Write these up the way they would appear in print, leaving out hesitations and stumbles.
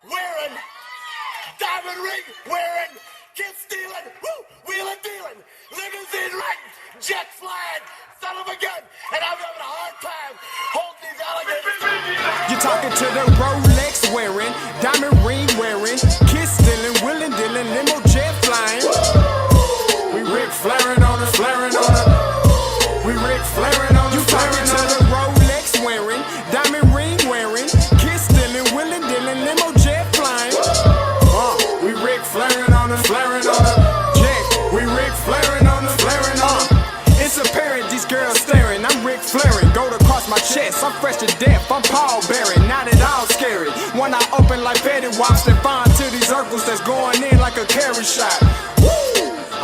wearing, diamond ring wearing, kiss stealing, wheeling dealing, limousine riding, jet flying, son of a gun, and I'm having a hard time holding these alligators. You're talking to the Rolex wearing, diamond ring wearing, kiss stealing, wheeling dealing, limo jet flying. We Rick Flairin' on us, flaring on us. We Rick Flairin' on us. You talking to the Rolex wearing, diamond ring wearing, kiss stealing, wheeling dealing, limo jet flying. We Rick Flairin' on us, flaring on us. Yeah, we Rick Flairin' on us, flaring on us. It's apparent these girls staring. I'm Rick Flairin', gold across my chest. I'm fresh to death. I'm Paul Bearing, not at all scary. One eye open like Betty Wops and fine to these circles that's going in like a carry shot.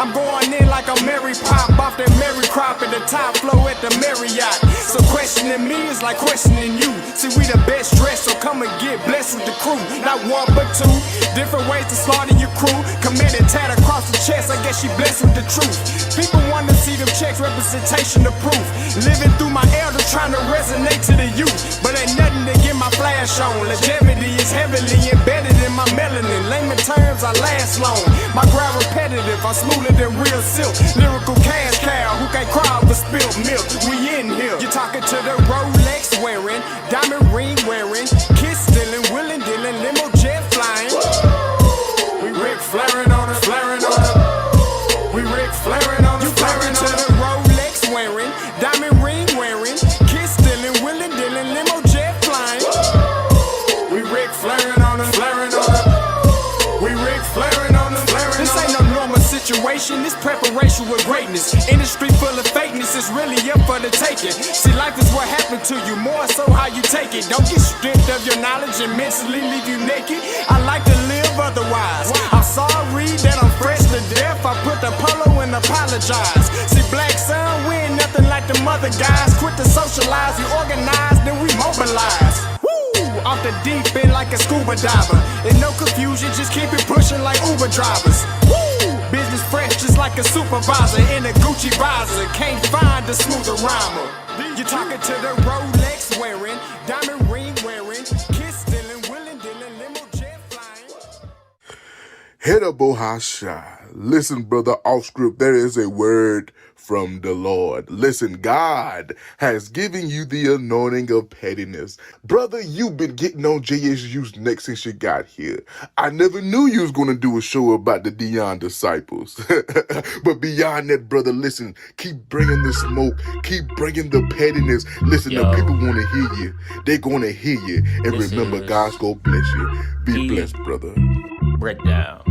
I'm going in like a Mary Pop off that Mary Crop at the top flow at the Marriott. So questioning me is like questioning you. See, we the best dressed, so come and get blessed with the crew. Not one but two, different ways to slaughter your crew. Committed tat across the chest, I guess she blessed with the truth. People want to see them checks, representation of proof. Living through my elders trying to resonate to the youth. But ain't nothing to get my flash on. Longevity is heavily embedded in my melanin. Layman terms, I last long. My ground repetitive, I'm smoother than real silk. Lyrical cash cow who can't cry over spilled milk. We in here. You're talking to the Rolex wearing, diamond ring wearing, kiss stealing, wheeling dealing, limo jet flying. We Rick Flairin' on us, flaring on us. We Rick Flairin' on us. You talking to the Rolex wearing, diamond ring wearing, kiss stealing, wheeling dealing, limo jet flying. We Rick Flairin' on us, flaring on us. We Rick Flairin' on us, flaring on us. This ain't no normal situation, this preparation with greatness. Industry full of fakeness, it's really up for the taking. See, life is what happened to you, more so how you take it. Don't get stripped of your knowledge and mentally leave you naked. I like to live otherwise. I'm sorry that I'm fresh to death. I put the polo and apologize. See, black son, we ain't nothing like the mother guys. Quit to socialize, we organize, then we mobilize. Off the deep end like a scuba diver. And no confusion, just keep it pushing like Uber drivers. Business fresh just like a supervisor in a Gucci visor. Can't find a smoother rhymer. You're talking to the Rolex wearing, diamond ring wearing, kiss stealing, wheeling dealing, limo jet flying. Hedabo Hasha. Listen, brother, Offscript, there is a word from the Lord. Listen, God has given you the anointing of pettiness. Brother, you've been getting on JSU's neck since you got here. I never knew you was going to do a show about the Dion disciples. But beyond that, brother, listen, keep bringing the smoke. Keep bringing the pettiness. Listen, the people want to hear you. They're going to hear you. And remember, God's going to bless you. Be blessed, brother. Breakdown.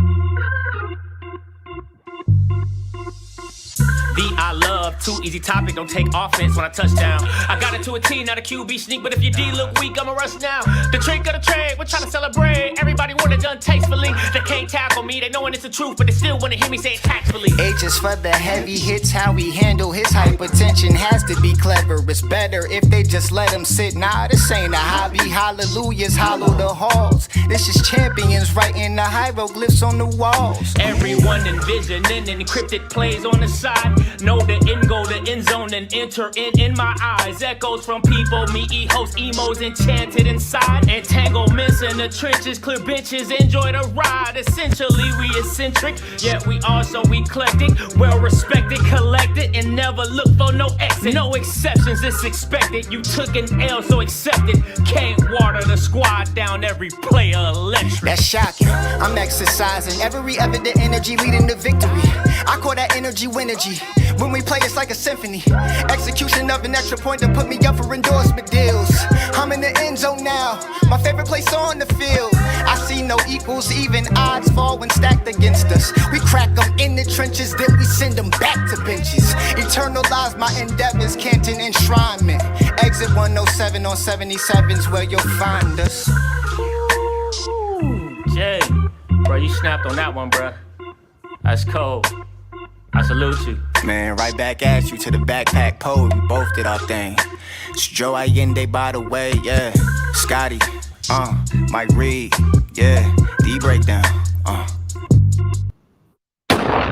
I love too easy topic, don't take offense when I touch down. I got it to a T, not a QB sneak, but if your D look weak, I'ma rush now. The trick of the trade, we're trying to celebrate. Everybody want it done tastefully. They can't tackle me, they knowing it's the truth, but they still wanna hear me say it tactfully. H is for the heavy hits, how we handle his hypertension has to be clever. It's better if they just let him sit. Nah, this ain't a hobby. Hallelujahs hollow the halls. This is champions writing the hieroglyphs on the walls. Everyone envisioning encrypted plays on the side. Know the end goal, the end zone, and enter in my eyes. Echoes from people, me host emos enchanted inside. Entanglements in the trenches, clear benches, enjoy the ride. Essentially, we eccentric, yet we also eclectic. Well respected, collected, and never look for no exit. No exceptions, it's expected. You took an L, so accept it. Can't water the squad down, every player electric. That's shocking. I'm exercising every evident energy leading to victory. I call that energy winergy. When we play, it's like a symphony. Execution of an extra point to put me up for endorsement deals. I'm in the end zone now, my favorite place on the field. I see no equals, even odds fall when stacked against us. We crack them in the trenches, then we send them back to benches. Eternalize my endeavors, Canton enshrinement. Exit 107 on 77's where you'll find us. Ooh, Jay, bro, you snapped on that one, bro. That's cold. I salute you. Man, right back at you to the backpack pole. We both did our thing. It's Joe Allende, by the way, yeah. Scotty, Mike Reed, yeah. D Breakdown,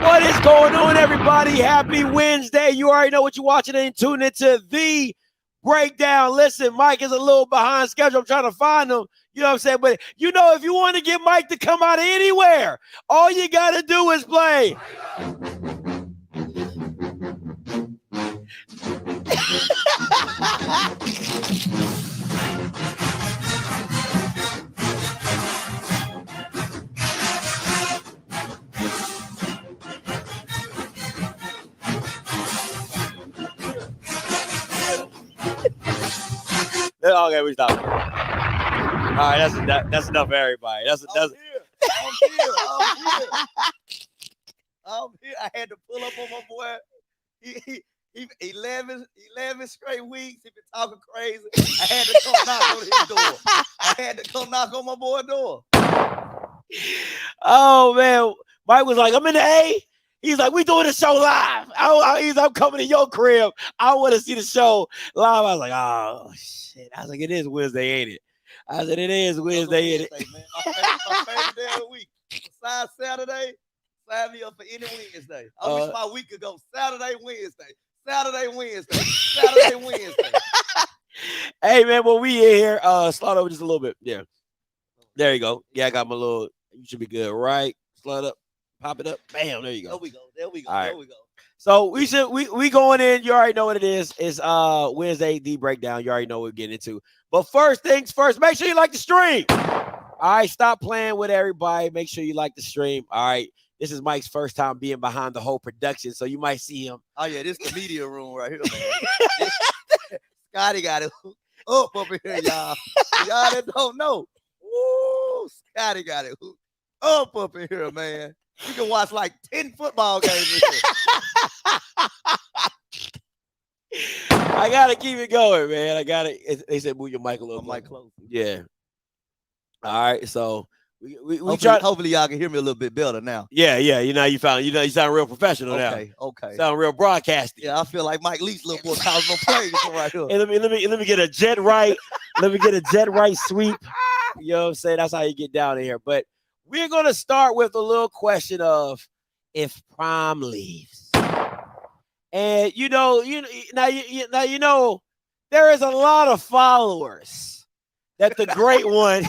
What is going on, everybody? Happy Wednesday. You already know what you're watching and tuning into the breakdown. Listen, Mike is a little behind schedule. I'm trying to find him. You know what I'm saying? But you know, if you want to get Mike to come out of anywhere, all you got to do is play. Okay, we stop. All right, that's enough for everybody. That's I'm here. I had to pull up on my boy. He 11 straight weeks. He been talking crazy. I had to come knock on his door. I had to come knock on my boy's door. Oh man, Mike was like, "I'm in the A." He's like, "We doing the show live." I'm coming to your crib. I want to see the show live. I was like, "Oh shit!" I was like, "It is Wednesday, ain't it?" I said, "It is Wednesday, ain't it?" Man. My favorite day of the week. Besides Saturday, sign me up for any Wednesday. I wish my week could go Saturday, Wednesday. Hey man, well we in here. Slide over just a little bit. Yeah, there you go. Yeah, I got my little. You should be good, right? Slide up, pop it up. Bam, there you go. There we go. All right. So we going in. You already know what it is. It's Wednesday D breakdown. You already know what we're getting into. But first things first, make sure you like the stream. All right, stop playing with everybody. Make sure you like the stream. All right. This is Mike's first time being behind the whole production, so you might see him. Oh, yeah, this is the media room right here, man. Scotty got it up in here, y'all. Y'all that don't know. Woo, Scotty got it up in here, man. You can watch like 10 football games in here. I got to keep it going, man. They said move your mic a little mic close. Yeah. All right, so we hopefully y'all can hear me a little bit better now. Yeah. You sound real professional now. Okay. Sound real broadcasting. Yeah, I feel like Mike Leach a little more college plays right here. Hey, let me get a jet right. Let me get a jet right sweep. You know what I'm saying? That's how you get down in here. But we're gonna start with a little question of if Prime leaves. And now there is a lot of followers that the great one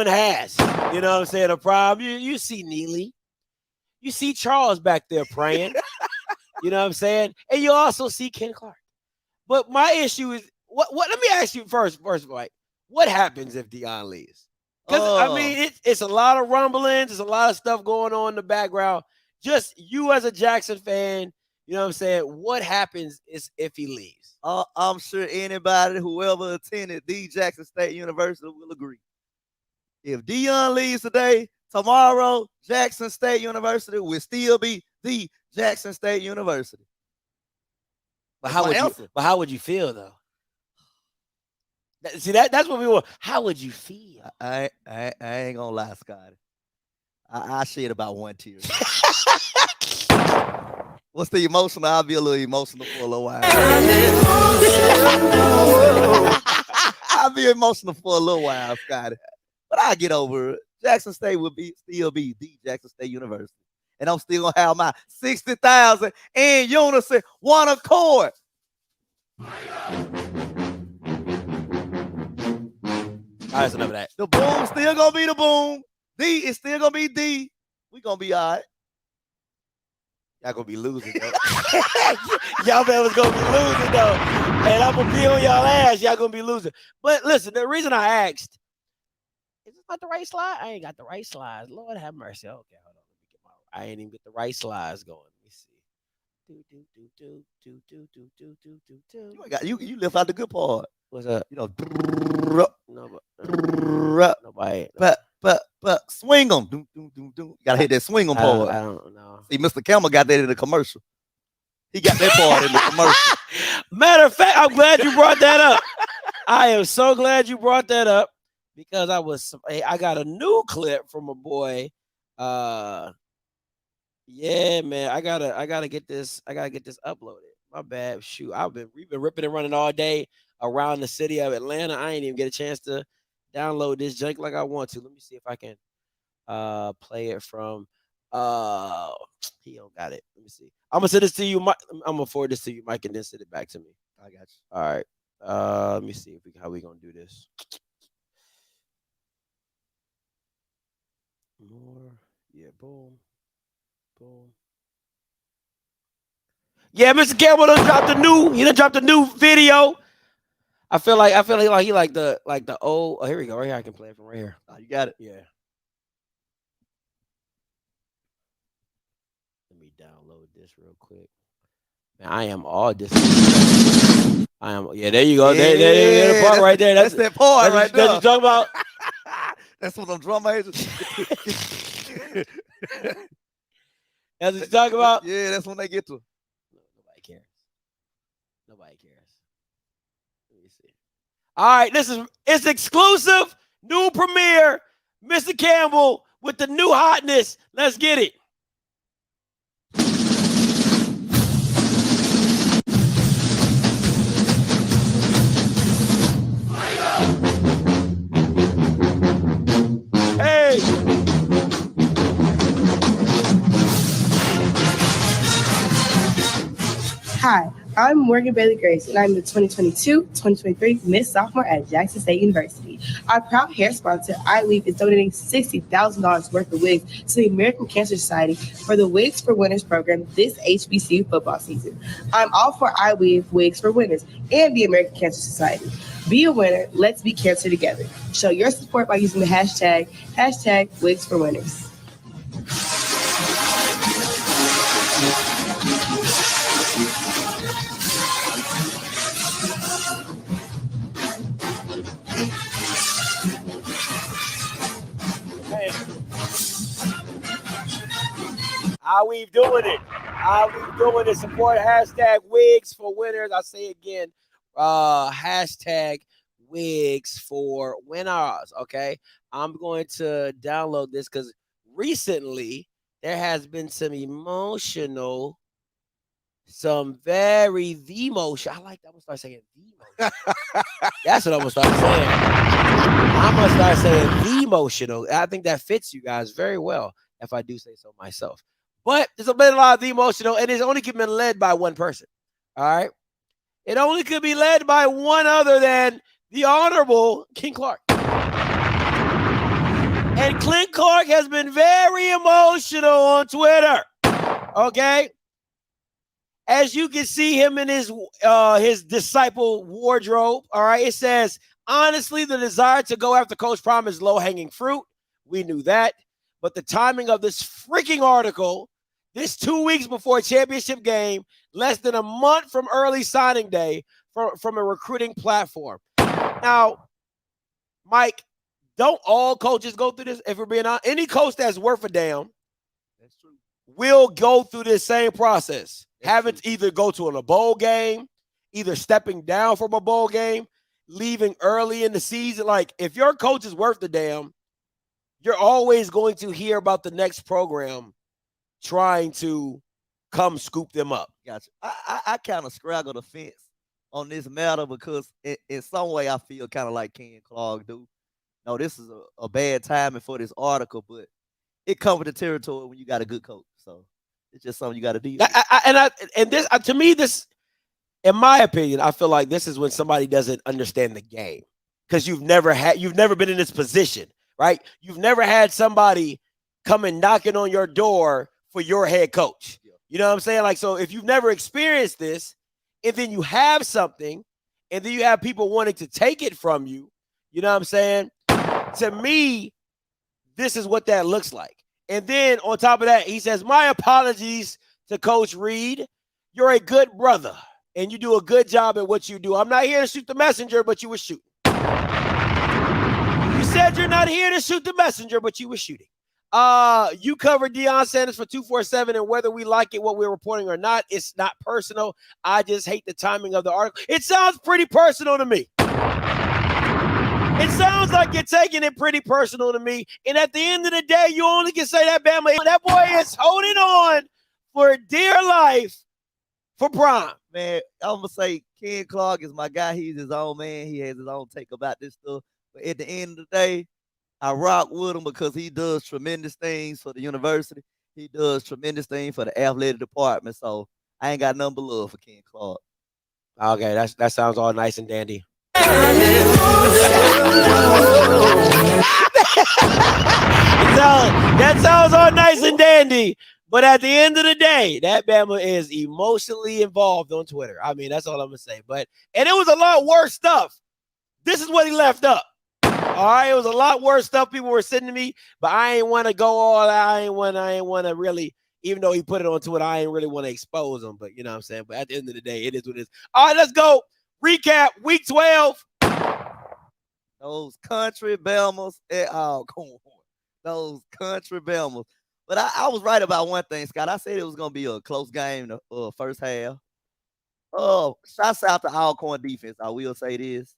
has. You know what I'm saying? A Prime. You see Neely. You see Charles back there praying. You know what I'm saying? And you also see Ken Clark. But my issue is what let me ask you first, Mike. What happens if Deion leaves? Because I mean, it's a lot of rumblings, there's a lot of stuff going on in the background. Just you as a Jackson fan, you know what I'm saying? What happens if he leaves? I'm sure anybody, whoever attended the Jackson State University will agree. If Deion leaves today, tomorrow, Jackson State University will still be the Jackson State University. But how would you feel though? See, that's what we want. How would you feel? I ain't gonna lie, Scotty. I shed about one tear. What's the emotional? I'll be a little emotional for a little while. I'll be emotional for a little while, Scotty. But I'll get over it. Jackson State will still be the Jackson State University. And I'm still gonna have my 60,000 in unison, one accord. That's enough of that. The boom still gonna be the boom. D is still gonna be D. We gonna be all right. Y'all gonna be losing though. Y'all was gonna be losing though. And I'm gonna be on y'all ass. Y'all gonna be losing. But listen, the reason I asked, is this not the right slide? I ain't got the right slides. Lord have mercy. Okay, hold on. Let me get I ain't even get the right slides going. Let me see. You left out the good part. What's up? You know, nobody. But swing them. You gotta hit that swing them part. I don't know. See, Mr. Campbell got that in the commercial. He got that part in the commercial. Matter of fact, I'm glad you brought that up. I am so glad you brought that up because I got a new clip from a boy. Yeah, man, I gotta get this uploaded. My bad. Shoot, we've been ripping and running all day around the city of Atlanta. I ain't even get a chance to download this junk like I want to. Let me see if I can play it from he don't got it. Let me see. I'm gonna send this to you, Mike. I'm gonna forward this to you, Mike, and then send it back to me. I got you. All right. Let me see how we gonna do this. More. Yeah. Boom. Boom. Yeah, Mr. Campbell done dropped a new video. I feel like he like the old. Oh, here we go. Right here, I can play it from right here. Oh, you got it. Yeah. Let me download this real quick. Man, I am all this. I am. Yeah, there you go. There the part right there. That's that part right there. That's what you talking about. That's what them drum majors. That's what you talking about. Yeah, that's when they get to. Nobody cares. Nobody cares. Let me see. All right, it's exclusive, new premiere, Mr. Campbell with the new hotness. Let's get it. Hey. Hi, I'm Morgan Bailey Grace, and I'm the 2022-2023 Miss Sophomore at Jackson State University. Our proud hair sponsor, iWeave, is donating $60,000 worth of wigs to the American Cancer Society for the Wigs for Winners program this HBCU football season. I'm all for iWeave Wigs for Winners and the American Cancer Society. Be a winner. Let's beat cancer together. Show your support by using the hashtag Wigs for Winners. How we doing it? How we doing it? Support hashtag Wigs for Winners. I say again, hashtag Wigs for Winners. Okay, I'm going to download this because recently there has been some very the emotion. I like that. I'm gonna start saying the emotion. That's what I'm gonna start saying. I'm gonna start saying the emotional. I think that fits you guys very well if I do say so myself. But there's been a lot of the emotional, and it's only been led by one person. All right. It only could be led by one other than the Honorable King Clark. And Clint Clark has been very emotional on Twitter. Okay. As you can see him in his disciple wardrobe. All right. It says, honestly, the desire to go after Coach Prime is low-hanging fruit. We knew that. But the timing of this freaking article, this 2 weeks before a championship game, less than a month from early signing day from a recruiting platform. Now, Mike, don't all coaches go through this? If we're being honest, any coach that's worth a damn will go through this same process. Having to either go to a bowl game, either stepping down from a bowl game, leaving early in the season. Like, if your coach is worth the damn, you're always going to hear about the next program trying to come scoop them up. Gotcha. I kind of straddle the fence on this matter because in some way I feel kind of like Ken Clark do. No, this is a bad timing for this article, but it covers the territory when you got a good coach. So it's just something you got to deal with. To me, this, in my opinion, I feel like this is when somebody doesn't understand the game because you've never been in this position. Right? You've never had somebody coming knocking on your door for your head coach. Yeah. You know what I'm saying? Like, so if you've never experienced this, and then you have something, and then you have people wanting to take it from you, you know what I'm saying? To me, this is what that looks like. And then on top of that, he says, my apologies to Coach Reed. You're a good brother, and you do a good job at what you do. I'm not here to shoot the messenger, but you were shooting. Said you're not here to shoot the messenger, but you were shooting. You covered Deion Sanders for 247, and whether we like it, what we're reporting or not, it's not personal. I just hate the timing of the article. It sounds pretty personal to me. It sounds like you're taking it pretty personal to me. And at the end of the day, you only can say that that boy is holding on for dear life for Prime. Man, I'm going to say Ken Clark is my guy. He's his own man. He has his own take about this stuff. But at the end of the day, I rock with him because he does tremendous things for the university. He does tremendous things for the athletic department. So I ain't got nothing but love for Ken Clark. Okay, that sounds all nice and dandy. That sounds all nice and dandy. But at the end of the day, that Bama is emotionally involved on Twitter. I mean, that's all I'm gonna say. And it was a lot worse stuff. This is what he left up. All right, it was a lot worse stuff people were sending me, but I ain't want to go all out. I ain't want to really, even though he put it on Twitter, I ain't really want to expose him. But you know what I'm saying? But at the end of the day, it is what it is. All right, let's go. Recap week 12. Those country Belmas at Alcorn. Those country Belmas. But I was right about one thing, Scott. I said it was going to be a close game in the first half. Shouts out to Alcorn defense. I will say this.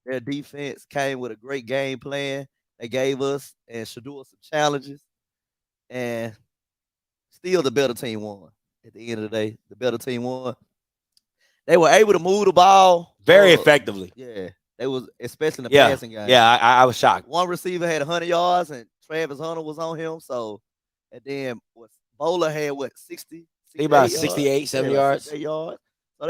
Their defense came with a great game plan. They gave us and Shadua some challenges. And still the better team won. At the end of the day, the better team won. They were able to move the ball. Very effectively. Yeah. They was, especially in the passing game. Yeah, I was shocked. One receiver had 100 yards, and Travis Hunter was on him. So, and then Bowler had 60? He about 68, 70 yards. 68 yards. So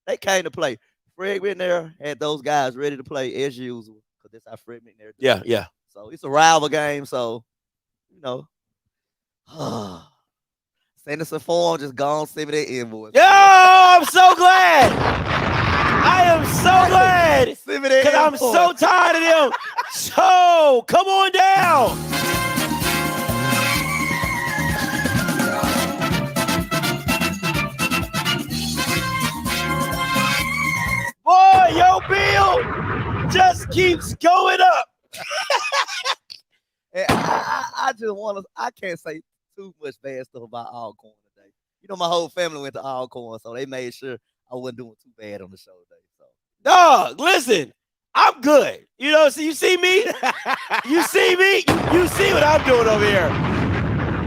they came to play. Fred McNair had those guys ready to play as usual because that's how Fred McNair does. Yeah. So it's a rival game. So, you know, Sanderson Farm just gone send me that invoice. Yo, I'm so glad. I am so glad because I'm so tired of them. So come on down. Boy, your bill just keeps going up. And I just want to, I can't say too much bad stuff about Alcorn today. You know, my whole family went to Alcorn, so they made sure I wasn't doing too bad on the show today. So, dog, listen, I'm good. You know, so you see me? You see me? You see what I'm doing over here?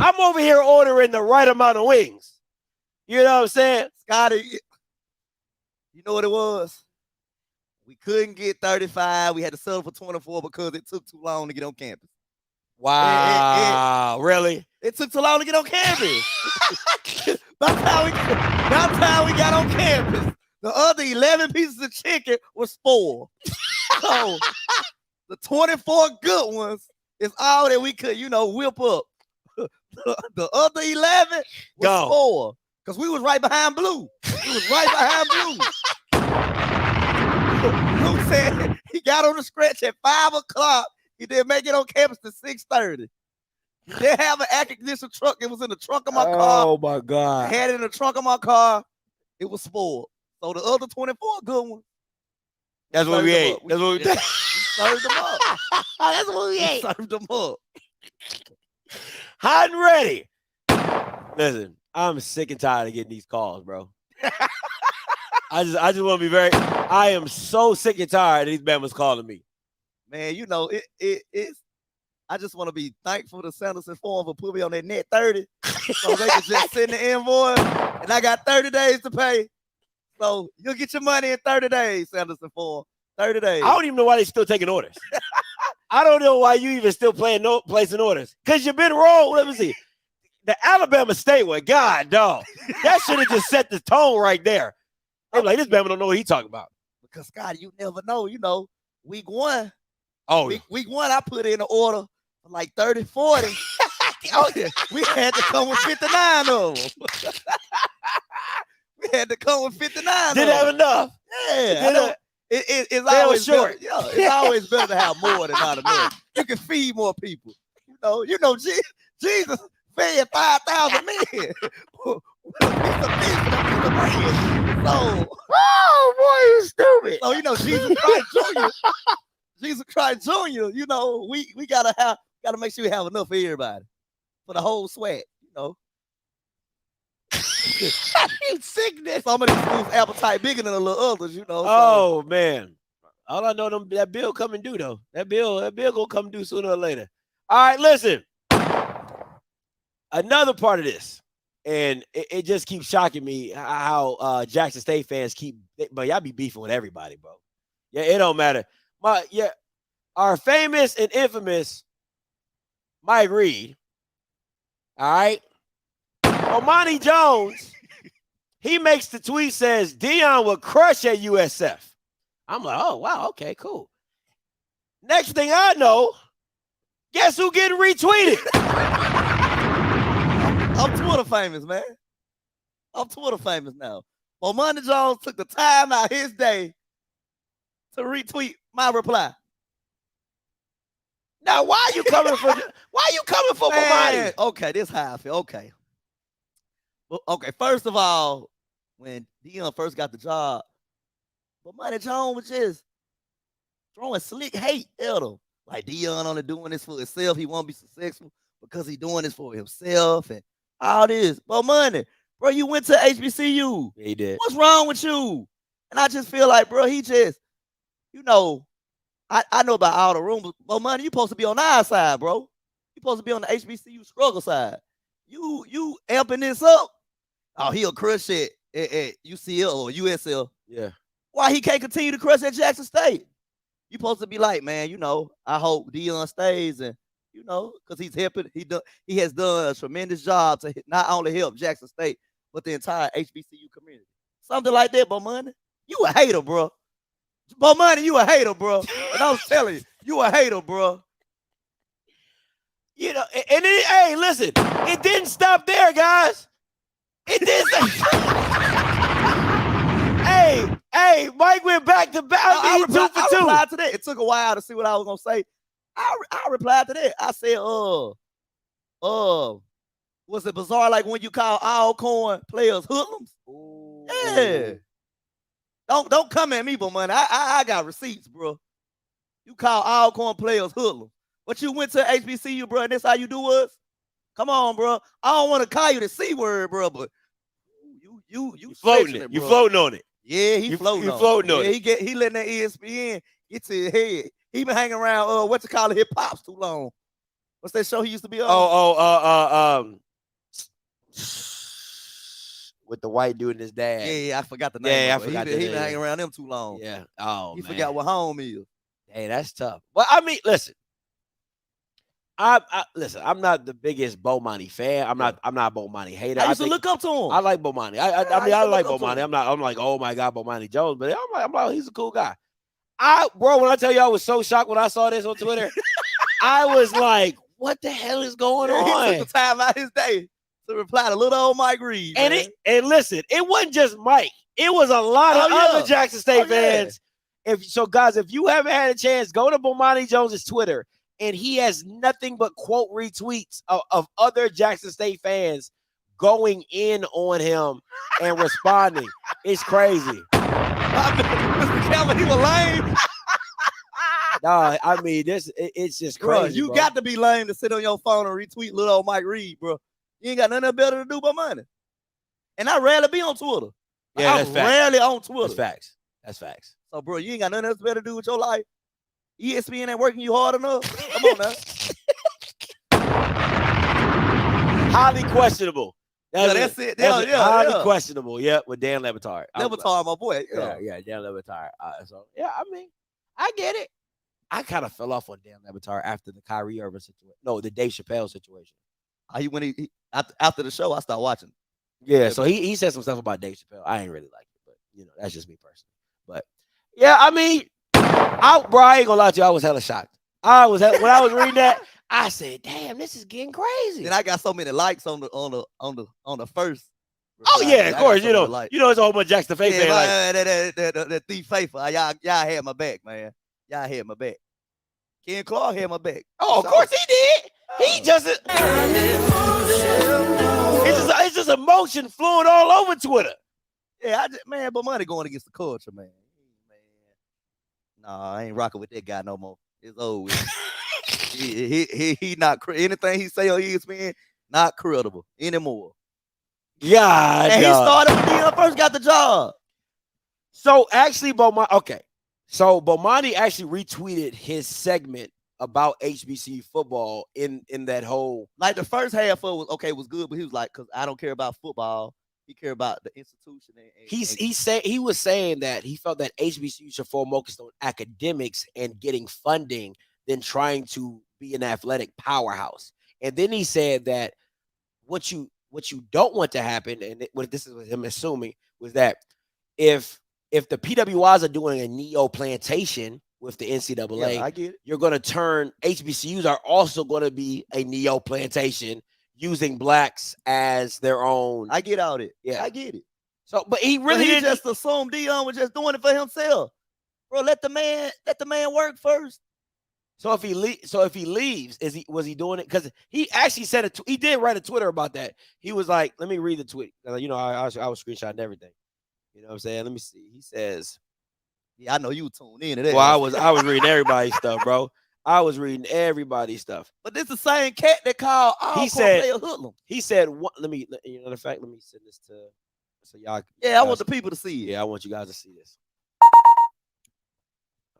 I'm over here ordering the right amount of wings. You know what I'm saying? Scotty, you know what it was? We couldn't get 35. We had to settle for 24 because it took too long to get on campus. Wow, really? It took too long to get on campus. By the time we got on campus, the other 11 pieces of chicken were spoiled. So the 24 good ones is all that we could, whip up. The other 11 was spoiled because we was right behind Blue. We was right behind Blue. Blue said he got on the stretch at 5 o'clock. He didn't make it on campus to 6:30. He didn't have an air conditioned truck. It was in the trunk of my car. Oh, my God. I had it in the trunk of my car. It was spoiled. So the other 24 good ones. That's what we ate. That's what we did. Served them up. That's what we ate. Served them up. Hot and ready. Listen, I'm sick and tired of getting these calls, bro. I just want to be I am so sick and tired of these Bama's calling me. Man, it's I just want to be thankful to Sanderson Farm for putting me on that net 30 so they can just send the invoice, and I got 30 days to pay. So you'll get your money in 30 days, Sanderson Farm. 30 days. I don't even know why they're still taking orders. I don't know why you even still placing orders. Because you've been wrong. Let me see. The Alabama State one, God, dog. That should have just set the tone right there. I'm like, this Bama don't know what he's talking about. Because, Scott, you never know. Week one. Oh, week one, I put in an order for like 30, 40. Oh, yeah. We had to come with 59 of them. We had to come with 59 Didn't have enough. Yeah. It's always short. It's always better to have more than not enough. You can feed more people. Jesus fed 5,000 men. So, oh boy, you stupid. So Jesus Christ Jr. Jesus Christ Jr. We gotta make sure we have enough for everybody, for the whole SWAC. Sickness. Some of these schools' appetite bigger than the little others. Oh man, all I know that bill coming due though. That bill gonna come due sooner or later. All right, listen. Another part of this. And it just keeps shocking me how Jackson State fans but y'all be beefing with everybody, bro. Yeah, it don't matter. Our famous and infamous Mike Reed, all right? Omani Jones He makes the tweet, says Dion will crush at USF. I'm like, oh, wow, okay, cool. Next thing I know, guess who getting retweeted? I'm Twitter famous, man. I'm Twitter famous now. Bomani Jones took the time out his day to retweet my reply. Now, why you coming for Bomani? Okay, this how I feel. Okay. Well, okay, first of all, when Dion first got the job, Bomani Jones was just throwing slick hate at him. Like, Dion only doing this for himself. He won't be successful because he doing this for himself and all this. Bomani, bro, you went to HBCU. He did. What's wrong with you? And I just feel like, bro, he just, you know, I know about all the rumors. Bomani, you supposed to be on our side, bro. You supposed to be on the HBCU struggle side. You amping this up. Oh, he'll crush it at UCL or USL. Yeah. Why he can't continue to crush at Jackson State? You supposed to be like, man, you know, I hope Dion stays, and you know, because he's helping. He has done a tremendous job to not only help Jackson State, but the entire HBCU community. Something like that, Bomani. You a hater, bro. Bomani, you a hater, bro. And I was telling you, you a hater, bro. You know, and it, hey, listen, it didn't stop there, guys. It didn't. hey, Mike went back to back. I replied to that. It took a while to see what I was gonna say. I replied to that. I said, was it bizarre like when you call Alcorn players hoodlums? Ooh. Yeah. Don't come at me, Bomani. I got receipts, bro. You call Alcorn players hoodlums. But you went to HBCU, bro, and that's how you do us? Come on, bro. I don't want to call you the C word, bro, but you floating it. You floating on it. Yeah, he floating on it. He letting that ESPN get to his head. He been hanging around what you call it, hip pops too long. What's that show he used to be on? With the white dude and his dad. Yeah, I forgot the name. Yeah, I forgot. He been hanging around them too long. Yeah. Oh, you forgot what home is. Hey, that's tough. Well, I mean, listen. I'm not the biggest Bomani fan. I'm not a Bomani hater. I used to look up to him. I like Bomani. I like Bomani. I'm like, oh my God, Bomani Jones. But I'm like, he's a cool guy. Bro, when I tell you I was so shocked when I saw this on Twitter, I was like, what the hell is going on? He took the time out his day to reply to little old Mike Reed. And listen, it wasn't just Mike. It was a lot of other Jackson State fans. Guys, if you haven't had a chance, go to Bomani Jones's Twitter. And he has nothing but quote retweets of other Jackson State fans going in on him and responding. It's crazy. Mr. Kelvin, he was lame. No, I mean, it's just crazy. You got to be lame to sit on your phone and retweet little old Mike Reed, bro. You ain't got nothing better to do but money. And I rarely be on Twitter. Yeah, I'm rarely on Twitter. That's facts. So, bro, you ain't got nothing else better to do with your life. ESPN ain't working you hard enough. Come on now. Highly questionable. That's it. Highly questionable. Yeah, with Dan Le Batard. Batard, my boy. Yeah, Dan Le Batard. So yeah, I mean, I get it. I kind of fell off on Dan Le Batard after the Kyrie Irving situation. No, the Dave Chappelle situation. After the show, I started watching. Yeah, so he said some stuff about Dave Chappelle. I ain't really like it, but you know, that's just me personally. But yeah, I mean. I ain't gonna lie to you, I was hella shocked. When I was reading that, I said, "Damn, this is getting crazy." Then I got so many likes on the first. Oh yeah, of course. You know, it's a whole bunch of Jackson Faith fans. That thief faithful. Y'all had my back, man. Y'all had my back. Ken Clark had my back. Oh, of course he did. He just it's just emotion flowing all over Twitter. Yeah, but money going against the culture, man. Nah, I ain't rocking with that guy no more. It's over. he not anything he say on ESPN not credible anymore. Yeah, and he started when Dion first got the job. So actually, Bomani actually retweeted his segment about HBCU football in that whole. Like the first half of it was good, but he was like, because I don't care about football. He cared about the institution. He was saying that he felt that HBCU should focus on academics and getting funding than trying to be an athletic powerhouse. And then he said that what you don't want to happen, and what this is him assuming, was that if the PWIs are doing a neo plantation with the NCAA, Yeah, I get it. you're going to turn HBCUs are also going to be a neo plantation using blacks as their own. I get all that. Yeah, I get it. So, but he really didn't just assumed Dion was just doing it for himself. Bro, let the man work first. So if he leaves, was he doing it? Because he actually said it. He did write a Twitter about that. He was like, "Let me read the tweet." You know, I was screenshotting everything. You know what I'm saying? Let me see. He says, "Yeah, I know you tuned in to that." Well, I was reading everybody's stuff, bro. I was reading everybody's stuff. But this is the same cat that called. He said, let me send this to so y'all. Yeah, I want the people to see it. Yeah, I want you guys to see this.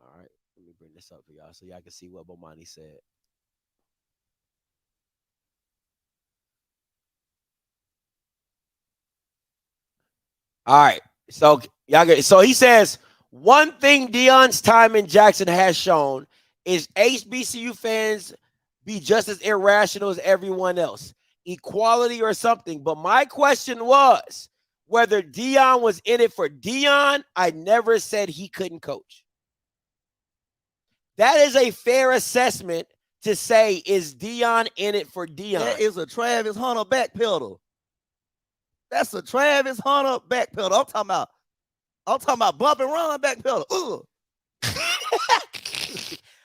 All right, let me bring this up for y'all so y'all can see what Bomani said. All right, so he says, one thing Deion's time in Jackson has shown is HBCU fans be just as irrational as everyone else. Equality or something. But my question was whether Deion was in it for Deion. I never said he couldn't coach. That is a fair assessment to say, is Deion in it for Deion? That is a Travis Hunter backpedal. That's a Travis Hunter backpedal. I'm talking about bump and run backpedal.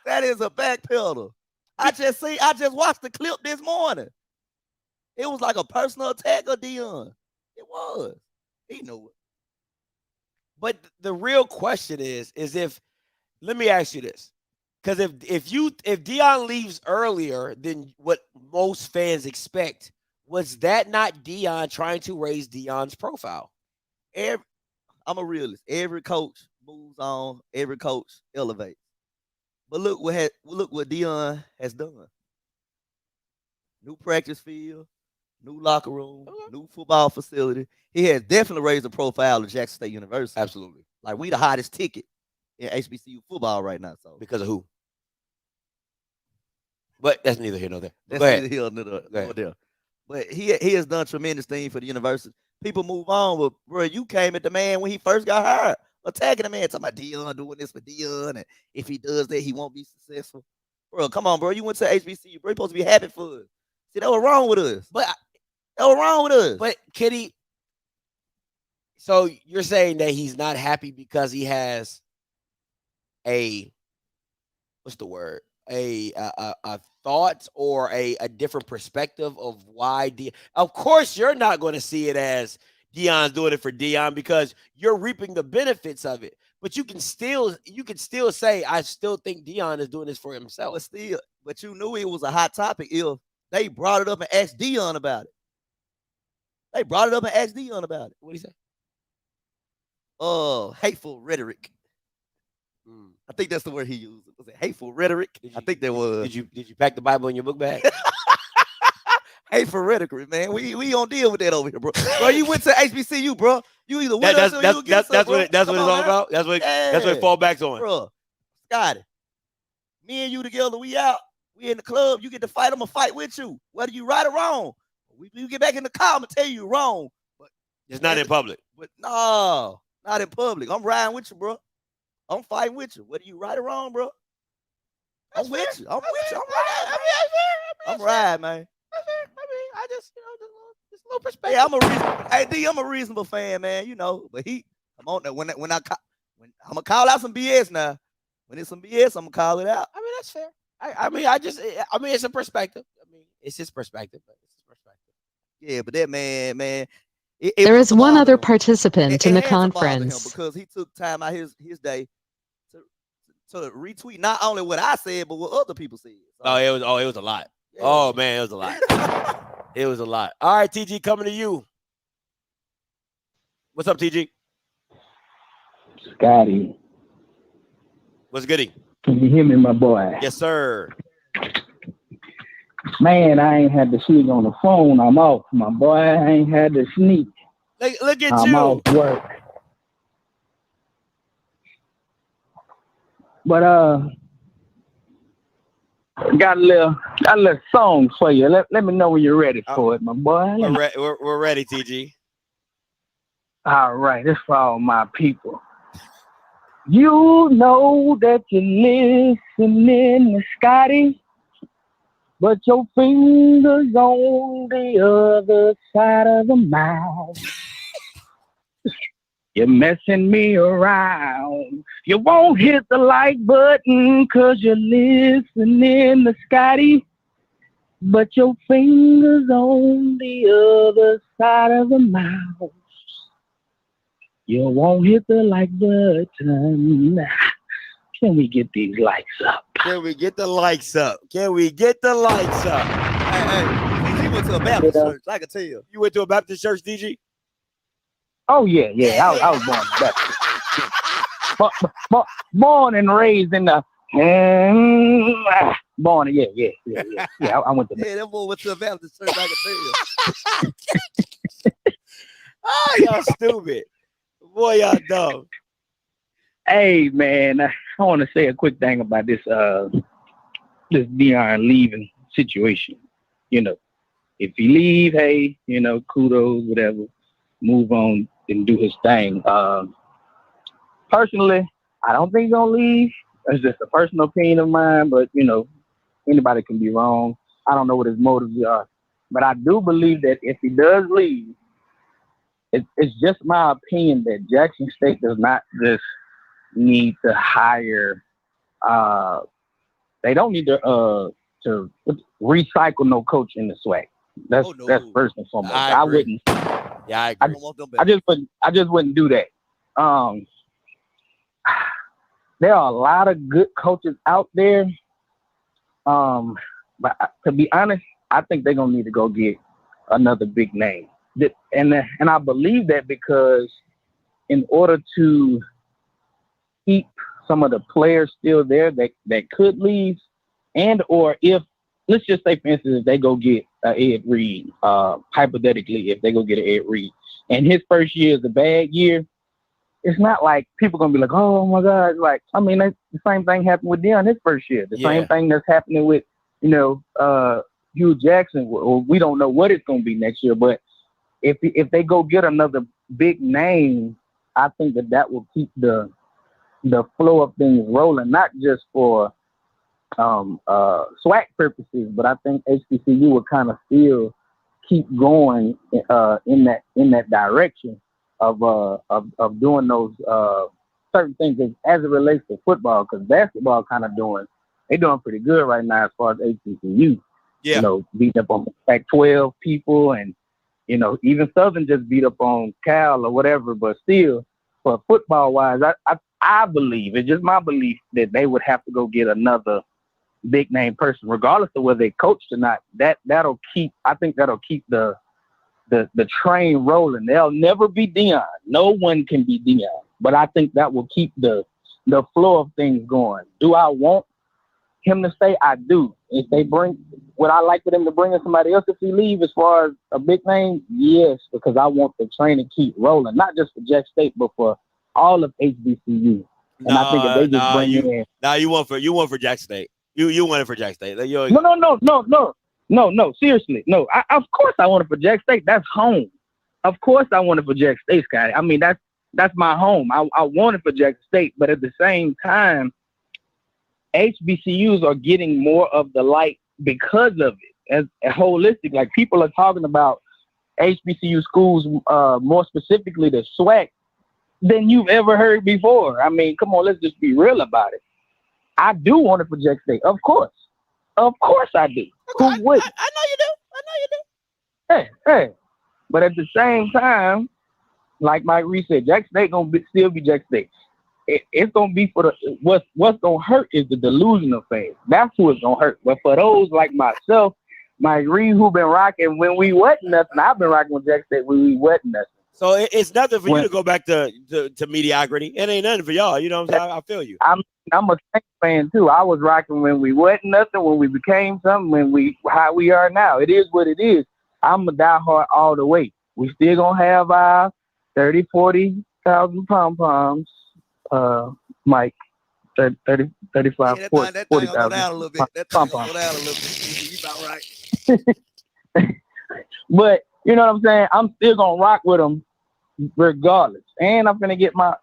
That is a backpedal. I just watched the clip this morning. It was like a personal attack of Deion. It was. He knew it. But the real question is if, let me ask you this. Because if Deion leaves earlier than what most fans expect, was that not Deion trying to raise Deion's profile? I'm a realist. Every coach moves on. Every coach elevates. But look what Deion has done. New practice field, new locker room, new football facility. He has definitely raised the profile of Jackson State University. Absolutely. Like, we the hottest ticket in HBCU football right now. So because of who? But that's neither here nor there. That's neither here nor there. But he has done tremendous things for the university. People move on, but bro, you came at the man when he first got hired, attacking the man, talking about Deion doing this for Deion, and if he does that, he won't be successful. Bro, come on, bro. You went to HBCU, bro. You're supposed to be happy for us. See, that was wrong with us. But Kitty, so you're saying that he's not happy because he has a thought or a different perspective of why of course you're not going to see it as Deion's doing it for Deion because you're reaping the benefits of it. But you can still say, I still think Deion is doing this for himself. But you knew it was a hot topic if they brought it up and asked Deion about it. What do you say? Hateful rhetoric. I think that's the word he used. Was it hateful rhetoric? I think that was. Did you pack the Bible in your book bag? Hateful rhetoric, man. We don't deal with that over here, bro. Bro, you went to HBCU, bro. You either win us or you against us, bro. That's what it's all about. That's what it fall back on, bro. Scotty, me and you together, we out. We in the club. You get to fight. I'm gonna fight with you, whether you right or wrong. We get back in the car. I'm gonna tell you you're wrong, but it's not in public. But no, not in public. I'm riding with you, bro. I'm fighting with you, whether you right or wrong, bro. I'm with you. I'm riding, man. I just, just a little perspective. Yeah, I'm a reasonable fan, man. You know, but I'm on that when I'm gonna call out some BS now. When it's some BS, I'm gonna call it out. I mean, that's fair. It's a perspective. It's his perspective, but it's his perspective. Yeah, but that man. There is one other participant in the conference. Because he took time out his day to retweet not only what I said, but what other people said. So, it was a lot. Yeah. Oh man, it was a lot. It was a lot. All right, TG, coming to you. What's up, TG? Scotty. What's goody? Can you hear me, my boy? Yes, sir. Man, I ain't had to sneak on the phone. I'm off, my boy. I ain't had to sneak. Look at I'm you. off work. But got a little song for you. Let me know when you're ready for it, my boy. We're ready, TG. All right, this for all my people. You know that you're listening to Scotty, but your fingers on the other side of the mouth. You're messing me around. You won't hit the like button 'cause you're listening to Scotty, but your fingers on the other side of the mouth. You won't hit the like button. Can we get these likes up? Can we get the likes up? Can we get the likes up? Hey, he went to a Baptist church. I can tell you. You went to a Baptist church, DG? Oh yeah. I was born Baptist. Born and raised in the. Born, yeah. I went to. Yeah, that boy went to a Baptist church. I can tell you. Oh, y'all stupid. Boy, y'all dumb. Hey man, I want to say a quick thing about this Deion leaving situation. You know, if he leave, hey, you know, kudos, whatever, move on and do his thing. Personally, I don't think he's gonna leave. It's just a personal opinion of mine, but you know, anybody can be wrong. I don't know what his motives are, but I do believe that if he does leave, it's just my opinion that Jackson State does not just need to hire. They don't need to recycle no coach in the SWAC. That's first and foremost. I wouldn't. Yeah, I agree. I just wouldn't do that. There are a lot of good coaches out there. But to be honest, I think they're gonna need to go get another big name. And I believe that because in order to keep some of the players still there that could leave, and or if, let's just say, for instance, if they go get Ed Reed, hypothetically, if they go get an Ed Reed, and his first year is a bad year, it's not like people going to be like, oh, my God. Like, I mean, the same thing happened with Deion his first year. The same thing that's happening with, you know, Hugh Jackson. Or we don't know what it's going to be next year, but if they go get another big name, I think that will keep the flow of things rolling, not just for SWAC purposes, but I think HBCU will kind of still keep going in that direction of doing those certain things as it relates to football, because basketball they're doing pretty good right now as far as HBCU. Yeah. You know, beating up on Pac-12 people, and you know, even Southern just beat up on Cal or whatever, but still, for football wise, I believe, it's just my belief, that they would have to go get another big name person, regardless of whether they coached or not. That'll keep the train rolling. They'll never be Deion. No one can be Deion. But I think that will keep the flow of things going. Do I want him to stay? I do. If they would I like for them to bring in somebody else if he leave as far as a big name? Yes, because I want the train to keep rolling, not just for Jack State, but for all of HBCU. And I think if they just bring in. You want for Jack State. You want it for Jack State. No. Seriously. No, of course I want it for Jack State. That's home. Of course I want it for Jack State, Scotty. I mean, that's my home. I want it for Jack State. But at the same time, HBCUs are getting more of the light because of it. As holistic, like people are talking about HBCU schools, more specifically the SWAC, than you've ever heard before. I mean, come on, let's just be real about it. I do want it for Jack State. Of course I do. Who would? I know you do. Hey. But at the same time, like Mike Reese said, Jack State still be Jack State. It's gonna be for what's gonna hurt is the delusional phase. That's who it's gonna hurt. But for those like myself, Mike Reese, who been rocking when we wasn't nothing, I've been rocking with Jack State when we wasn't nothing. So it's nothing for you to go back to mediocrity. It ain't nothing for y'all. You know what I'm saying? I feel you. I'm a Saints fan too. I was rocking when we wasn't nothing, when we became something, how we are now. It is what it is. I'm a diehard all the way. We still gonna have our 30,000, 40,000 pom-poms, Mike. 30, 35, Yeah, 40, that thing gonna go 40,000. down a little bit. That thing gonna go down a little bit. You about right. But you know what I'm saying? I'm still gonna rock with him regardless. And I'm gonna get my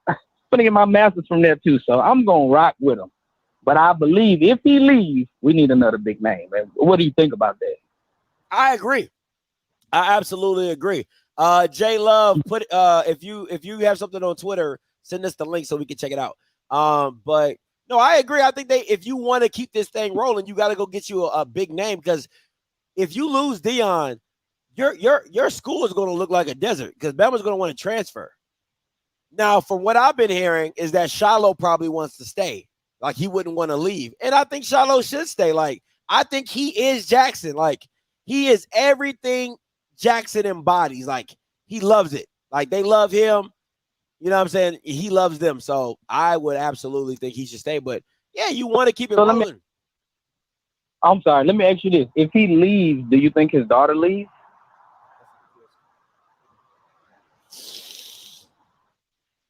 master's from there too. So I'm gonna rock with him. But I believe if he leaves, we need another big name. Man. What do you think about that? I agree. I absolutely agree. J Love, put if you have something on Twitter, send us the link so we can check it out. But no, I agree. I think if you want to keep this thing rolling, you got to go get you a big name, because if you lose Dion, your school is going to look like a desert, because Bama's going to want to transfer. Now, from what I've been hearing is that Shiloh probably wants to stay. Like, he wouldn't want to leave. And I think Shiloh should stay. Like, I think he is Jackson. Like, he is everything Jackson embodies. Like, he loves it. Like, they love him. You know what I'm saying? He loves them. So I would absolutely think he should stay. But yeah, you want to keep it rolling. I'm sorry. Let me ask you this. If he leaves, do you think his daughter leaves?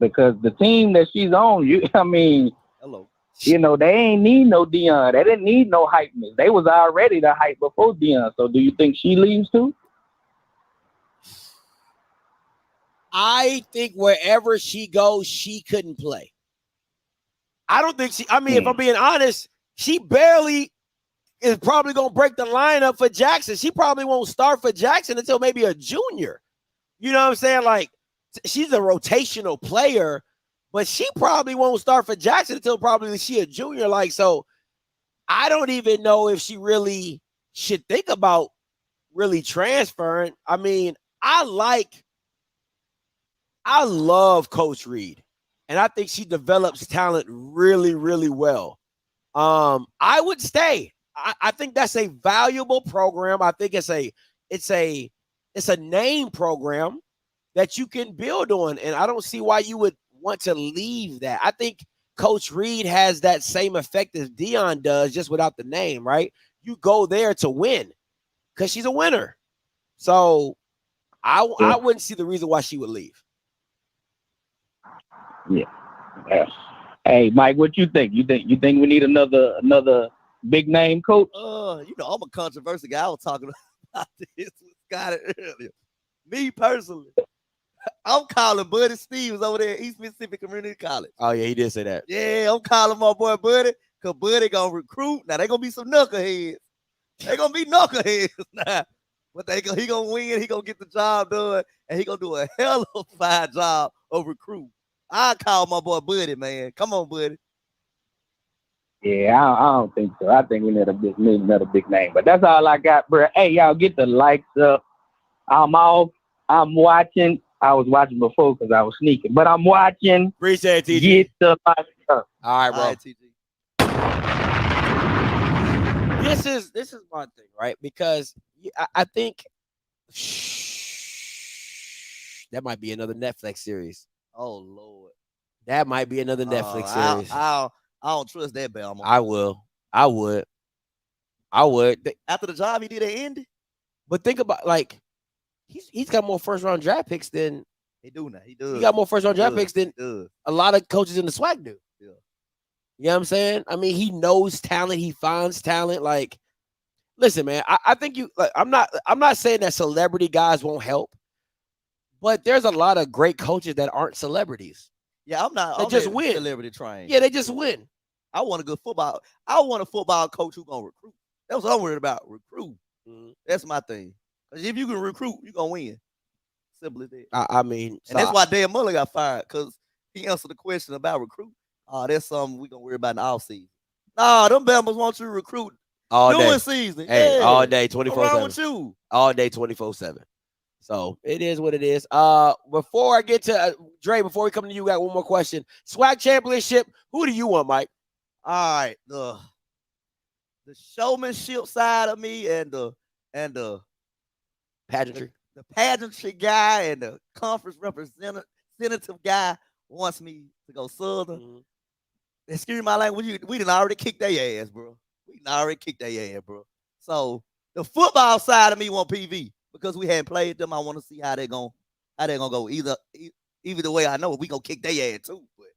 Because the team that she's on, Hello. You know, they ain't need no Dion. They didn't need no hype. They was already the hype before Dion. So do you think she leaves too? I think wherever she goes, she couldn't play. I don't think if I'm being honest, she barely is probably going to break the lineup for Jackson. She probably won't start for Jackson until maybe a junior. You know what I'm saying? Like, she's a rotational player, but she probably won't start for Jackson until probably she a junior. Like, so I don't even know if she really should think about really transferring. I mean, I love Coach Reed, and I think she develops talent really, really well. I would stay. I think that's a valuable program. I think it's a name program that you can build on, and I don't see why you would want to leave that. I think Coach Reed has that same effect as Dion does, just without the name, right? You go there to win because she's a winner. So I wouldn't see the reason why she would leave. Yeah. Hey, Mike, what you think? You think we need another big name coach? You know, I'm a controversial guy. I was talking about this with Scott earlier. Me personally, I'm calling Buddy Stevens over there at East Mississippi Community College. Oh yeah, he did say that. Yeah, I'm calling my boy Buddy, because Buddy gonna recruit. Now they gonna be some knuckleheads. They gonna be knuckleheads now. But he gonna win. He gonna get the job done, and he gonna do a hell of a fine job of recruit. I call my boy Buddy, man. Come on, Buddy. Yeah, I don't think so. I think we need another big name. But that's all I got, bro. Hey, y'all get the likes up. I'm off. I'm watching. I was watching before because I was sneaking, but I'm watching. Appreciate it, TG. Get the likes up. All right, bro. All right, TG. This is my thing, right? Because I think that might be another Netflix series. Oh Lord, that might be another Netflix series. I don't trust that Bama. I would. After the job he did at Indy. But think about, like, he's got more first round draft picks than he do now. He does. He got more first round draft picks than a lot of coaches in the SWAC do. Yeah. You know what I'm saying? I mean, he knows talent. He finds talent. Like, listen, man, I think I'm not saying that celebrity guys won't help, but there's a lot of great coaches that aren't celebrities. Yeah, I'm just win. Celebrity trained. Yeah, they just win. I want a good football. I want a football coach who's gonna recruit. That's what I'm worried about. Recruit. Mm-hmm. That's my thing. Because if you can recruit, you're gonna win. Simple as that. I mean, and that's why Dan Muller got fired, because he answered the question about recruit. That's something we're gonna worry about in the offseason. Nah, them Bama's want you to recruit all during day. Season. Hey, yeah. all day, 24/7. What's wrong with you? All day, 24/7. So it is what it is. Before I get to Dre, before we come to you, got one more question. SWAC championship. Who do you want, Mike? All right, the showmanship side of me and the pageantry, the pageantry guy and the conference representative guy wants me to go Southern. Mm-hmm. Excuse my language. We done already kicked their ass, bro. We done already kicked their ass, bro. So the football side of me want PV. Because we hadn't played them, I want to see how they're gonna go. Either the way I know it, we gonna kick their ass too. But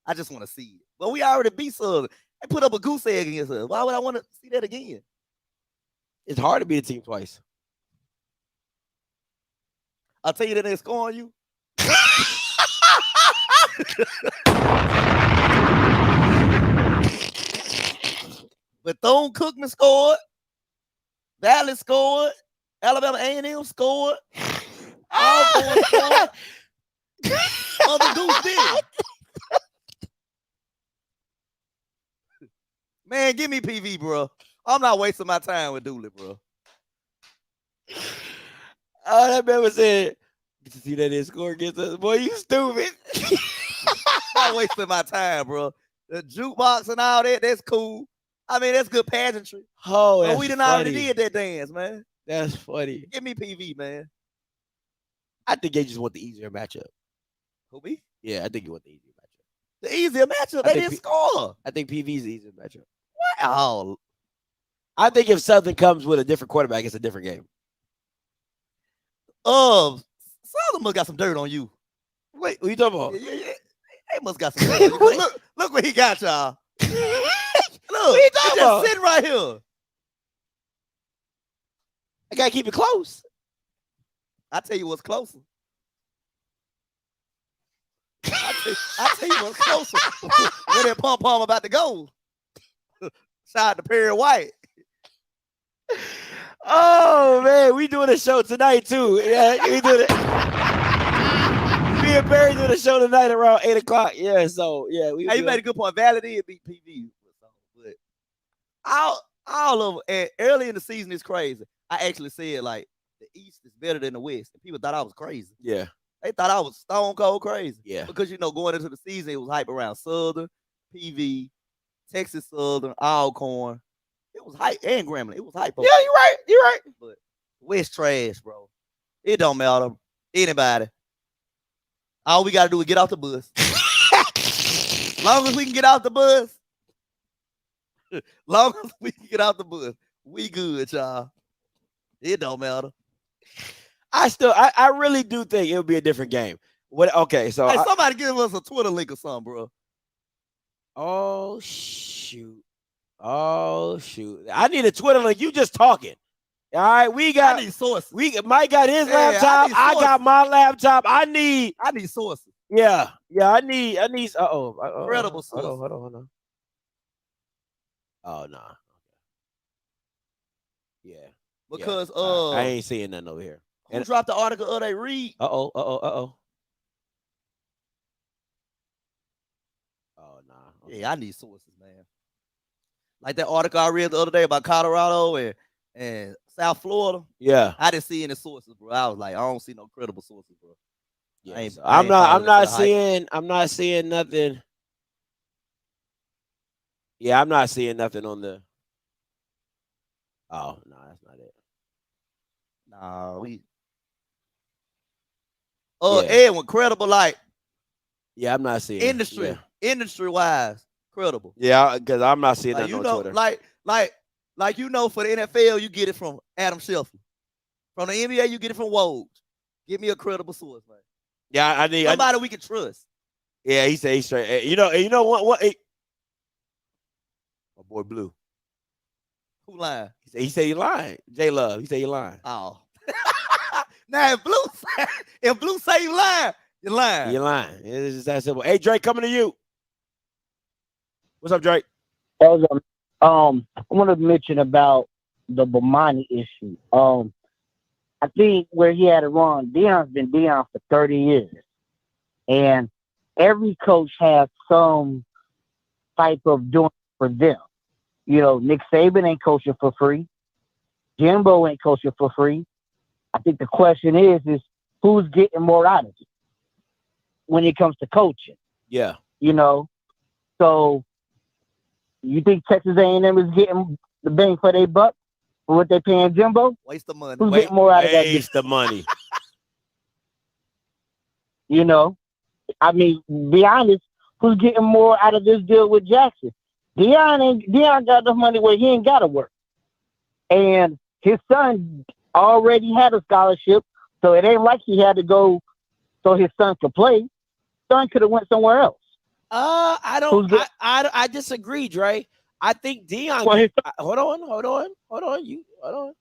I just want to see it. But we already beat Southern. They put up a goose egg against us. Why would I want to see that again? It's hard to beat a team twice. I'll tell you that they score on you. Bethune-Cookman scored. Valley scored. Alabama A&M scored. Alcorn scored. Mother Goose did. Man, give me PV, bro. I'm not wasting my time with Dooley, bro. Oh, that man was saying, "Get to see that they score against us, boy. You stupid." Not wasting my time, bro. The jukebox and all that's cool. I mean, that's good pageantry. Oh, but we done already did that dance, man. That's funny. Give me PV, man. I think they just want the easier matchup. Who, me? Yeah, I think you want the easier matchup. The easier matchup. They didn't score. I think PV's the easier matchup. Wow. I think if Southern comes with a different quarterback, it's a different game. Southern must got some dirt on you. Wait, what you talking about? Yeah. They must got some dirt on you. Look what he got, y'all. Look, you he's talking just about? sitting right here. I gotta keep it close. I tell you what's closer. I tell you what's closer. Where that pom about to go. Shout out to Perry White. Oh man, we doing a show tonight too. Yeah, we doing it. Me and Barry doing a show tonight around 8 o'clock. Yeah, so yeah, Hey, you made a good point. Valley did beat PV, but all of them. Early in the season is crazy. I actually said like the East is better than the West, and people thought I was crazy. Yeah, they thought I was stone cold crazy. Yeah, because going into the season, it was hype around Southern, PV, Texas Southern, Alcorn. It was hype, and Grambling. It was hype. Yeah, you're right. You're right. But West trash, bro. It don't matter. Anybody. All we gotta do is get off the bus. Long as we can get off the bus. Long as we can get off the bus, we good, y'all. It don't matter. I really do think it'll be a different game. What? Okay, so hey, somebody give us a Twitter link or something, bro. Oh shoot! Oh shoot! I need a Twitter link. You just talking. All right, I need sources. Mike got his laptop. I got my laptop. I need sources. Yeah. I need. Incredible sources. Hold on. Oh no. Yeah. Because I ain't seeing nothing over here. Who dropped the article of they read? Oh nah. Okay. Yeah, I need sources, man. Like that article I read the other day about Colorado and South Florida. Yeah. I didn't see any sources, bro. I was like, I don't see no credible sources, bro. Yeah, I'm not seeing nothing. Yeah, I'm not seeing nothing on the. Oh no, that's not it. Nah, Yeah. Edwin, credible, like. Yeah, I'm not seeing industry wise, credible. Yeah, because I'm not seeing like, nothing on Twitter. Like for the NFL, you get it from Adam Schefter. From the NBA, you get it from Woj. Give me a credible source, man. Yeah, I need somebody we can trust. Yeah, he said he's straight. You know what? My boy Blue. Who lying? He said he lying. J Love. He said he lying. Oh. Now if Blue say you lying, you're lying. You're lying. It's just that simple. Hey, Drake, coming to you. What's up, Drake? I want to mention about the Bomani issue. I think where he had it wrong, Deion's been Deion for 30 years. And every coach has some type of doing for them. You know, Nick Saban ain't coaching for free. Jimbo ain't coaching for free. I think the question is who's getting more out of it when it comes to coaching? Yeah. You know, so you think Texas A&M is getting the bang for their buck for what they're paying Jimbo? Waste the money. Who's getting more out of that? Waste the money. You know, I mean, be honest, who's getting more out of this deal with Jackson? Deion got enough money where he ain't got to work. And his son already had a scholarship, so it ain't like he had to go so his son could play. Son could have went somewhere else. I don't. I disagree, Dre. I think Dion. Hold on.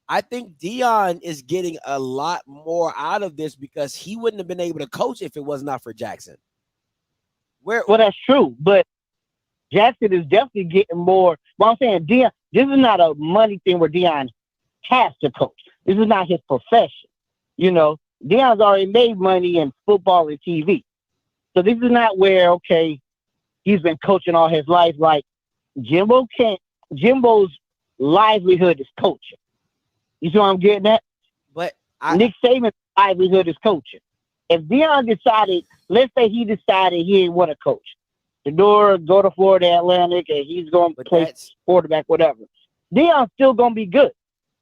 I think Dion is getting a lot more out of this because he wouldn't have been able to coach if it was not for Jackson. Well, that's true, but Jackson is definitely getting more. Well, I'm saying Dion. This is not a money thing where Dion has to coach. This is not his profession. You know, Dion's already made money in football and TV. So this is not where, okay, he's been coaching all his life. Like Jimbo's livelihood is coaching. You see what I'm getting at? But Nick Saban's livelihood is coaching. If Dion decided, let's say he decided he didn't want to coach, go to Florida Atlantic, and he's going to play quarterback, whatever. Dion's still going to be good.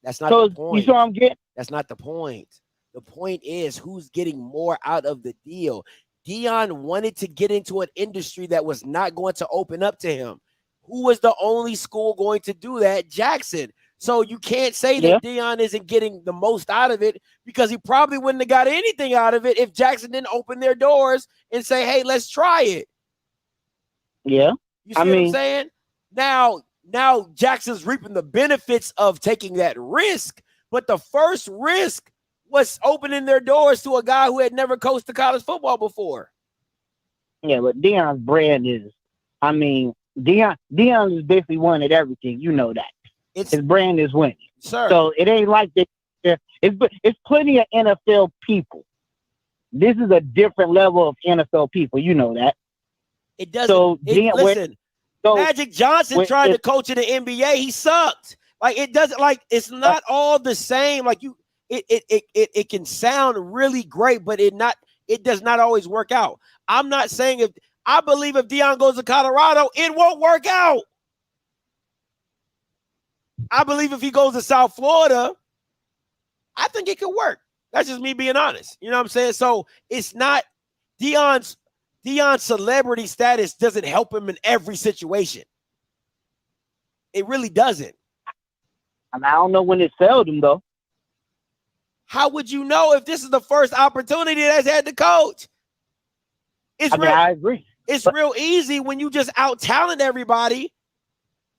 That's not the point. You see what I'm getting? That's not the point. The point is who's getting more out of the deal. Dion wanted to get into an industry that was not going to open up to him. Who was the only school going to do that? Jackson. So you can't say that Dion isn't getting the most out of it because he probably wouldn't have got anything out of it if Jackson didn't open their doors and say, hey, let's try it. Yeah. You see what I'm saying? Now Jackson's reaping the benefits of taking that risk, but the first risk was opening their doors to a guy who had never coached the college football before. Yeah, but Dion's brand is, Dion is basically won at everything. You know that. His brand is winning. Sir. So it ain't like that. It's plenty of NFL people. This is a different level of NFL people. You know that. It doesn't. So listen, Magic Johnson tried to coach in the NBA. He sucked. Like it doesn't. Like it's not all the same. Like you. It can sound really great, but it does not always work out. I'm not saying I believe if Dion goes to Colorado, it won't work out. I believe if he goes to South Florida, I think it could work. That's just me being honest. You know what I'm saying? So it's not Dion's celebrity status doesn't help him in every situation. It really doesn't. I don't know when it failed him though. How would you know if this is the first opportunity that's had to coach? I agree. It's real easy when you just out-talent everybody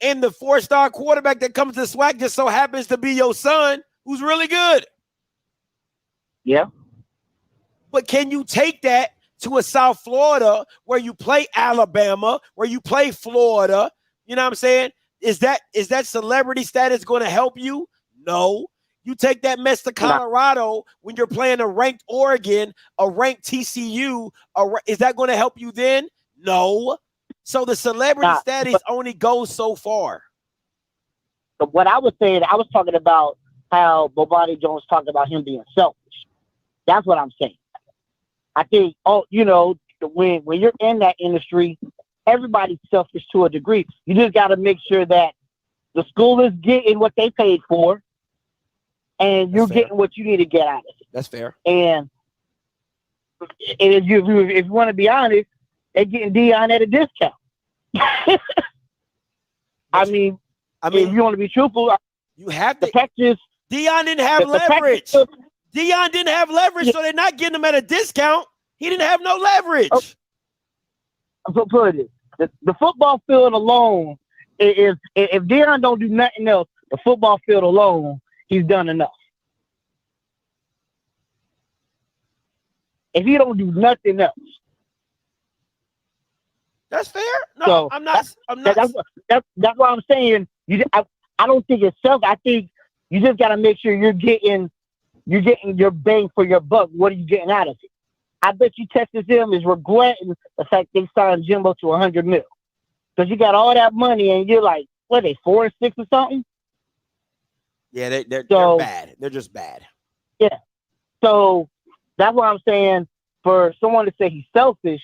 and the 4-star quarterback that comes to SWAC just so happens to be your son who's really good. Yeah. But can you take that to a South Florida where you play Alabama, where you play Florida? You know what I'm saying? Is that celebrity status going to help you? No. You take that mess to Colorado when you're playing a ranked Oregon, a ranked TCU. Is that going to help you then? No. So the celebrity status only goes so far. But what I was saying, I was talking about how Bobani Jones talked about him being selfish. That's what I'm saying. I think, when you're in that industry, everybody's selfish to a degree. You just got to make sure that the school is getting what they paid for, and you're getting what you need to get out of it. That's fair. And if you want to be honest, they're getting Dion at a discount. I mean, if you want to be truthful, you have to. Texas, Dion didn't have leverage. Dion didn't have leverage, so they're not getting him at a discount. He didn't have no leverage. So put it, the football field alone, if Dion don't do nothing else, the football field alone, he's done enough. If he don't do nothing else, that's fair. No, so I'm not. That's what I'm saying. I don't think it's self. I think you just got to make sure you're getting your bang for your buck. What are you getting out of it? I bet you Texas A&M is regretting the fact they signed Jimbo to $100 million because you got all that money and you're like, what are they, 4 or 6 or something? Yeah, they're bad. They're just bad. Yeah. So that's what I'm saying. For someone to say he's selfish,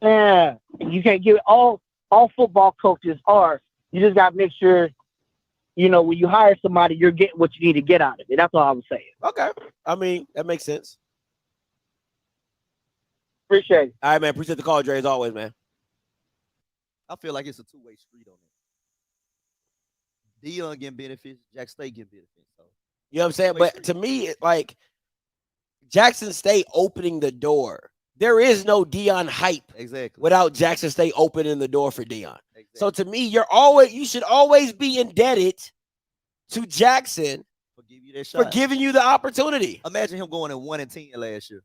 you can't give it. All football coaches are. You just got to make sure, when you hire somebody, you're getting what you need to get out of it. That's all I was saying. Okay. I mean, that makes sense. Appreciate it. All right, man. Appreciate the call, Dre, as always, man. I feel like it's a two-way street on it. Dion getting benefits, Jack State getting benefits. So you know what I'm saying? But to me, like Jackson State opening the door there is no Deion hype Exactly. without Jackson State opening the door for Deion. Exactly. So to me, you should always be indebted to Jackson for giving you the opportunity. Imagine him going in 1-10 last year.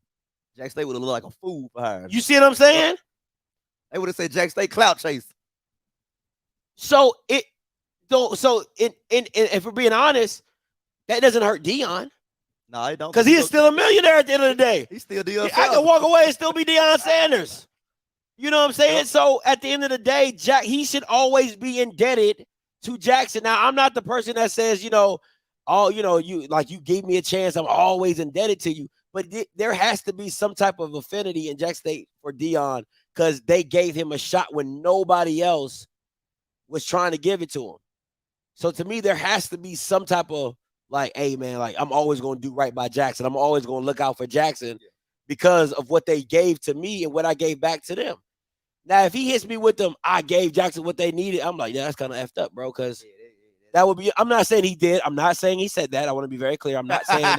Jackson State would have looked like a fool for hiring. You see what I'm saying? They would have said Jackson State clout chase. So if we're being honest, that doesn't hurt Deion. No, it don't. Because he is still a millionaire at the end of the day. He's still Deion. I can walk away and still be Deion Sanders. You know what I'm saying? Yep. So at the end of the day, he should always be indebted to Jackson. Now, I'm not the person that says, you gave me a chance, I'm always indebted to you. But there has to be some type of affinity in Jackson State for Deion because they gave him a shot when nobody else was trying to give it to him. So to me, there has to be some type of hey, man, I'm always going to do right by Jackson. I'm always going to look out for Jackson because of what they gave to me and what I gave back to them. Now, if he hits me with them, I gave Jackson what they needed. I'm like, yeah, that's kind of effed up, bro, because that would be – I'm not saying he did. I'm not saying he said that. I want to be very clear. I'm not saying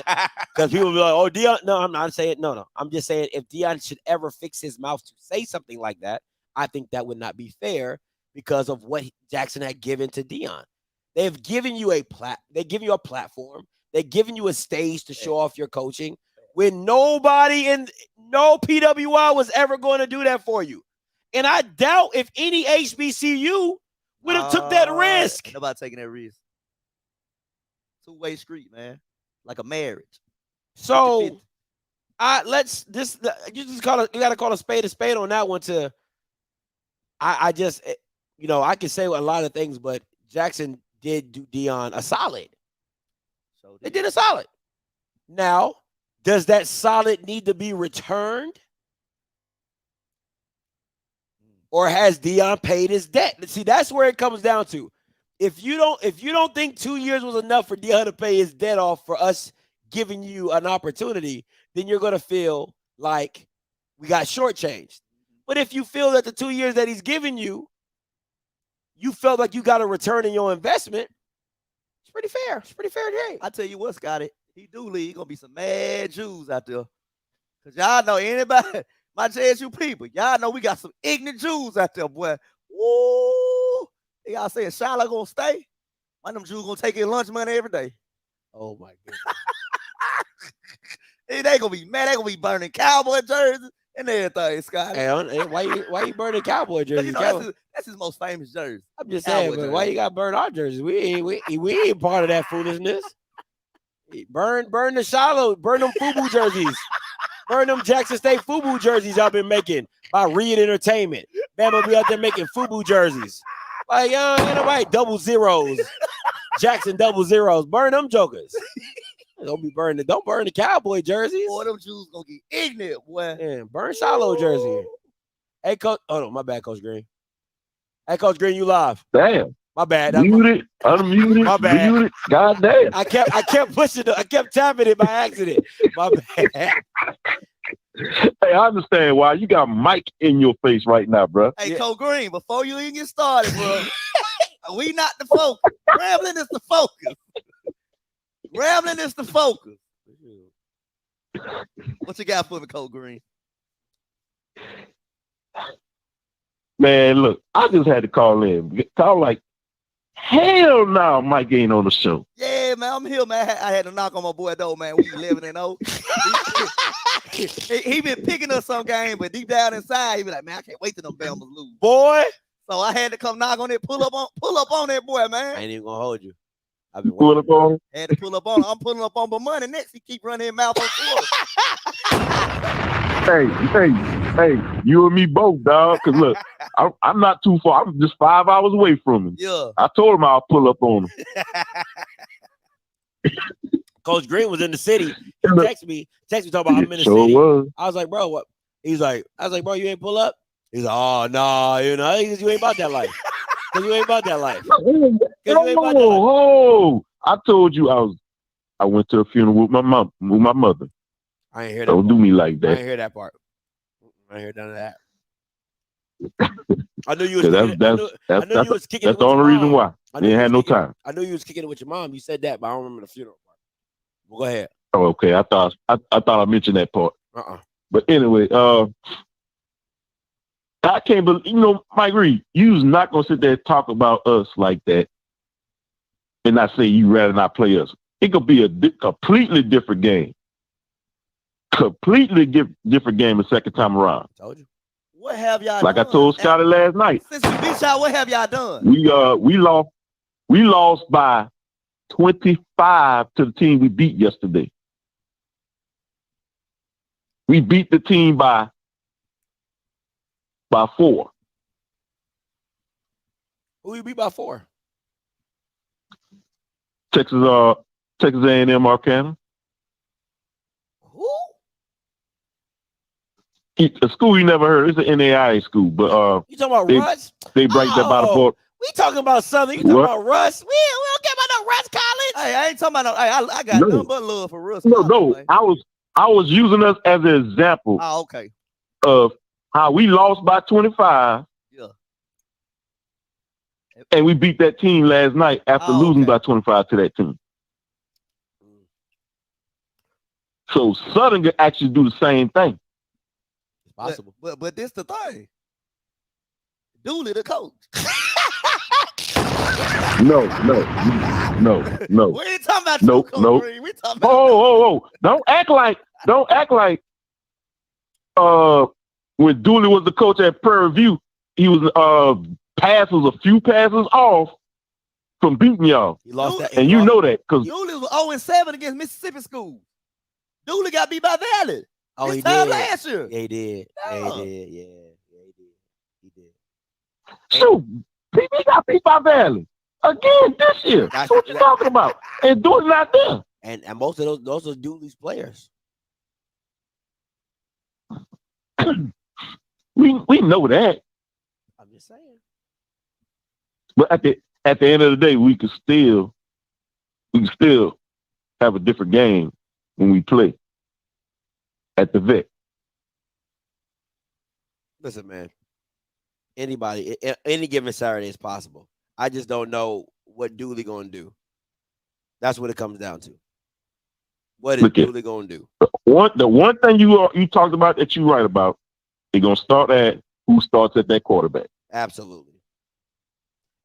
because people will be like, oh, Deion. No, I'm not saying – no. I'm just saying if Deion should ever fix his mouth to say something like that, I think that would not be fair because of what Jackson had given to Deion. They've given you a platform. They've given you a stage to show off your coaching when nobody in no PWI was ever going to do that for you. And I doubt if any HBCU would have took that risk. Nobody taking that risk. Two-way street, man. Like a marriage. So you gotta call a spade on that one I can say a lot of things, but Jackson did do Deion a solid. So they did a solid. Now, does that solid need to be returned? Or has Deion paid his debt? See, that's where it comes down to. If you don't think 2 years was enough for Deion to pay his debt off for us giving you an opportunity, then you're gonna feel like we got shortchanged. But if you feel that the 2 years that he's giving you, you felt like you got a return in your investment, it's pretty fair. It's pretty fair game. I tell you what, Scotty, he do leave. He gonna be some mad Jews out there. Cause y'all know anybody, my JSU people, y'all know we got some ignorant Jews out there, boy. Woo! Y'all saying Shiloh gonna stay? Why them Jews gonna take your lunch money every day? Oh my goodness. They gonna be mad. They gonna be burning Cowboy jerseys and everything, Scott. Hey, why you burning Cowboy jerseys? That's his most famous jersey. I'm just saying, but why you got to burn our jerseys? We ain't part of that foolishness. Burn the Shiloh, burn them FUBU jerseys. Burn them Jackson State FUBU jerseys y'all been making by Reed Entertainment. Bama be out there making FUBU jerseys. Like, yo, ain't nobody double zeros. Jackson double zeros. Burn them jokers. Don't burn the Cowboy jerseys. Boy, them Jews gonna get ignorant, boy. Man, burn Shiloh jersey. Hey, Coach. Oh no, my bad, Coach Green. Hey, Coach Green, you live. Damn. My bad. Muted, unmuted, my bad. muted. God damn. I kept pushing it. I kept tapping it by accident. My bad. Hey, I understand why you got Mike in your face right now, bro. Hey, yeah. Coach Green, before you even get started, bro, we not the focus. Rambling is the focus. Rambling is the focus. What you got for me, Coach Green? Man, look, I just had to call in. Call like, hell no, Mike ain't on the show. Yeah, man, I'm here, man. I had to knock on my boy, though, man. We 11-0. He been picking up some game, but deep down inside, he be like, man, I can't wait till them Bama's lose. Boy. So I had to come knock on it, pull up on that boy, man. I ain't even gonna hold you. I've been pull up on. Had to pull up on. I'm pulling up on my money next. He keep running his mouth on Hey, you and me both, dog. Cause look, I'm not too far. I'm just 5 hours away from him. Yeah. I told him I'll pull up on him. Coach Green was in the city. He texted me talking about I'm in the city. Was. I was like, bro, what? I was like, bro, you ain't pull up? He's like, oh no, you ain't about that life. Cause you ain't about that life. Oh, I told you I went to a funeral with my mother. I ain't hear that. Don't do me like that. I ain't hear that part. I ain't hear none of that. I knew you was kicking that's the only reason why. I didn't have no time. I knew you was kicking it with your mom. You said that, but I don't remember the funeral part. Well, go ahead. Oh, okay. I thought I mentioned that part. But anyway, I can't believe, Mike Reed, you's not going to sit there and talk about us like that and not say you rather not play us. It could be a completely different game. Completely different game the second time around. Told you. What have y'all like done? I told Scotty last night. Since we beat y'all, what have y'all done? We lost by 25 to the team we beat yesterday. We beat the team by 4. Who you beat by 4? Texas A&M Arcana. Who? A school you never heard. It's an NAIA school, but you talking about Russ? They break that by the board. We talking about Southern. You talking about Russ? We don't care about no Russ College. Hey, I ain't talking about no. Hey, I got nothing but love for Russ. No, College, no. I was using us as an example. Oh, okay. Of how we lost by 25. Yeah. And we beat that team last night after losing by 25 to that team. So Southern could actually do the same thing. It's possible. But this the thing. Dooley the coach. No. We ain't talking about no. Green. We talking about Oh. Don't act like when Dooley was the coach at Prairie View, he was a few passes off from beating y'all. He lost that, and you know that because Dooley was 0-7 against Mississippi schools. Dooley got beat by Valley. Oh, this he time did last year. Yeah, he did. Yeah. Yeah, he did. Shoot, PB got beat by Valley again this year. That's what you talking about. And Dooley not there. And most of those are Dooley's players. we know that. I'm just saying. But at the end of the day, we can still have a different game when we play at the vet. Listen, man. Anybody, any given Saturday is possible. I just don't know what Dooley gonna do. That's what it comes down to. What is Dooley gonna do? The one thing you talked about that you're right about, they're gonna start at who starts at that quarterback. Absolutely.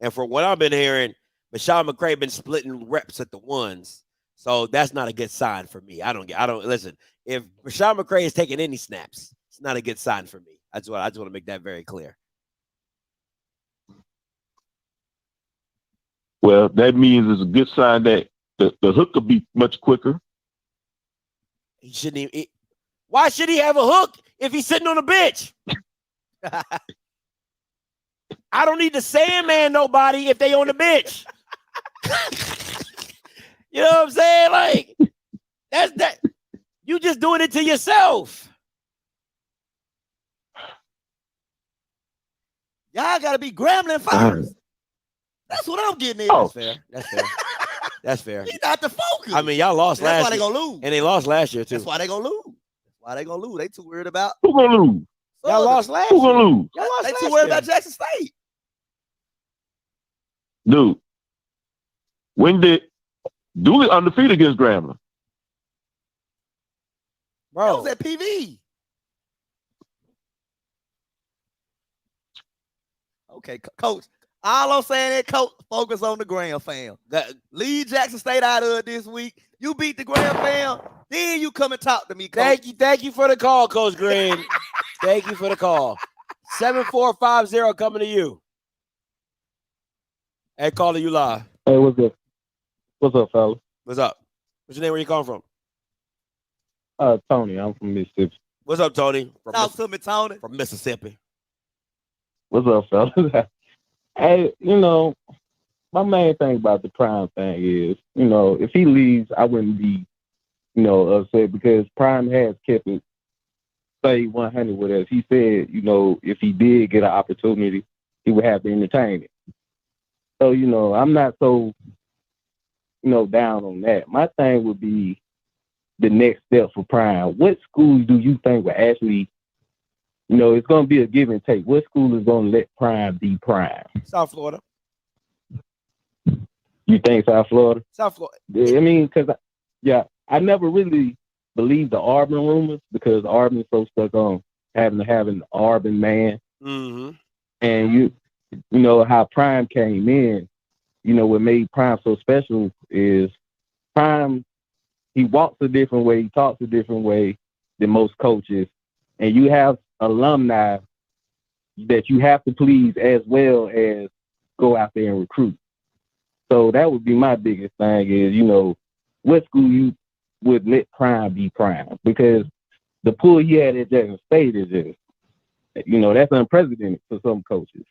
And for what I've been hearing, Bashawn McCray been splitting reps at the ones. So that's not a good sign for me. I don't listen. If Bashawn McCray is taking any snaps, it's not a good sign for me. I just want to make that very clear. Well, that means it's a good sign that the hook will be much quicker. He shouldn't even. Why should he have a hook if he's sitting on the bench? I don't need to Sandman nobody if they on the bench. You know what I'm saying? Like that's that. You just doing it to yourself. Y'all gotta be Grambling first. That's what I'm getting in. That's fair. That's fair. He's not the focus. I mean, y'all lost last year. That's why they gonna lose. And they lost last year, too. That's why they gonna lose. They too worried about. Who gonna lose? Y'all lost last year. Who gonna lose? Y'all lost They last too worried year. about Jackson State. Dude, when did Dooley undefeated against Grambling? Bro. That was at PV. Okay, coach. All I'm saying is, coach, focus on the Graham fam. Leave Jackson State out of it this week. You beat the Graham fam, then you come and talk to me, coach. Thank you for the call, Coach Green. Thank you for the call. 7450 coming to you. Hey, calling you live. Hey, what's up? What's up, fella? What's up? What's your name? Where you calling from? Tony. I'm from Mississippi. What's up, Tony? Talk to me, Tony. From Mississippi. What's up, fella? Hey, my main thing about the Prime thing is, if he leaves, I wouldn't be, upset because Prime has kept it stay 100 with us. He said, if he did get an opportunity, he would have to entertain it. So, I'm not so, down on that. My thing would be the next step for Prime. What schools do you think will actually, it's going to be a give and take. What school is going to let Prime be Prime? South Florida. You think South Florida? South Florida. I mean, because, I never really believe the Auburn rumors because Auburn's so stuck on having an Auburn man. Mm-hmm. And you know how Prime came in. You know what made Prime so special is Prime. He walks a different way. He talks a different way than most coaches. And you have alumni that you have to please as well as go out there and recruit. So that would be my biggest thing is, you know, what school you would let Prime be Prime? Because the pull he had at Jackson State is just, you know, that's unprecedented for some coaches.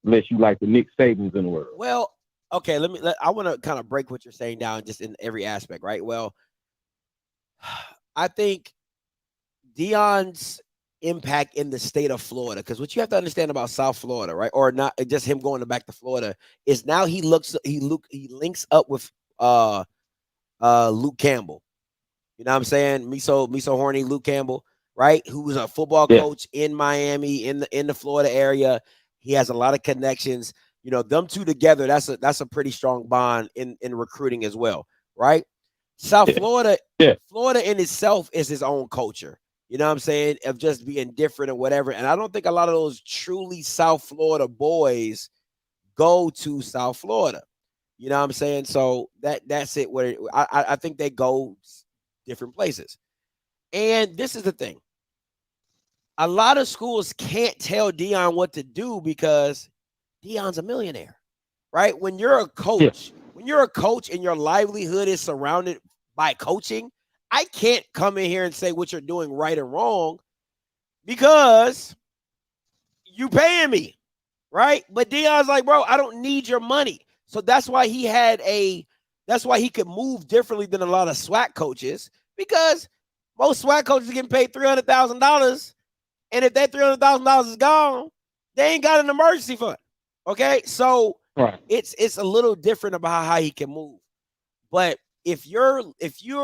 Unless you like the Nick Sabans in the world. Well, okay, I want to kind of break what you're saying down just in every aspect, right? Well, I think Deion's impact in the state of Florida, because what you have to understand about South Florida, right, or not just him going back to Florida, is now he links up with Luke Campbell. You know what I'm saying? Me so horny Luke Campbell, right? Who was a football coach in Miami, in the Florida area. He has a lot of connections. You know, them two together, that's a pretty strong bond in recruiting as well, right? South Florida, Florida in itself is his own culture. You know what I'm saying? Of just being different or whatever. And I don't think a lot of those truly South Florida boys go to South Florida. You know what I'm saying? So that's it. Where I think they go different places. And this is the thing. A lot of schools can't tell Deion what to do because Deion's a millionaire, right? When you're a coach, when you're a coach and your livelihood is surrounded by coaching, I can't come in here and say what you're doing right or wrong because you paying me, right? But Deion's like, bro, I don't need your money. So that's why that's why he could move differently than a lot of SWAC coaches, because most SWAC coaches are getting paid $300,000. And if that $300,000 is gone, they ain't got an emergency fund. Okay. So it's a little different about how he can move. But if you're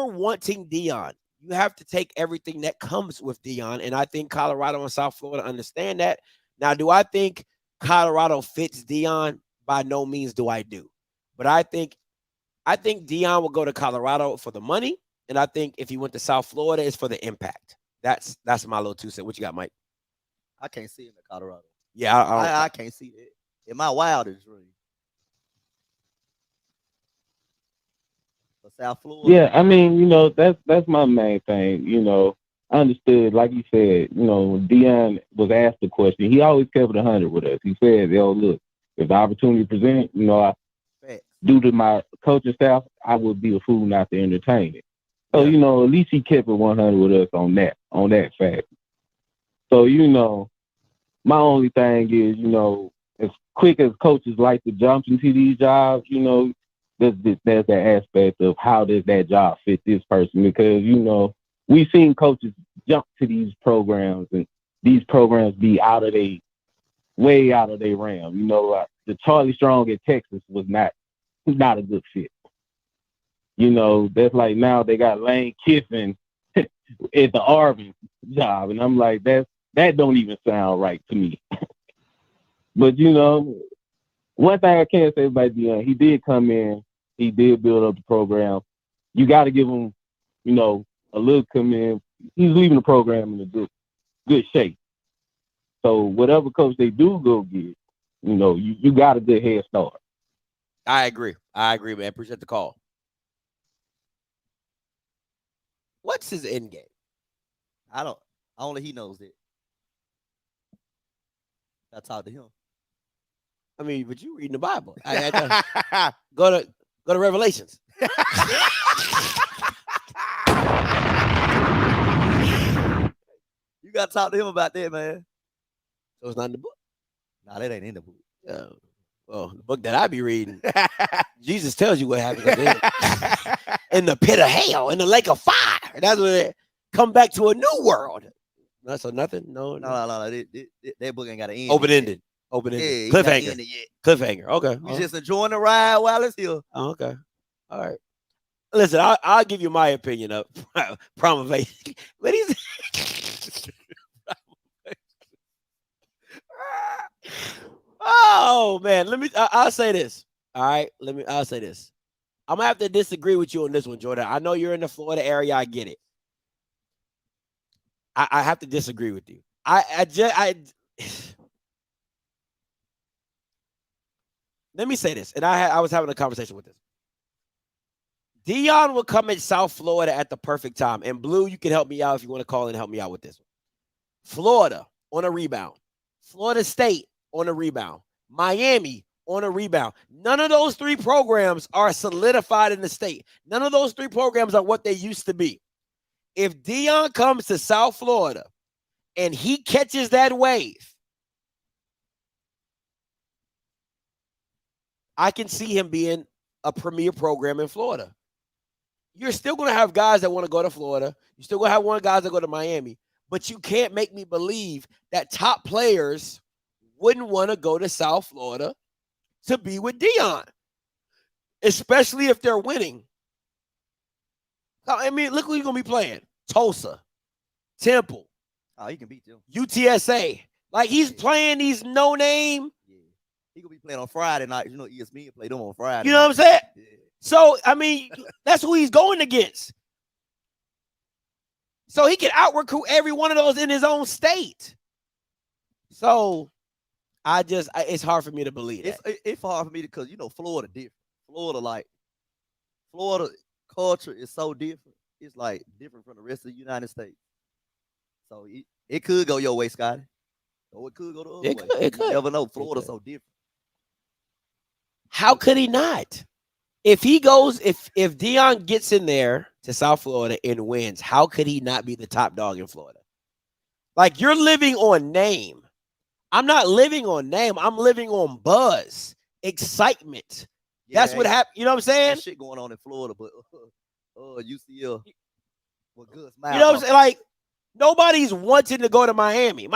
wanting Deion, you have to take everything that comes with Deion. And I think Colorado and South Florida understand that. Now, do I think Colorado fits Deion? By no means do I do. But I think Deion will go to Colorado for the money. And I think if he went to South Florida, it's for the impact. That's my little 2 cents. What you got, Mike? I can't see him in Colorado. Yeah, I can't see that in my wildest dream. For South Florida. Yeah, I mean, you know, that's my main thing. You know, I understood, like you said, you know, when Deion was asked the question, he always kept it 100 with us. He said, yo, look, if the opportunity presents, you know, due to my coaching staff, I would be a fool not to entertain it. So, you know, at least he kept it 100 with us on that fact. So, you know, my only thing is, you know, as quick as coaches like to jump into these jobs, you know, there's that aspect of how does that job fit this person? Because, you know, we've seen coaches jump to these programs and these programs be way out of their realm. You know, the Charlie Strong at Texas was not a good fit. You know, that's like now they got Lane Kiffin at the Auburn job. And I'm like, that don't even sound right to me. But, you know, one thing I can say about Deion, he did come in, he did build up the program. You got to give him, you know, a little come in. He's leaving the program in a good shape. So whatever coach they do go get, you know, you got a good head start. I agree, man. Appreciate the call. What's his end game? Only he knows it. I talked to him. I mean, but you reading the Bible. Go to Revelations. You got to talk to him about that, man. So it's not in the book? Nah, that ain't in the book. Well, the book that I be reading, Jesus tells you what happens in the pit of hell, in the lake of fire. That's where they come back to a new world. No, so nothing? No. That book ain't got an end. Open-ended. Yeah, Cliffhanger. Cliffhanger. Okay. You just enjoying the ride while it's here. Oh, okay. All right. Listen, I'll give you my opinion of promulgation. But he's oh man, I'll say this. All right. I'll say this. I'm gonna have to disagree with you on this one, Jordan. I know you're in the Florida area, I get it. I have to disagree with you. Let me say this, and I was having a conversation with this. Deion will come in South Florida at the perfect time. And Blue, you can help me out if you want to call in and help me out with this one. Florida on a rebound. Florida State on a rebound. Miami on a rebound. None of those three programs are solidified in the state. None of those three programs are what they used to be. If Deion comes to South Florida and he catches that wave, I can see him being a premier program in Florida. You're still going to have guys that want to go to Florida. You're still going to have one guys that go to Miami. But you can't make me believe that top players wouldn't want to go to South Florida to be with Deion, especially if they're winning. I mean, look who you're going to be playing. Tulsa, Temple. Oh, he can beat them. UTSA. Like, he's playing these no-name. Yeah. He going to be playing on Friday night. You know, ESPN play them on Friday. You know what I'm saying? Yeah. So, I mean, that's who he's going against. So he can out-recruit every one of those in his own state. So, it's hard for me to believe that. It's hard for me because, you know, Florida different. Florida culture is so different. It's like different from the rest of the United States. So it could go your way, Scotty. Or it could go the other way. It could. You never know. Florida's so different. How could he not? If Deion gets in there to South Florida and wins, how could he not be the top dog in Florida? Like, you're living on name. I'm not living on name. I'm living on buzz, excitement. Yeah, that's what happened. You know what I'm saying? Shit going on in Florida, but UCL. Well, good. You know what I'm saying? Like, nobody's wanting to go to Miami.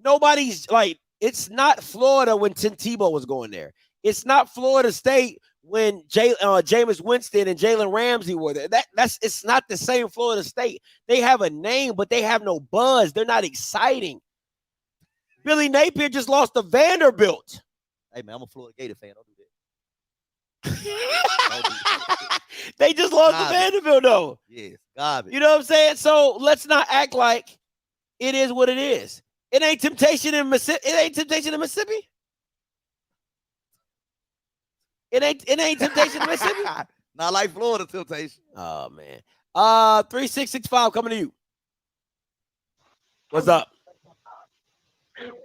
Nobody's like, it's not Florida when Tim Tebow was going there. It's not Florida State when Jameis Winston and Jalen Ramsey were there. It's not the same Florida State. They have a name, but they have no buzz. They're not exciting. Billy Napier just lost to Vanderbilt. Hey, man, I'm a Florida Gator fan. Don't do that. They just lost to Vanderbilt, though. Yes, garbage. You know what I'm saying? So let's not act like it is what it is. It ain't temptation in Mississippi. It ain't temptation in Mississippi. It ain't temptation in Mississippi. Not like Florida temptation. Oh, man. 3665 coming to you. What's up?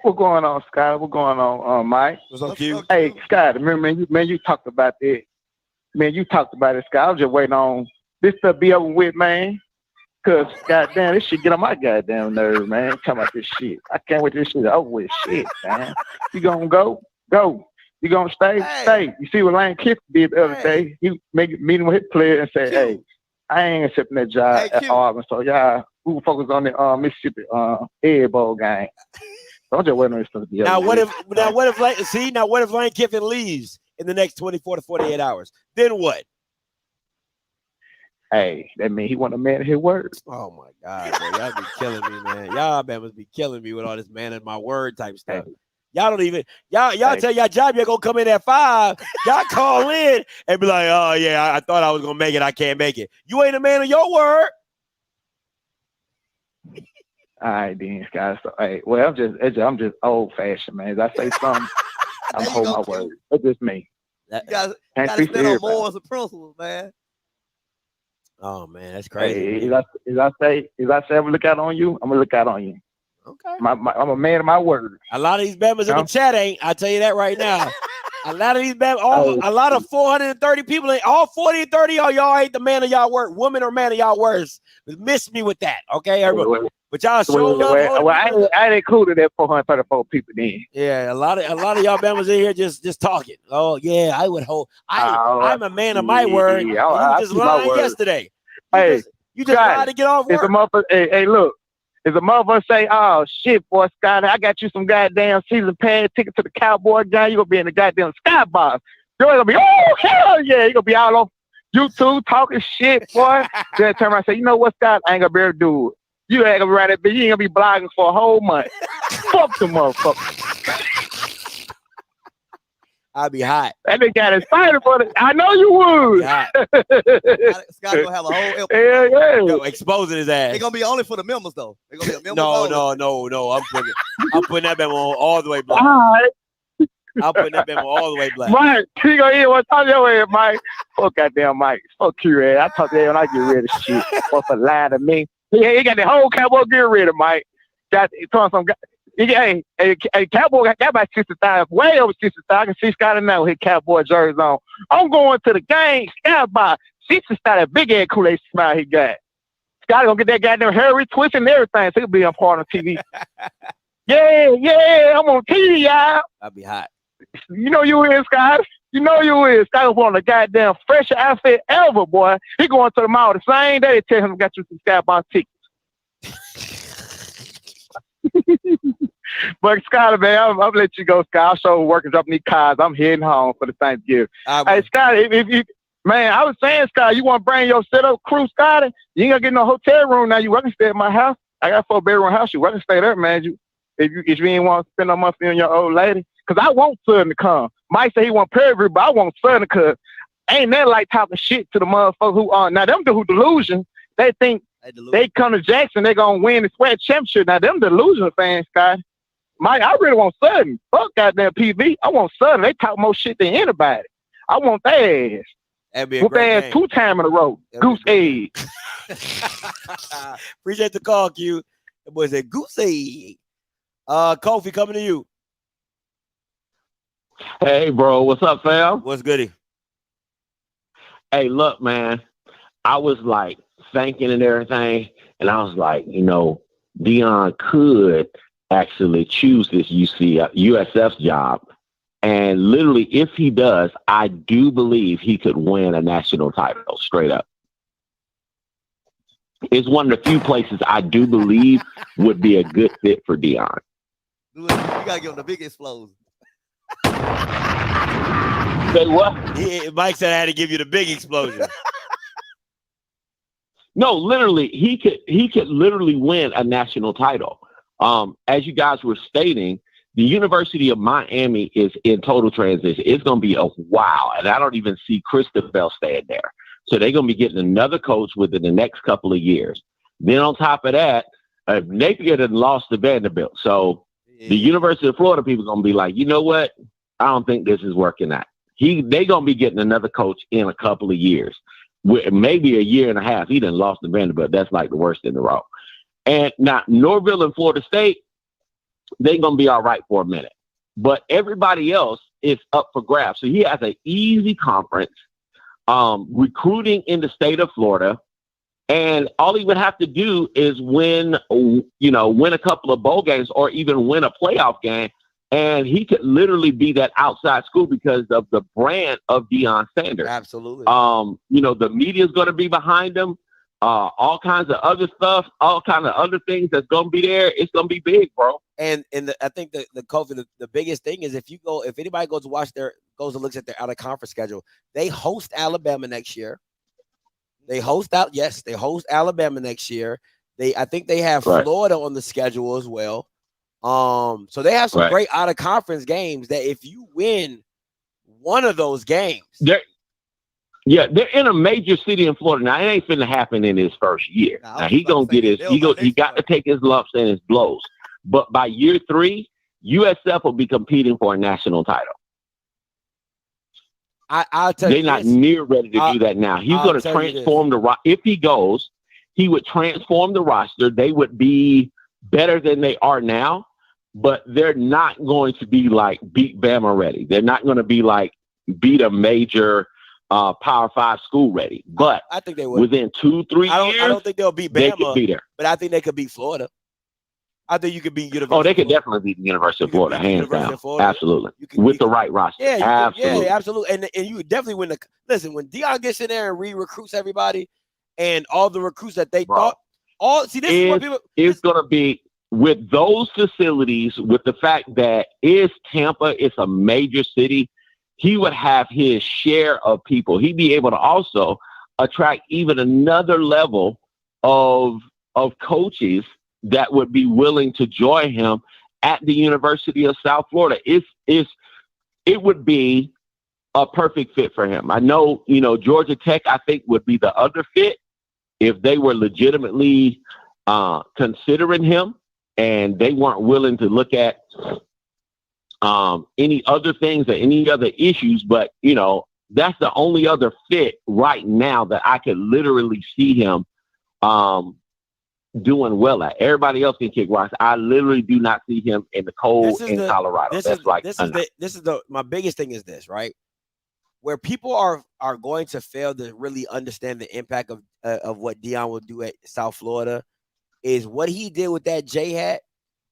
What's going on, Scott? What's going on, Mike? What's up, Q? Hey, Scott, remember, man, you talked about it. Man, you talked about it, Scott. I was just waiting on this to be over with, man. Because, goddamn, this shit get on my goddamn nerves, man. Talking about this shit. I can't wait till this shit over with. Shit, man. You gonna go? Go. You gonna stay? Hey. Stay. You see what Lane Kiffin did the other day? He meeting with his player and say, hey, I ain't accepting that job at Auburn. So, y'all, we will focus on the Mississippi Egg Bowl game. So I'm just waiting on this to be over. Now, what if Lane Kiffin leaves in the next 24 to 48 hours? Then what? Hey, that means he want a man of his word. Oh my God, man. Y'all be killing me, man. Y'all must be killing me with all this man of my word type stuff. Hey. Y'all don't even y'all tell y'all job you're gonna come in at 5. Y'all call in and be like, oh yeah, I thought I was gonna make it. I can't make it. You ain't a man of your word. All right, then, Scott. So, hey, well, I'm just old fashioned, man. As I say something, I'm holding my word. That's just me. You gotta stand on morals and principles, man. Oh man, that's crazy. Hey, as I say, I'm gonna look out on you. I'm gonna look out on you. Okay. I'm a man of my word. A lot of these Bama's in the chat ain't. I'll tell you that right now. A lot of these Bama, a lot of 430 people, all 40 and 30 of y'all ain't the man of y'all word, woman or man of y'all words. Miss me with that, okay, everybody. But y'all show love. Well, I included that 434 people then. Yeah, a lot of y'all Bama's in here just talking. Oh yeah, I would hold. I'm a man of my word. You just lied yesterday. You just lied to get off work. It's a motherfucker. Hey, look. If a motherfucker say, oh, shit, boy, Scott, I got you some goddamn season pass ticket to the Cowboy game, you're going to be in the goddamn skybox. You're going to be, oh, hell yeah. You're going to be all on YouTube talking shit, boy. Then turn around and say, you know what, Scott? I ain't going to be able to do it. You ain't going to be right there, you ain't going to be blogging for a whole month. Fuck the motherfucker. I'd be hot. That nigga got excited for it. I know you would. Yeah. Scott gonna have a whole episode. Yeah. Yo, exposing his ass. They're gonna be only for the members though. They're gonna be a member. No. I'm putting that man on all the way black. All right. I'm putting that man on all the way black. Mike, he gonna hear what's on your head, Mike. Fuck goddamn Mike. Fuck you, man. I talk to him when I get rid of shit. Fuck for lying to me. He got the whole Cowboy gear ready, Mike. Got some guy. Hey, Cowboy got about 60,000, way over 60,000. I can see Scotty now with his Cowboy jersey on. I'm going to the game. Scott by 60,000, that big ass Kool-Aid smile he got. Scotty gonna get that goddamn hair retwisted and everything, so he'll be on part on TV. Yeah, I'm on TV, y'all. I'd be hot. You know you is, Scott. You know you is. Scott was on the goddamn fresh outfit ever, boy. He going to the mall the same day they tell him got you some Skybox tickets. But Scott, man, I'll let you go, Scott. I'll show working dropping these cars. I'm heading home for the Thanksgiving. Hey, Scott, if you, man, I was saying, Scott, you want to bring your setup crew, Scott? You ain't gonna get no hotel room now. You welcome to stay at my house. I got a 4-bedroom house. You welcome to stay there, man. If you ain't want to spend no money on your old lady, because I want Southern to come. Mike say he want Perry, but I want Southern because ain't that like talking shit to the motherfucker who are now them who delusion. They think they come to Jackson, they gonna win the SWAC championship. Now them delusion fans, Scott. Mike, I really want Southern. Fuck goddamn PV. I want Southern. They talk more shit than anybody. I want their ass. That'd be a whoop great their ass 2 times in a row. Goose egg. Appreciate the call, Q. That boy said goose egg. Kofi, coming to you. Hey, bro. What's up, fam? What's goody? Hey, look, man. I was like thinking and everything, and I was like, you know, Dion could actually choose this USF job. And literally, if he does, I do believe he could win a national title straight up. It's one of the few places I do believe would be a good fit for Dion. You gotta give him the big explosion. Say what? Mike said I had to give you the big explosion. No, literally, he could literally win a national title. As you guys were stating, the University of Miami is in total transition. It's going to be a while, and I don't even see Christopher staying there. So they're going to be getting another coach within the next couple of years. Then on top of that, Napier had lost to Vanderbilt. So the University of Florida people are going to be like, you know what? I don't think this is working out. They're going to be getting another coach in a couple of years. Maybe a year and a half. He done lost to Vanderbilt. That's like the worst in the row. And now Norville and Florida State, they're going to be all right for a minute. But everybody else is up for grabs. So he has an easy conference, recruiting in the state of Florida. And all he would have to do is win a couple of bowl games or even win a playoff game. And he could literally be that outside school because of the brand of Deion Sanders. Absolutely. The media is going to be behind him. All kinds of other stuff, all kinds of other things that's going to be there. It's going to be big, bro. And I think the COVID, the biggest thing is if anybody goes and looks at their out of conference schedule, they host Alabama next year. They host Alabama next year. I think they have Florida on the schedule as well. So they have some great out of conference games that if you win one of those games, they're in a major city in Florida. Now it ain't finna happen in his first year. Now he gonna get he got to take his lumps and his blows. But by year 3, USF will be competing for a national title. I'll tell you, they're not near ready to do that now. He's going to transform if he goes, he would transform the roster. They would be better than they are now, but they're not going to be like beat Bama ready. They're not going to be like beat a major Power 5 school ready. But I think they would within 2-3 years. I don't think they'll beat Bama. They could be there. But I think they could beat Florida. I think you could beat University. Oh, they could definitely beat the University of Florida, hands down. Absolutely. With the right roster. Yeah, absolutely. Yeah, absolutely. And you would definitely win listen, when Deion gets in there and re-recruits everybody and all the recruits that they thought, it's going to be with those facilities, with the fact that Tampa is a major city, he would have his share of people. He'd be able to also attract even another level of coaches that would be willing to join him at the University of South Florida. It's it would be a perfect fit for him. I know, Georgia Tech, I think, would be the other fit if they were legitimately considering him and they weren't willing to look at any other things or any other issues. But, that's the only other fit right now that I could literally see him doing well at. Everybody else can kick rocks. I literally do not see him in the cold in Colorado. My biggest thing is this, right? Where people are going to fail to really understand the impact of what Deion will do at South Florida is what he did with that J hat.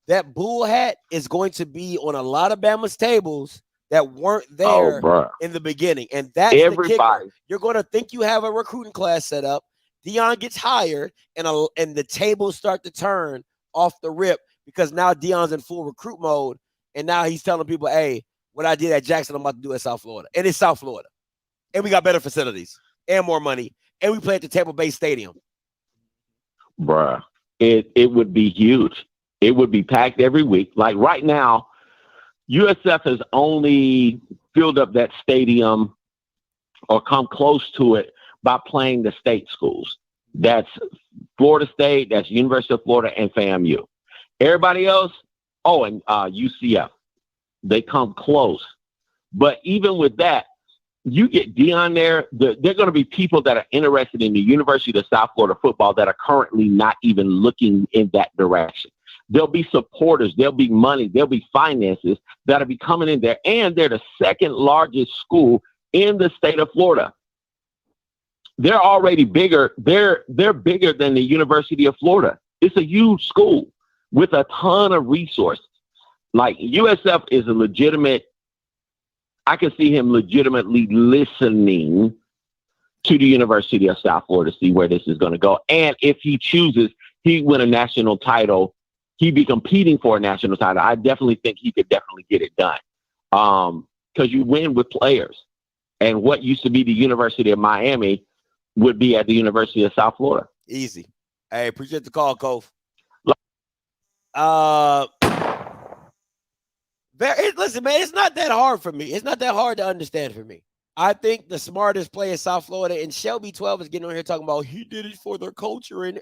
That bull hat is going to be on a lot of Bama's tables that weren't there in the beginning. And that's the kicker. You're going to think you have a recruiting class set up. Deion gets hired, and the tables start to turn off the rip because now Deion's in full recruit mode, and now he's telling people, hey, what I did at Jackson, I'm about to do at South Florida. And it's South Florida. And we got better facilities and more money, and we play at the Tampa-based stadium. Bruh, it would be huge. It would be packed every week. Like right now, USF has only filled up that stadium or come close to it by playing the state schools. That's Florida State, that's University of Florida, and FAMU. Everybody else, and UCF. They come close. But even with that, you get Deion there, there are going to be people that are interested in the University of South Florida football that are currently not even looking in that direction. There'll be supporters, there'll be money, there'll be finances that'll be coming in there. And they're the second largest school in the state of Florida. They're already bigger. They're bigger than the University of Florida. It's a huge school with a ton of resources. Like USF is a legitimate, I can see him legitimately listening to the University of South Florida to see where this is going to go. And if he chooses, he win a national title. He'd be competing for a national title. I definitely think he could definitely get it done. Because you win with players. And what used to be the University of Miami would be at the University of South Florida. Easy. Hey, appreciate the call, Kof. Listen, man, it's not that hard for me. It's not that hard to understand for me. I think the smartest player in South Florida, and Shelby 12 is getting on here talking about he did it for their culture. And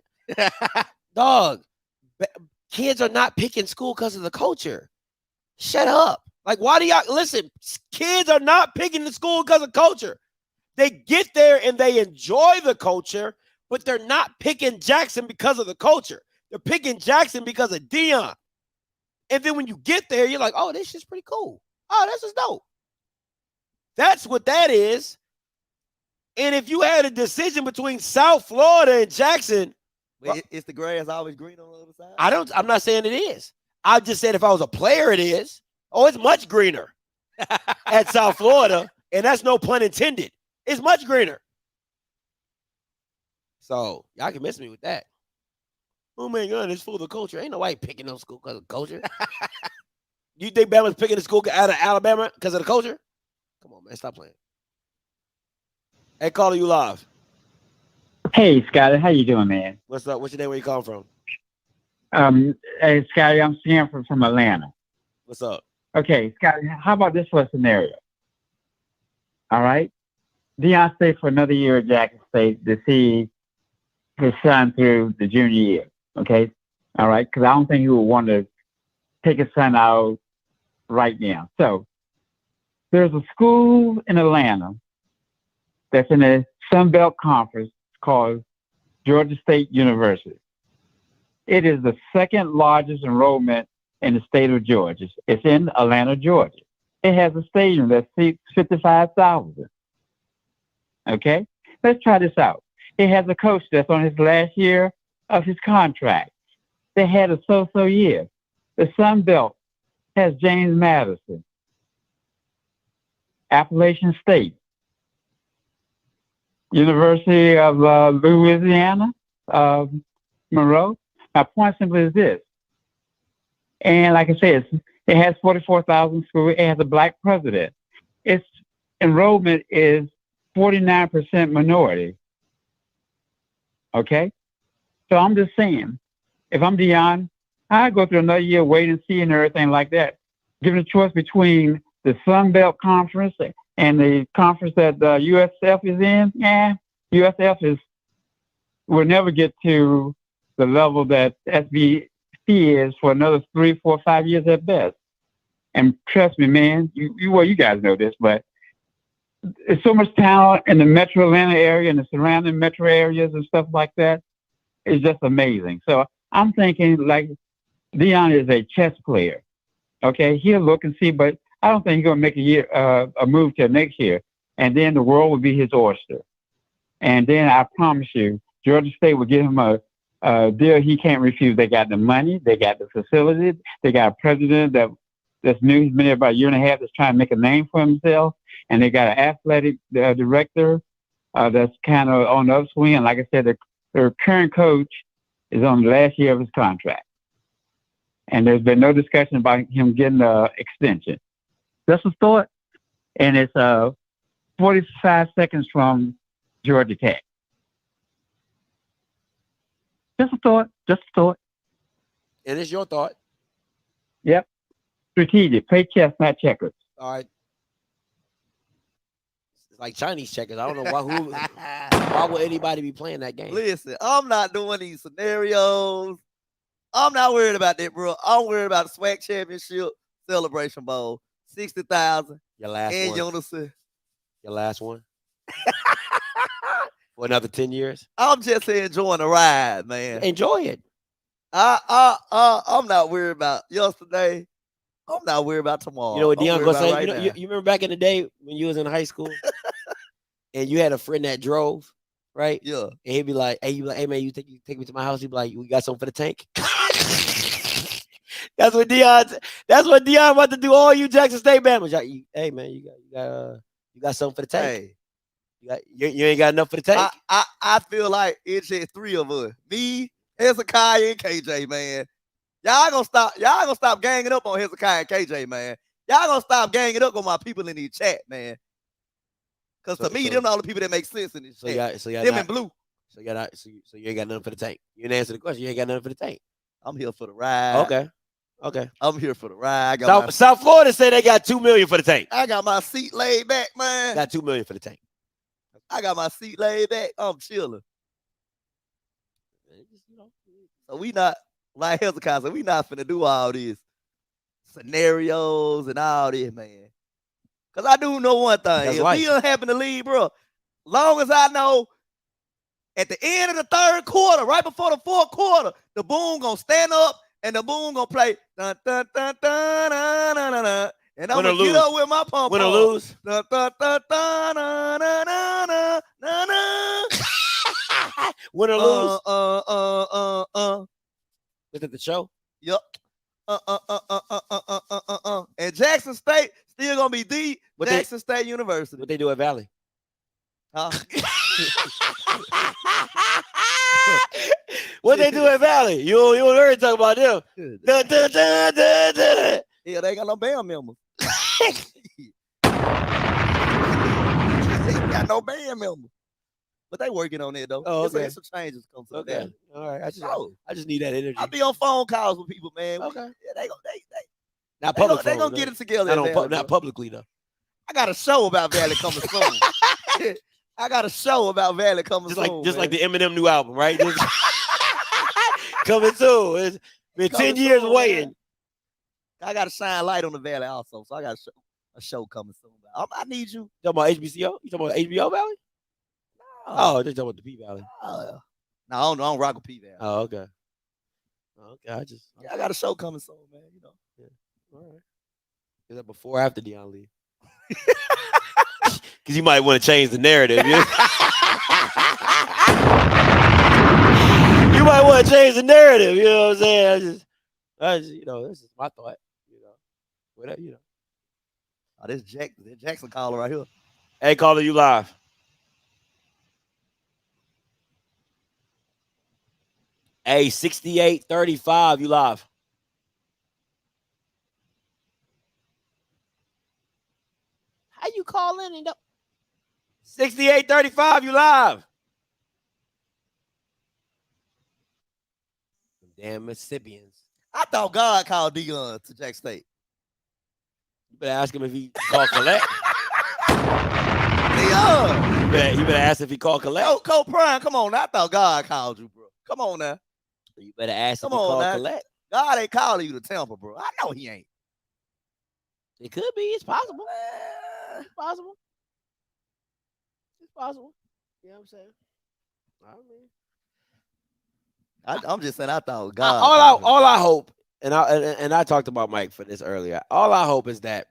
dog, kids are not picking school because of the culture. Shut up. Like, why do y'all listen? Kids are not picking the school because of culture. They get there and they enjoy the culture, but they're not picking Jackson because of the culture. They're picking Jackson because of Deion. And then when you get there, you're like, oh, this shit's pretty cool. Oh, this is dope. That's what that is. And if you had a decision between South Florida and Jackson, is the grass always green on the other side? I'm not saying it is. I just said if I was a player, it is. Oh, it's much greener at South Florida. And that's no pun intended. It's much greener. So y'all can miss me with that. Oh my God, it's full of culture. Ain't nobody picking no school because of culture. You think Bama's picking the school out of Alabama because of the culture? Come on, man, stop playing. Hey, caller, you live. Hey, Scotty, how you doing, man? What's up? What's your name? Where you calling from? Hey, Scotty, I'm Stanford from Atlanta. What's up? Okay, Scotty, how about this for a scenario? All right? Deion stayed for another year at Jackson State to see his son through the junior year. Okay? All right? Because I don't think he would want to take his son out right now. So, there's a school in Atlanta that's in the Sun Belt Conference called Georgia State University. It is the second largest enrollment in the state of Georgia. It's in Atlanta, Georgia. It has a stadium that seats 55,000. Okay? Let's try this out. It has a coach that's on his last year of his contract. They had a so-so year. The Sun Belt has James Madison, Appalachian State, University of Louisiana, Monroe. My point simply is this. And like I said, it has 44,000 schools. It has a black president. Its enrollment is 49% minority. Okay? So I'm just saying, if I'm Deion, I'd go through another year, wait and see and everything like that. Given a choice between the Sun Belt Conference and the conference that the USF is in, USF will never get to the level that SBC is for another 3, 4, 5 years at best. And trust me, man, you guys know this, but there's so much talent in the Metro Atlanta area and the surrounding metro areas and stuff like that. It's just amazing. So I'm thinking like Dion is a chess player. Okay, he'll look and see, but I don't think he's going to make a move till next year. And then the world will be his oyster. And then I promise you, Georgia State will give him a deal he can't refuse. They got the money, they got the facility, they got a president that's new. He's been there about a year and a half that's trying to make a name for himself. And they got an athletic director that's kind of on the upswing. And like I said, their current coach is on the last year of his contract. And there's been no discussion about him getting an extension. Just a thought. And it's 45 seconds from Georgia Tech. Just a thought. And it's your thought. Yep. Strategic. Play chess, not checkers. All right. It's like Chinese checkers. I don't know why. Why would anybody be playing that game? Listen, I'm not doing these scenarios. I'm not worried about that, bro. I'm worried about the SWAC Championship Celebration Bowl. 60,000. Your last and one. Unison. Your last one. For another 10 years. I'm just enjoying the ride, man. Enjoy it. I'm not worried about yesterday. I'm not worried about tomorrow. You know what Dion gonna say? Right you remember back in the day when you was in high school and you had a friend that drove, right? Yeah. And he'd be like, hey, man, you take me to my house. He'd be like, we got something for the tank. That's what Dion about to do. All you Jackson State Bama's. Hey, man, you got something for the tank. Hey, you ain't got enough for the tank. I feel like it's just 3 of us. Me, Hezekiah, and KJ, man. Y'all gonna stop ganging up on Hezekiah and KJ, man. Y'all gonna stop ganging up on my people in the chat, man. Cause to me, them all the people that make sense in this chat. Them in blue. So you ain't got nothing for the tank. You didn't answer the question. You ain't got nothing for the tank. I'm here for the ride. Okay. I'm here for the ride. South Florida say they got $2 million for the tank. I got my seat laid back, man. Got $2 million for the tank. I got my seat laid back. I'm chilling. So we not, like Hezekiah said, we not finna do all these scenarios and all this, man. Because I do know one thing. If he don't happen to leave, bro, long as I know at the end of the 3rd quarter, right before the 4th quarter, the Boom gonna stand up and the Boom gonna play dun, dun, dun, dun, dun, dun, dun, dun, and I'm gonna get up with my pump. Win or lose? Dun, dun, dun, dun, dun, dun, dun, dun, dun, dun. Win or lose? Was it the show? Yep. And Jackson State still gonna be the Jackson State University. What they do at Valley? Huh? What they do at Valley? You heard talk about them. Dun, dun, dun, dun, dun. Yeah, they ain't got no band members. They ain't got no band members. But they working on it though. Oh, okay. There's some changes come to that. All right. I just need that energy. I be on phone calls with people, man. Okay. Yeah, they not public. They gonna get it together. Not publicly though. I got a show about Valley coming soon. I got a show about Valley coming soon. Just like the Eminem new album, right? Coming soon. It's been 10 years waiting. Man. I got to shine light on the Valley also, so I got a show coming soon. I need you. You talking about HBCO? You talking about HBO Valley? Oh, they're talking about the P Valley. No, I don't rock with P Valley. Oh, okay. I got a show coming soon, man. You know. Yeah. All right. Is that before or after Dion leave? Because you might want to change the narrative. You might want to change the narrative. You know what I'm saying? I just this is my thought. Whatever, Oh, this Jackson caller right here. Hey, caller, you live. Hey, 6835, you live. How you call in and 6835, you live. Damn Mississippians. I thought God called Dion to Jack State. You better ask him if he called collect. Leon. You better ask if he called collect. Yo, Cole Prime, come on. I thought God called you, bro. Come on now. You better ask Come if he on called now. collect. God ain't calling you to Tampa, bro. I know he ain't. It could be. It's possible. It's possible. It's possible. You know what I'm saying? I'm just saying I thought God. All I hope, and I talked about Mike for this earlier. All I hope is that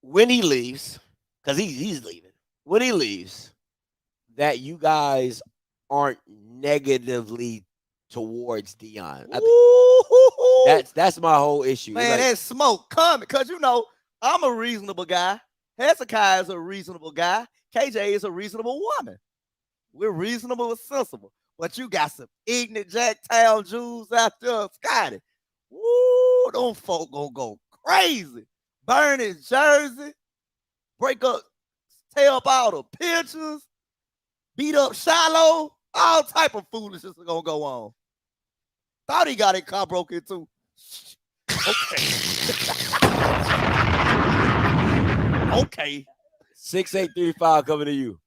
when he leaves, because he's leaving, when he leaves, that you guys aren't negatively towards Dion. That's my whole issue. Man, like, that smoke coming because I'm a reasonable guy. Hezekiah is a reasonable guy. KJ is a reasonable woman. We're reasonable and sensible. But you got some ignorant Jacktown Jews out there, Scotty. Woo, them folk gonna go crazy. Burn his jersey, break up, tear up all the pictures, beat up Shiloh, all type of foolishness is gonna go on. Thought he got it car broke into. Okay. Okay. 6835 coming to you.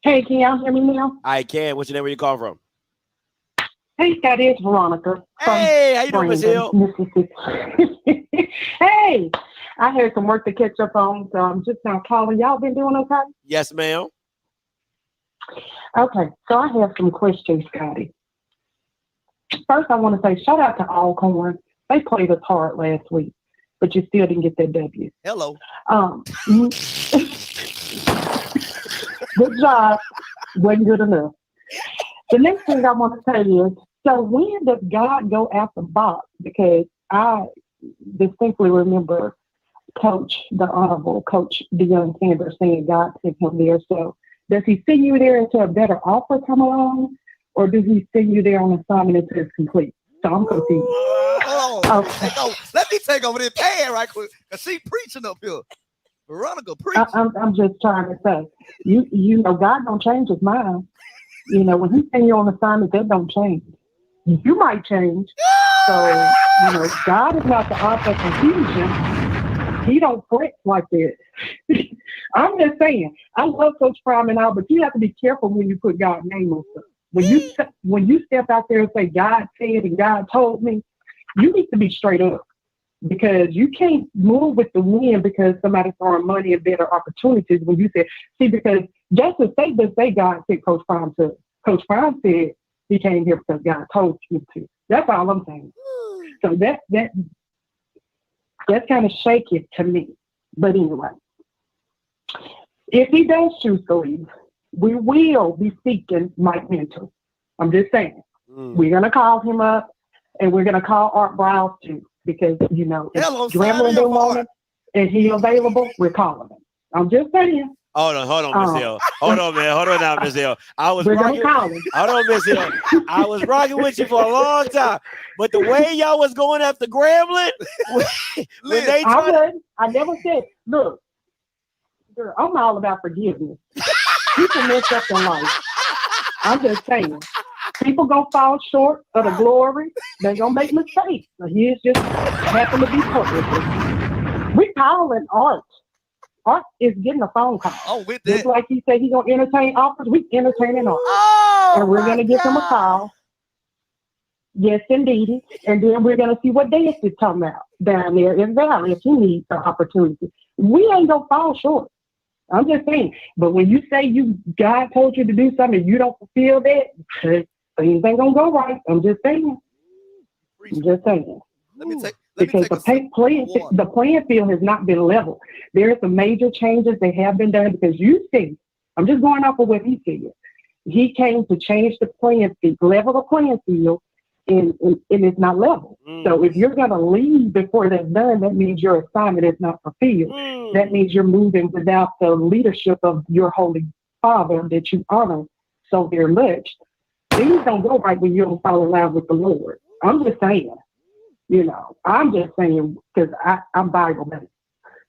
Hey, can y'all hear me now? I can. What's your name? Where you call from? Hey, Scott, it's Veronica. Hey, how you doing, Miss Hill? Mississippi. Hey, I had some work to catch up on, so I'm just now calling. Y'all been doing okay? Yes, ma'am. Okay, so I have some questions, Scotty. First, I want to say shout out to Alcorn. They played us hard last week, but you still didn't get that W. Hello. Good job. Wasn't good enough. The next thing I want to say is, so when does God go after box? Because I distinctly remember the Honorable Coach Deion Sanders saying God sent him there. So does he send you there until a better offer come along? Or does he send you there on assignment until it's complete? So I'm confused. Hold on. Okay. Let me take over this pad right quick. Because she preaching up here. Veronica preaching. I'm just trying to say, you know, God don't change his mind. You know, when he send you on assignment, that don't change. You might change. So, you know, God is not the author of confusion. He don't fret like that. I'm just saying, I love Coach Prime and all, but you have to be careful when you put God's name on stuff. When you step out there and say, God said and God told me, you need to be straight up. Because you can't move with the wind because somebody's throwing money and better opportunities when you say, because just to say God said Coach Prime to. Coach Prime said he came here because God told him to. That's all I'm saying. So that's kind of shaky to me. But anyway, if he does choose to leave, we will be seeking Mike Mentor. I'm just saying. We're going to call him up and we're going to call Art Browse too. Because, you know, if Grambling don't want him and he's available, we're calling him. I'm just saying. Hold on, Miss Hill. Hold on, man. Hold on now, Miss Hill. We're gonna call him. Hold on, Miss Hill. I was rocking with you for a long time. But the way y'all was going after Grambling, I never said, look, girl, I'm all about forgiveness. People mess up in life. I'm just saying. People gonna fall short of the glory. They're gonna make mistakes. So he's just happen to be perfect. We calling Art. Art is getting a phone call. Oh, with that. Just like he said he's gonna entertain offers, we entertaining Art. And we're gonna give him a call. Yes, indeed. And then we're gonna see what Dance is talking about down there in Valley if he needs an opportunity. We ain't gonna fall short. I'm just saying. But when you say God told you to do something and you don't fulfill that, things ain't gonna go right. I'm just saying. Because the playing field has not been level. There are some major changes that have been done because you see, I'm just going off of what he said. He came to change the playing field, level the playing field, and it's not level. So if you're gonna leave before that's done, that means your assignment is not fulfilled. That means you're moving without the leadership of your Holy Father that you honor so very much. Things don't go right when you don't fall in line with the Lord. I'm just saying, you know, I'm just saying because I'm Bible-based.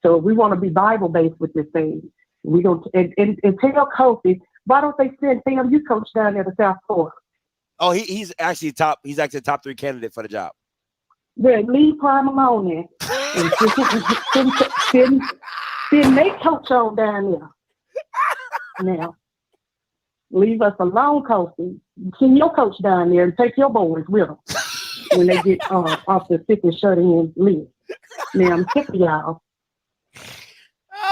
So if we want to be Bible-based with this thing, we don't, and tell Kofi, why don't they send Sam, you coach down there to South Florida? Oh, he's actually top 3 candidate for the job. Well, leave Prime alone then. And send they coach on down there. Now, leave us alone, coaching. Send your coach down there and take your boys with them when they get off the sick and shut in list. Now, I'm sick of y'all.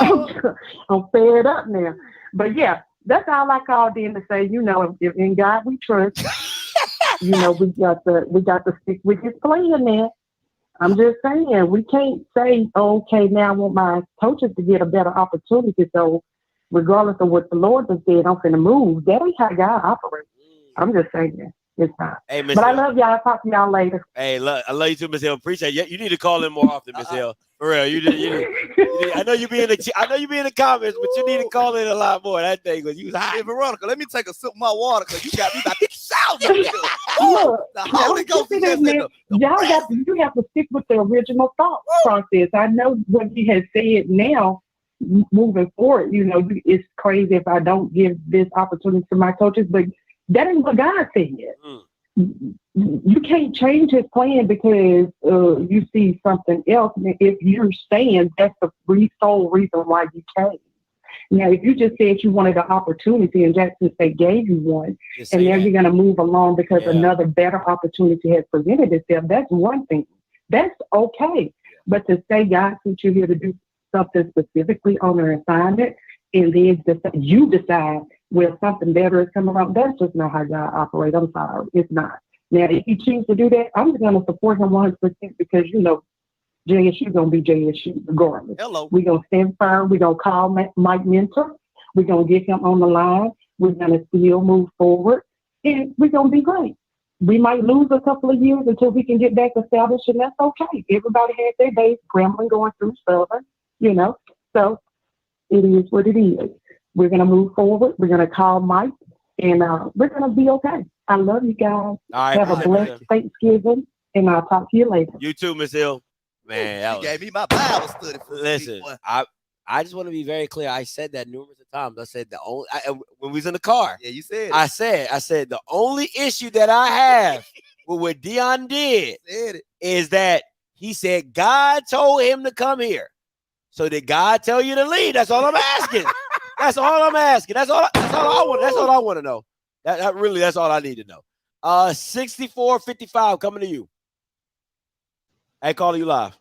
I'm fed up now. But yeah, that's all I called in to say, you know, if in God we trust, you know, we got to stick with his plan there. I'm just saying, we can't say, okay, now I want my coaches to get a better opportunity. So regardless of what the Lord has said, I'm going to move. That ain't how God operates. I'm just saying it's not. Hey, but I love y'all. I'll talk to y'all later. Hey, I love you too, Miss Hill. Appreciate you. You need to call in more often, Miss Hill. For real, you need. I know you be in the comments, but you need to call in a lot more. That thing was you was hot. Hey, Veronica, let me take a sip of my water because you got me about to shout. Look, the Holy Ghost is just in you have to stick with the original thought process. I know what he has said now, moving forward, you know, it's crazy if I don't give this opportunity to my coaches, but that ain't what God said. You can't change his plan because you see something else. If you're staying, that's the sole reason why you came. Now, if you just said you wanted an opportunity and Jackson State gave you one, and now you're going to move along because another better opportunity has presented itself, that's one thing. That's okay. But to say God sent you here to do something specifically on an assignment, and then you decide, well, something better is coming up, that's just not how God operates. I'm sorry. It's not. Now, if you choose to do that, I'm just going to support him 100% because, you know, JSU going to be JSU regardless. Hello. We're going to stand firm. We're going to call Mike Mentor. We're going to get him on the line. We're going to still move forward. And we're going to be great. We might lose a couple of years until we can get back established, and that's okay. Everybody has their days scrambling, going through Southern, you know. So it is what it is. We're going to move forward. We're going to call Mike, and we're going to be okay. I love you guys. All right, have a blessed Thanksgiving, and I'll talk to you later. You too, Miss Hill. Man, you gave me my Bible study. Listen, I just want to be very clear. I said that numerous times. I said the only when we was in the car. Yeah, you said. I said the only issue that I have with what Dion did is that he said God told him to come here. So did God tell you to leave? That's all I'm asking. That's all I'm asking. That's all I want. That's all I want to know. That's all I need to know. 6455 coming to you. Hey, calling you live.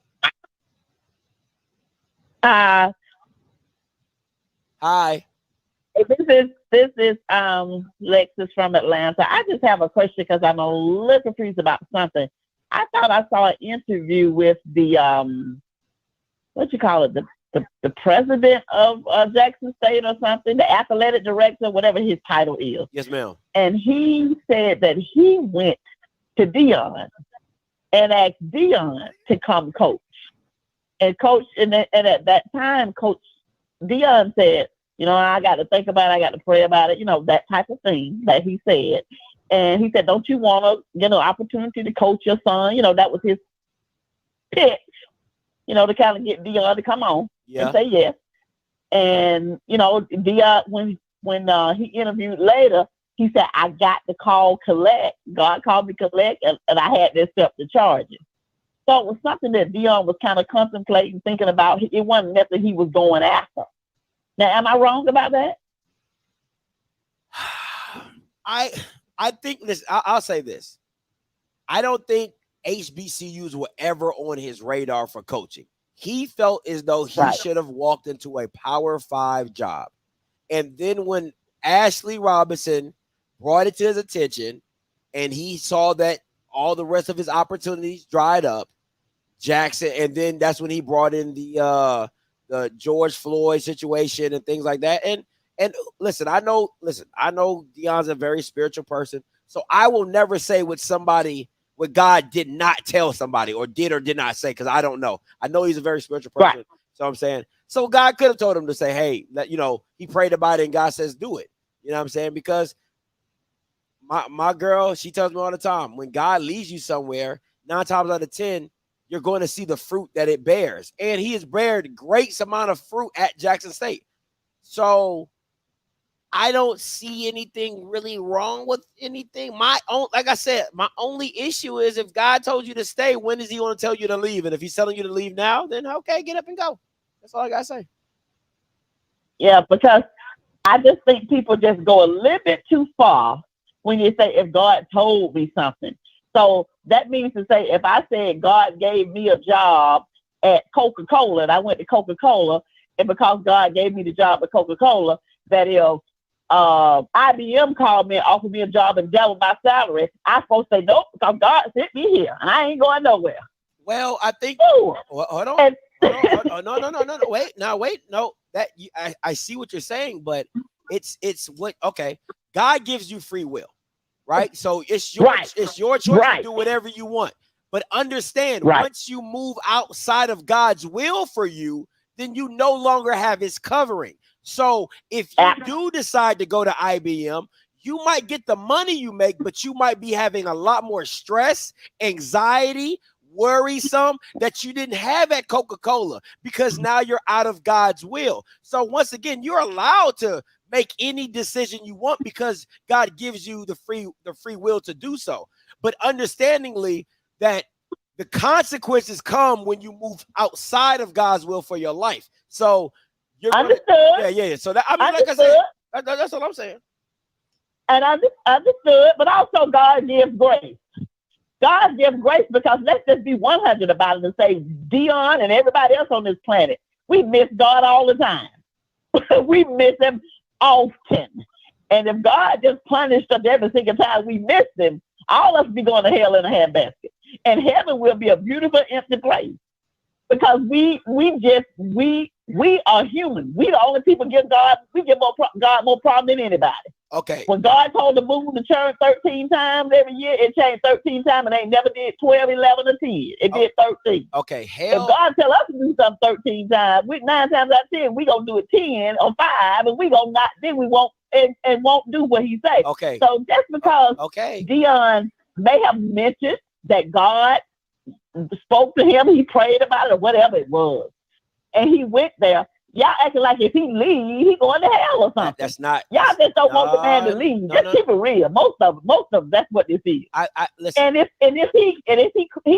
Hi. This is Lexus from Atlanta. I just have a question because I'm a little confused about something. I thought I saw an interview with the what you call it, the president of Jackson State or something, the athletic director, whatever his title is. Yes, ma'am. And he said that he went to Dion and asked Dion to come coach. And coach, and at that time, Coach Dion said, you know, I got to think about it, I got to pray about it, you know, that type of thing that he said. And he said, don't you want opportunity to coach your son? You know, that was his pitch, you know, to kind of get Dion to come on and say yes. And, you know, Dion, when he interviewed later, he said, I got to call collect. God called me collect, and I had to accept the charges. So it was something that Dion was kind of contemplating, thinking about. It wasn't nothing he was going after. Now, am I wrong about that? I think this. I'll say this. I don't think HBCUs were ever on his radar for coaching. He felt as though he should have walked into a Power 5 job. And then when Ashley Robinson brought it to his attention and he saw that all the rest of his opportunities dried up, Jackson, and then that's when he brought in the George Floyd situation and things like that. And listen, I know Dion's a very spiritual person, so I will never say what God did not tell somebody or did not say, because I don't know. I know he's a very spiritual person. Right. So I'm saying, so God could have told him to say, hey, he prayed about it and God says do it. You know what I'm saying? Because my girl, she tells me all the time, when God leads you somewhere, 9 times out of 10, you're going to see the fruit that it bears. And he has bared great amount of fruit at Jackson State. So I don't see anything really wrong with anything. Like I said, my only issue is if God told you to stay, when is he going to tell you to leave? And if he's telling you to leave now, then okay, get up and go. That's all I got to say. Yeah, because I just think people just go a little bit too far when you say, if God told me something. So that means to say, if I said God gave me a job at Coca-Cola and I went to Coca-Cola, and because God gave me the job at Coca-Cola, that if IBM called me and offered me a job and doubled my salary, I'm supposed to say nope, because God sent me here and I ain't going nowhere. Well, I think. Well, hold on. No. Wait. No. I see what you're saying, but it's what. Okay, God gives you free will, right? So it's your choice to do whatever you want. But understand, once you move outside of God's will for you, then you no longer have his covering. So if you do decide to go to IBM, you might get the money you make, but you might be having a lot more stress, anxiety, worrisome that you didn't have at Coca-Cola because now you're out of God's will. So once again, you're allowed to make any decision you want because God gives you the free will to do so. But understandingly that the consequences come when you move outside of God's will for your life. So you're understood. So that, I mean, like I said, that's what I'm saying. And I understood, but also God gives grace. God gives grace because let's just be 100 about it and say Dion and everybody else on this planet, we miss God all the time. We miss him often. And if God just punished us every single time we missed him, all of us be going to hell in a handbasket. And heaven will be a beautiful empty place. Because we are human. We the only people give God more problem than anybody. Okay. When God told the moon to turn 13 times every year, it changed 13 times and they never did 12, 11, or 10. It did 13. Okay. If God tell us to do something 13 times, 9 times out of 10, we gonna do it 10 or 5, and we gonna not. Then we won't and won't do what he say. Okay. So just because Dion may have mentioned that God spoke to him, he prayed about it or whatever it was, and he went there. Y'all acting like if he leave, he going to hell or something. That's not. Y'all just don't want the man to leave. Just keep it real. Most of them, that's what this is. I listen. And if he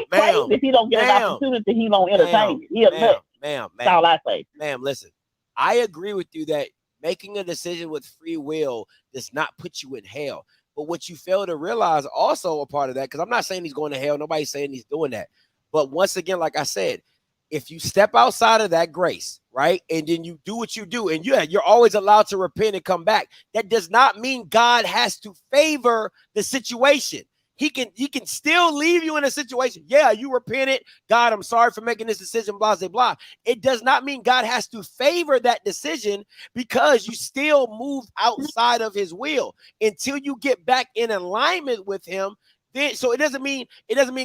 prays, if he don't get an opportunity, he won't entertain it. He'll let. Ma'am. That's all I say. Ma'am, listen. I agree with you that making a decision with free will does not put you in hell. But what you fail to realize also a part of that, because I'm not saying he's going to hell. Nobody's saying he's doing that. But once again, like I said, if you step outside of that grace, right, and then you do what you do, and you're always allowed to repent and come back, that does not mean God has to favor the situation. He can still leave you in a situation. Yeah, you repented. God, I'm sorry for making this decision, blah, blah, blah. It does not mean God has to favor that decision because you still moved outside of his will until you get back in alignment with him. Then, so it doesn't mean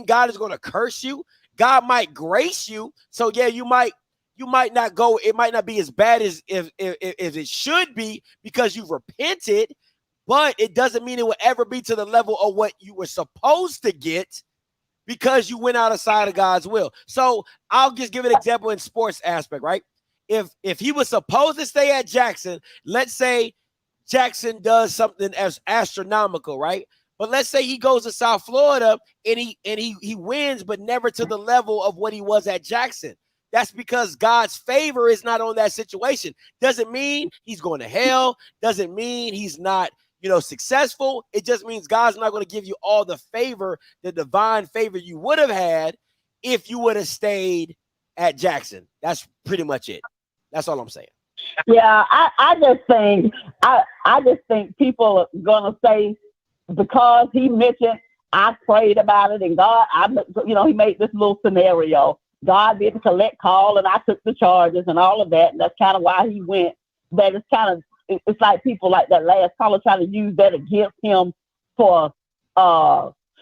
God is going to curse you. God might grace you. So yeah, you might not go. It might not be as bad as if it should be because you've repented, but it doesn't mean it will ever be to the level of what you were supposed to get because you went outside of God's will. So I'll just give an example in sports aspect, right? If he was supposed to stay at Jackson, let's say Jackson does something as astronomical, right? But let's say he goes to South Florida and he wins, but never to the level of what he was at Jackson. That's because God's favor is not on that situation. Doesn't mean he's going to hell. Doesn't mean he's not, successful. It just means God's not going to give you all the favor, the divine favor you would have had if you would have stayed at Jackson. That's pretty much it. That's all I'm saying. Yeah, I just think people are gonna say, because he mentioned, I prayed about it, and God, he made this little scenario. God didn't collect call, and I took the charges and all of that, and that's kind of why he went. That it's like people like that last caller trying to use that against him for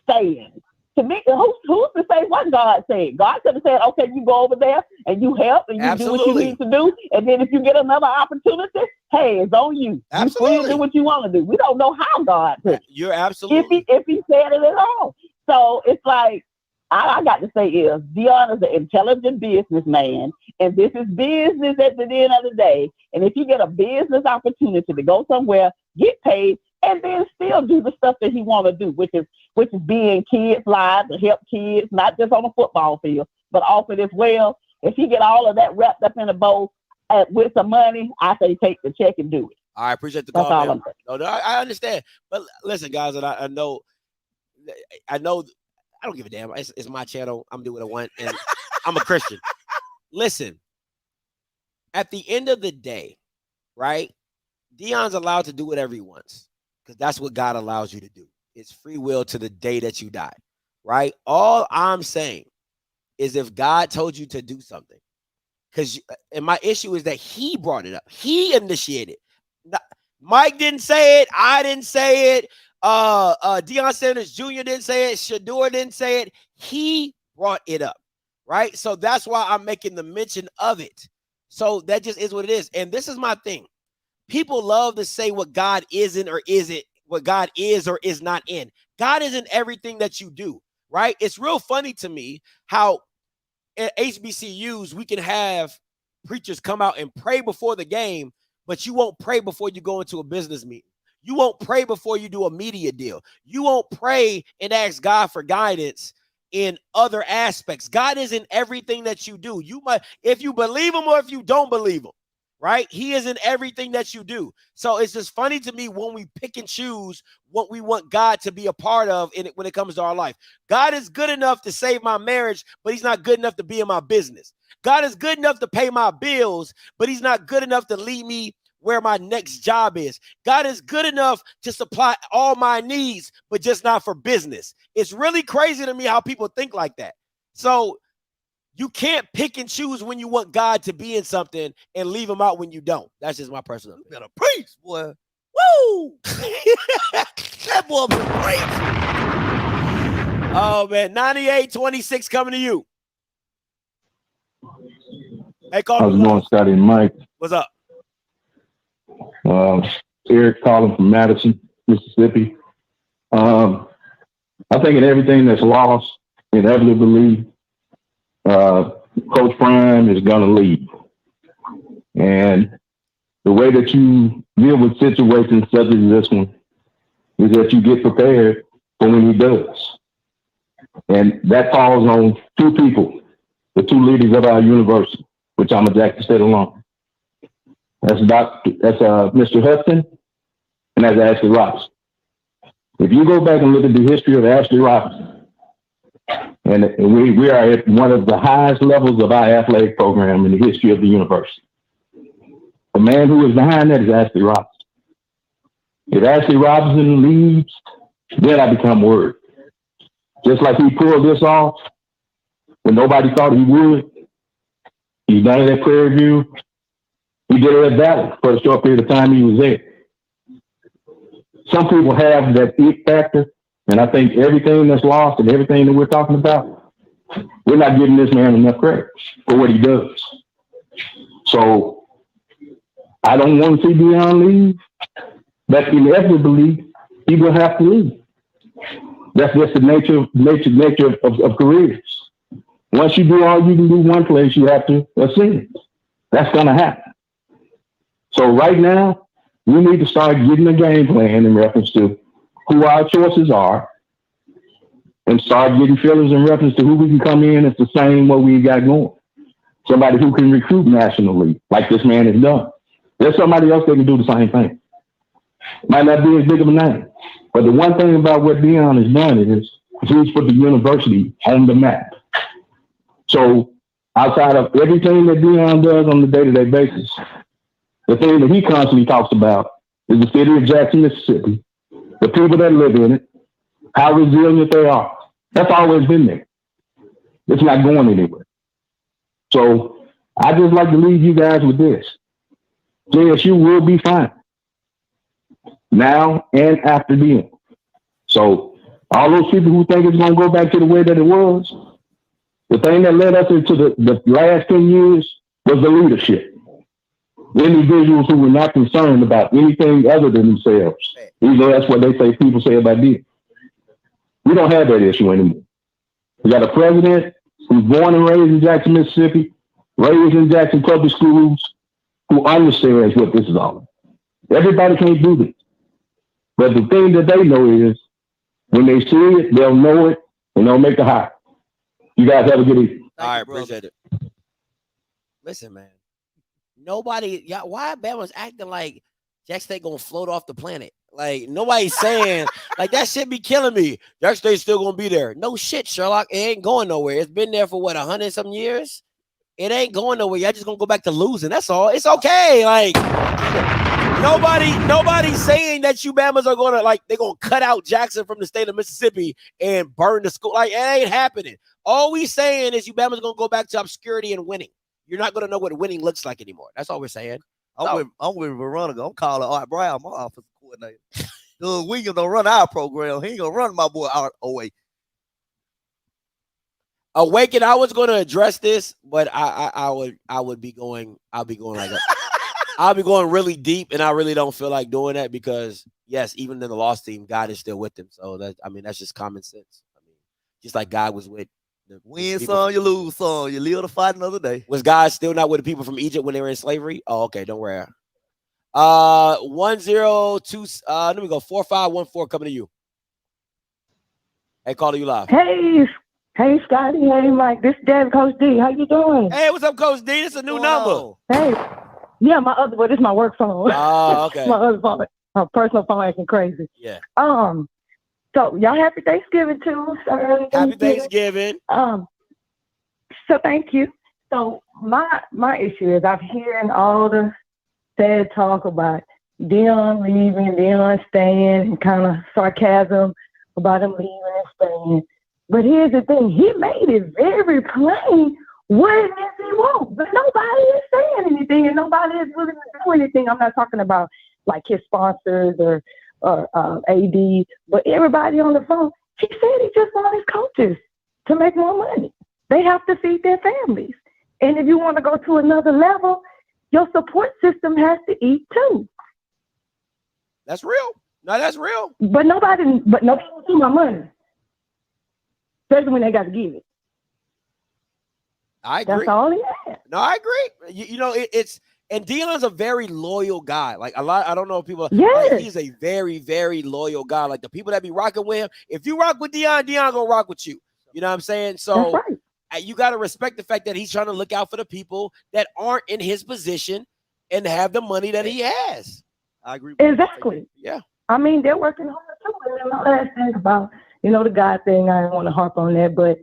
staying. To me, who's to say what God said? God could have said, okay, you go over there and you help and you do what you need to do, and then if you get another opportunity, hey, it's on you. Absolutely. You free to do what you want to do. We don't know how God did it. You're absolutely. If he said it at all. So it's like, I got to say is, Dion is an intelligent businessman, and this is business at the end of the day. And if you get a business opportunity to go somewhere get paid, and then still do the stuff that he want to do, which is be in kids' lives and help kids, not just on the football field, but off it as well. If he get all of that wrapped up in a bow with some money, I say take the check and do it. I appreciate the That's call, all man. I'm saying. No, I understand. But listen, guys, and I know I don't give a damn. It's my channel. I'm doing what I want, and I'm a Christian. Listen, at the end of the day, right? Deion's allowed to do whatever he wants because that's what God allows you to do. It's free will to the day that you die, right? All I'm saying is if God told you to do something, and my issue is that he brought it up. He initiated. Mike didn't say it. I didn't say it. Deion Sanders Jr. didn't say it. Shador didn't say it. He brought it up, right? So that's why I'm making the mention of it. So that just is what it is. And this is my thing. People love to say what God isn't or isn't, what God is or is not in. God isn't everything that you do, right? It's real funny to me how at HBCUs we can have preachers come out and pray before the game, but you won't pray before you go into a business meeting. You won't pray before you do a media deal. You won't pray and ask God for guidance in other aspects. God isn't everything that you do. You might, if you believe him or if you don't believe him, right? He isn't everything that you do. So it's just funny to me when we pick and choose what we want God to be a part of in it when it comes to our life. God is good enough to save my marriage, but he's not good enough to be in my business. God is good enough to pay my bills, but he's not good enough to lead me where my next job is. God is good enough to supply all my needs, but just not for business. It's really crazy to me how people think like that. So you can't pick and choose when you want God to be in something and leave him out when you don't. That's just my personal opinion. You better preach, boy. Woo! That boy been preach. Oh, man. 9826 coming to you. Hey, call how's it going, Scotty and Mike? What's up? Eric calling from Madison, Mississippi. I think in everything that's lost, inevitably, Coach Prime is going to leave. And the way that you deal with situations such as this one is that you get prepared for when he does. And that falls on two people, the two leaders of our university, which I'm a Jackson State alum. That's Mr. Hudson, and that's Ashley Robinson. If you go back and look at the history of Ashley Robinson, and we are at one of the highest levels of our athletic program in the history of the university. The man who is behind that is Ashley Robinson. If Ashley Robinson leaves, then I become worried. Just like he pulled this off when nobody thought he would. He's done it at Prairie View. He did it at Dallas for a short period of time he was there. Some people have that it factor, and I think everything that's lost and everything that we're talking about, we're not giving this man enough credit for what he does. So I don't want to see Deion leave, but inevitably he will have to leave. That's just the nature of careers. Once you do all you can do one place, you have to ascend. That's going to happen. So right now, we need to start getting a game plan in reference to who our choices are and start getting feelers in reference to who we can come in and sustain what we got going. Somebody who can recruit nationally, like this man has done. There's somebody else that can do the same thing. Might not be as big of a name. But the one thing about what Deion has done is he's put the university on the map. So outside of everything that Deion does on a day-to-day basis, the thing that he constantly talks about is the city of Jackson, Mississippi, the people that live in it, how resilient they are. That's always been there. It's not going anywhere. So I just like to leave you guys with this. JSU will be fine now and after the end. So all those people who think it's going to go back to the way that it was, the thing that led us into the last 10 years was the leadership. Individuals who were not concerned about anything other than themselves. Even though that's what they say people say about this. We don't have that issue anymore. We got a president who's born and raised in Jackson, Mississippi, raised in Jackson public schools, who understands what this is all about. Everybody can't do this. But the thing that they know is when they see it, they'll know it, and they'll make it hot. You guys have a good evening. All right, appreciate it. Listen, man. Nobody, why Bama's acting like Jack State gonna float off the planet? Like nobody's saying like that shit be killing me. Jack State's still gonna be there. No shit, Sherlock. It ain't going nowhere. It's been there for what 100-some years. It ain't going nowhere. Y'all just gonna go back to losing. That's all. It's okay. Like nobody's saying that you Bamas are gonna like they're gonna cut out Jackson from the state of Mississippi and burn the school. Like it ain't happening. All we saying is you Bamas gonna go back to obscurity and winning. You're not gonna know what winning looks like anymore. That's all we're saying. I'm with Veronica. I'm calling Art Brown, my offensive coordinator. Doug Williams don't run our program. He ain't gonna run my boy Art away. Awaken, I was gonna address this, but I'll be going like I'll be going really deep, and I really don't feel like doing that because yes, even in the lost team, God is still with them. So that's just common sense. I mean, just like God was with win some, you lose some. You live to fight another day. Was God still not with the people from Egypt when they were in slavery? Oh, okay, don't worry. 102. Let me go 4514 coming to you. Hey, caller, you live. Hey, Scotty. Hey, Mike. This is Dad, Coach D. How you doing? Hey, what's up, Coach D? This is a new number. Hey, yeah, this is my work phone. Oh, okay. My other phone, my personal phone acting crazy. Yeah. So y'all happy Thanksgiving too. Happy Thanksgiving. So thank you. So my issue is I'm hearing all the sad talk about Deion leaving, Deion staying, and kind of sarcasm about him leaving and staying. But here's the thing, he made it very plain what it is he wants. But nobody is saying anything and nobody is willing to do anything. I'm not talking about like his sponsors or AD, but everybody on the phone, he said he just wants his coaches to make more money. They have to feed their families. And if you want to go to another level, your support system has to eat too. That's real. No, that's real. But nobody will do my money. Especially when they got to give it. I agree. That's all he has. No, I agree. You know, it's and Deion's a very loyal guy. Like a lot, I don't know if people. Yes. Like, he's a very, very loyal guy. Like the people that be rocking with him. If you rock with Deion gonna rock with you. You know what I'm saying? So that's right. You got to respect the fact that he's trying to look out for the people that aren't in his position and have the money that he has. I agree. Exactly. Yeah. I mean, they're working hard too. And then my last thing about, the God thing, I don't want to harp on that, but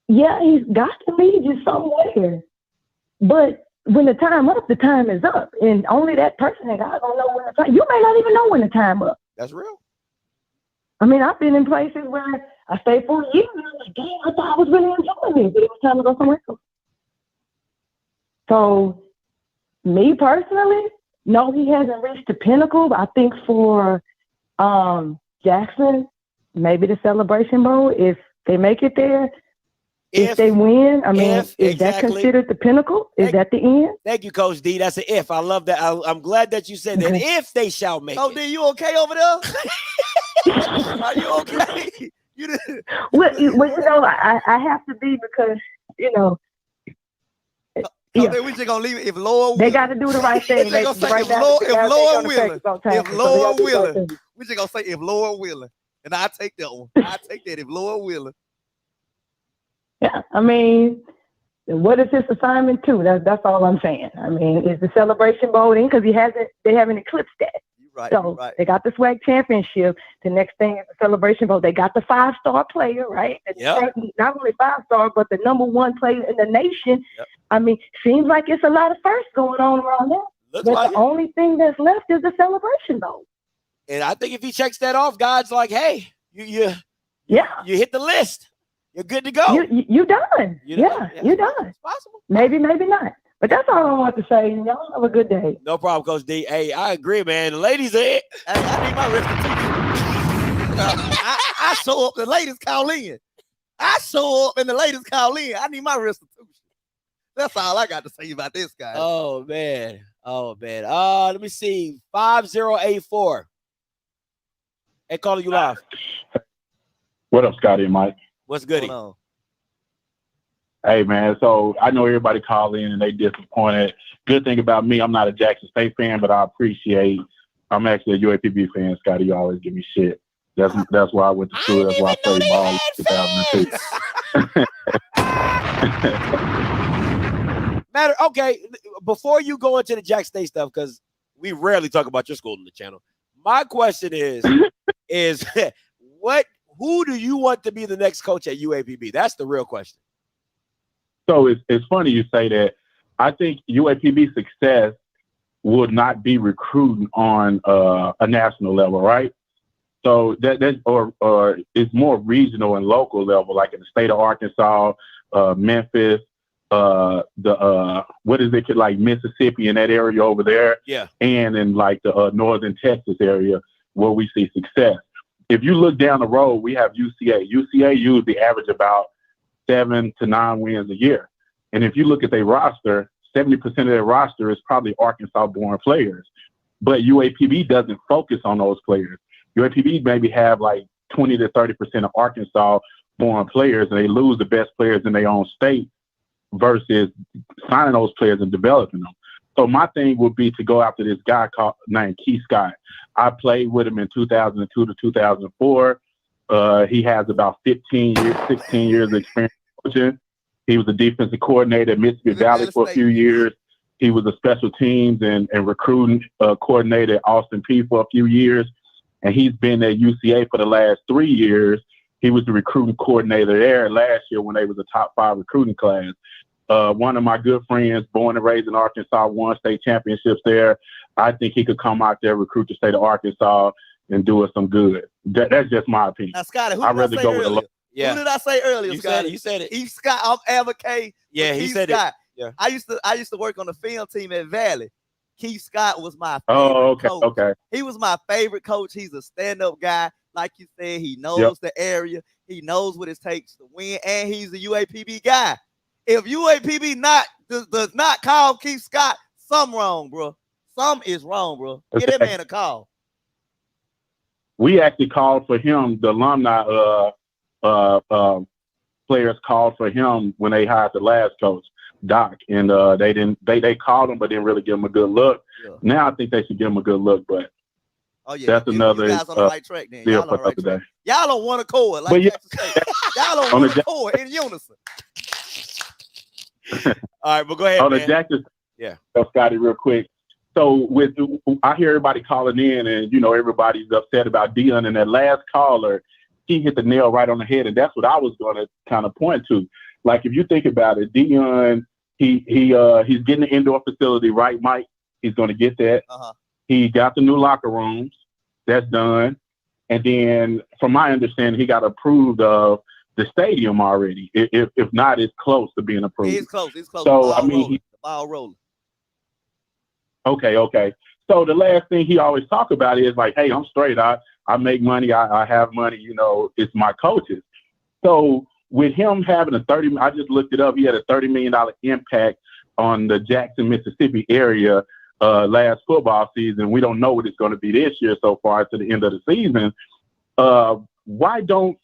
yeah, he's got to lead you somewhere. But when the time up, the time is up. And only that person and God don't know when the time, you may not even know when the time up. That's real. I mean, I've been in places where I stayed for a year and I'm like, damn, I thought I was really enjoying it, but it was time to go somewhere else. So, me personally, no, he hasn't reached the pinnacle. But I think for Jackson, maybe the Celebration Bowl, if they make it there, if they win, I mean, is that considered the pinnacle? Is that the end? Thank you, Coach D. That's an if. I love that. I'm glad that you said that. If they shall make it. D, you okay over there? Are you okay? Well, I have to be because, yeah. We just gonna leave it. If Lord, they got to do the right thing. If Lord willing, we just gonna say if Lord willing, and I take that one. I take that if Lord willing. Yeah, I mean, what is his assignment too? That's all I'm saying. I mean, is the Celebration Bowl in because they haven't eclipsed that. Right, so right. They got the SWAC championship. The next thing is the Celebration Bowl. They got the 5-star player, right? Yep. Not only 5-star, but the #1 player in the nation. Yep. I mean, seems like it's a lot of firsts going on around there. Looks but like the only thing that's left is the Celebration Bowl. And I think if he checks that off, God's like, hey, you hit the list. You're good to go. You done. You're done. It's possible. Maybe not. But that's all I want to say. Y'all have a good day. No problem, Coach D. Hey, I agree, man. The ladies are it. Hey, I need my restitution. I show up, the ladies call in. I show up and the ladies call in. I need my restitution. That's all I got to say about this guy. Oh, man. Let me see. 5084. Hey, calling you live. What up, Scotty and Mike? What's goody? Hey, man, so I know everybody call in and they disappointed. Good thing about me, I'm not a Jackson State fan, but I appreciate I'm actually a UAPB fan, Scotty. You always give me shit. That's why I went to school. That's why I played ball in 2002. Okay, before you go into the Jack State stuff, because we rarely talk about your school on the channel. My question is who do you want to be the next coach at UAPB? That's the real question. So it's funny you say that. I think UAPB success would not be recruiting on a national level, right? So or it's more regional and local level, like in the state of Arkansas, Memphis, what is it, like Mississippi and that area over there, yeah, and in like the northern Texas area where we see success. If you look down the road, we have UCA. UCA usually average about 7 to 9 wins a year, and if you look at their roster, 70% of their roster is probably Arkansas-born players, but UAPB doesn't focus on those players. UAPB maybe have like 20 to 30% of Arkansas-born players, and they lose the best players in their own state versus signing those players and developing them. So my thing would be to go after this guy named Keith Scott. I played with him in 2002 to 2004. He has about 16 years of experience coaching. He was a defensive coordinator at Mississippi Valley for a few years. He was a special teams and recruiting coordinator at Austin Peay for a few years. And he's been at UCA for the last 3 years. He was the recruiting coordinator there last year when they was a top 5 recruiting class. One of my good friends, born and raised in Arkansas, won state championships there. I think he could come out there, recruit the state of Arkansas, and do us some good. That's just my opinion. Now, Scotty, I'd rather go with the Who did I say earlier, Scotty? You said it. Keith Scott. I'm advocating. Yeah, he said Scott. it. Yeah. I used to work on the film team at Valley. Keith Scott was my favorite coach. Okay. He was my favorite coach. He's a stand-up guy. Like you said, he knows the area. He knows what it takes to win, and he's a UAPB guy. If UAPB does not call Keith Scott, something wrong, bro. Something is wrong, bro. Get that man a call. We actually called for him. The alumni players called for him when they hired the last coach, Doc, and they called him but didn't really give him a good look. Yeah. Now I think they should give him a good look, but that's another. You guys on the right track then. Y'all on the right track. Y'all don't want to accord, like y'all don't want to accord in unison. All right, but go ahead. On man. the Jackson, yeah. So Scotty, real quick. So I hear everybody calling in, and everybody's upset about Dion. And that last caller, he hit the nail right on the head, and that's what I was going to kind of point to. Like if you think about it, Dion, he's getting the indoor facility right, Mike. He's going to get that. He got the new locker rooms. That's done. And then, from my understanding, he got approved of the stadium already. If not, it's close to being approved. He's close. He's close. So the ball rolling. Okay. So the last thing he always talk about is like, hey, I'm straight. I make money. I have money. It's my coaches. So with him having I just looked it up. He had a $30 million impact on the Jackson, Mississippi area last football season. We don't know what it's going to be this year so far to the end of the season. Why don't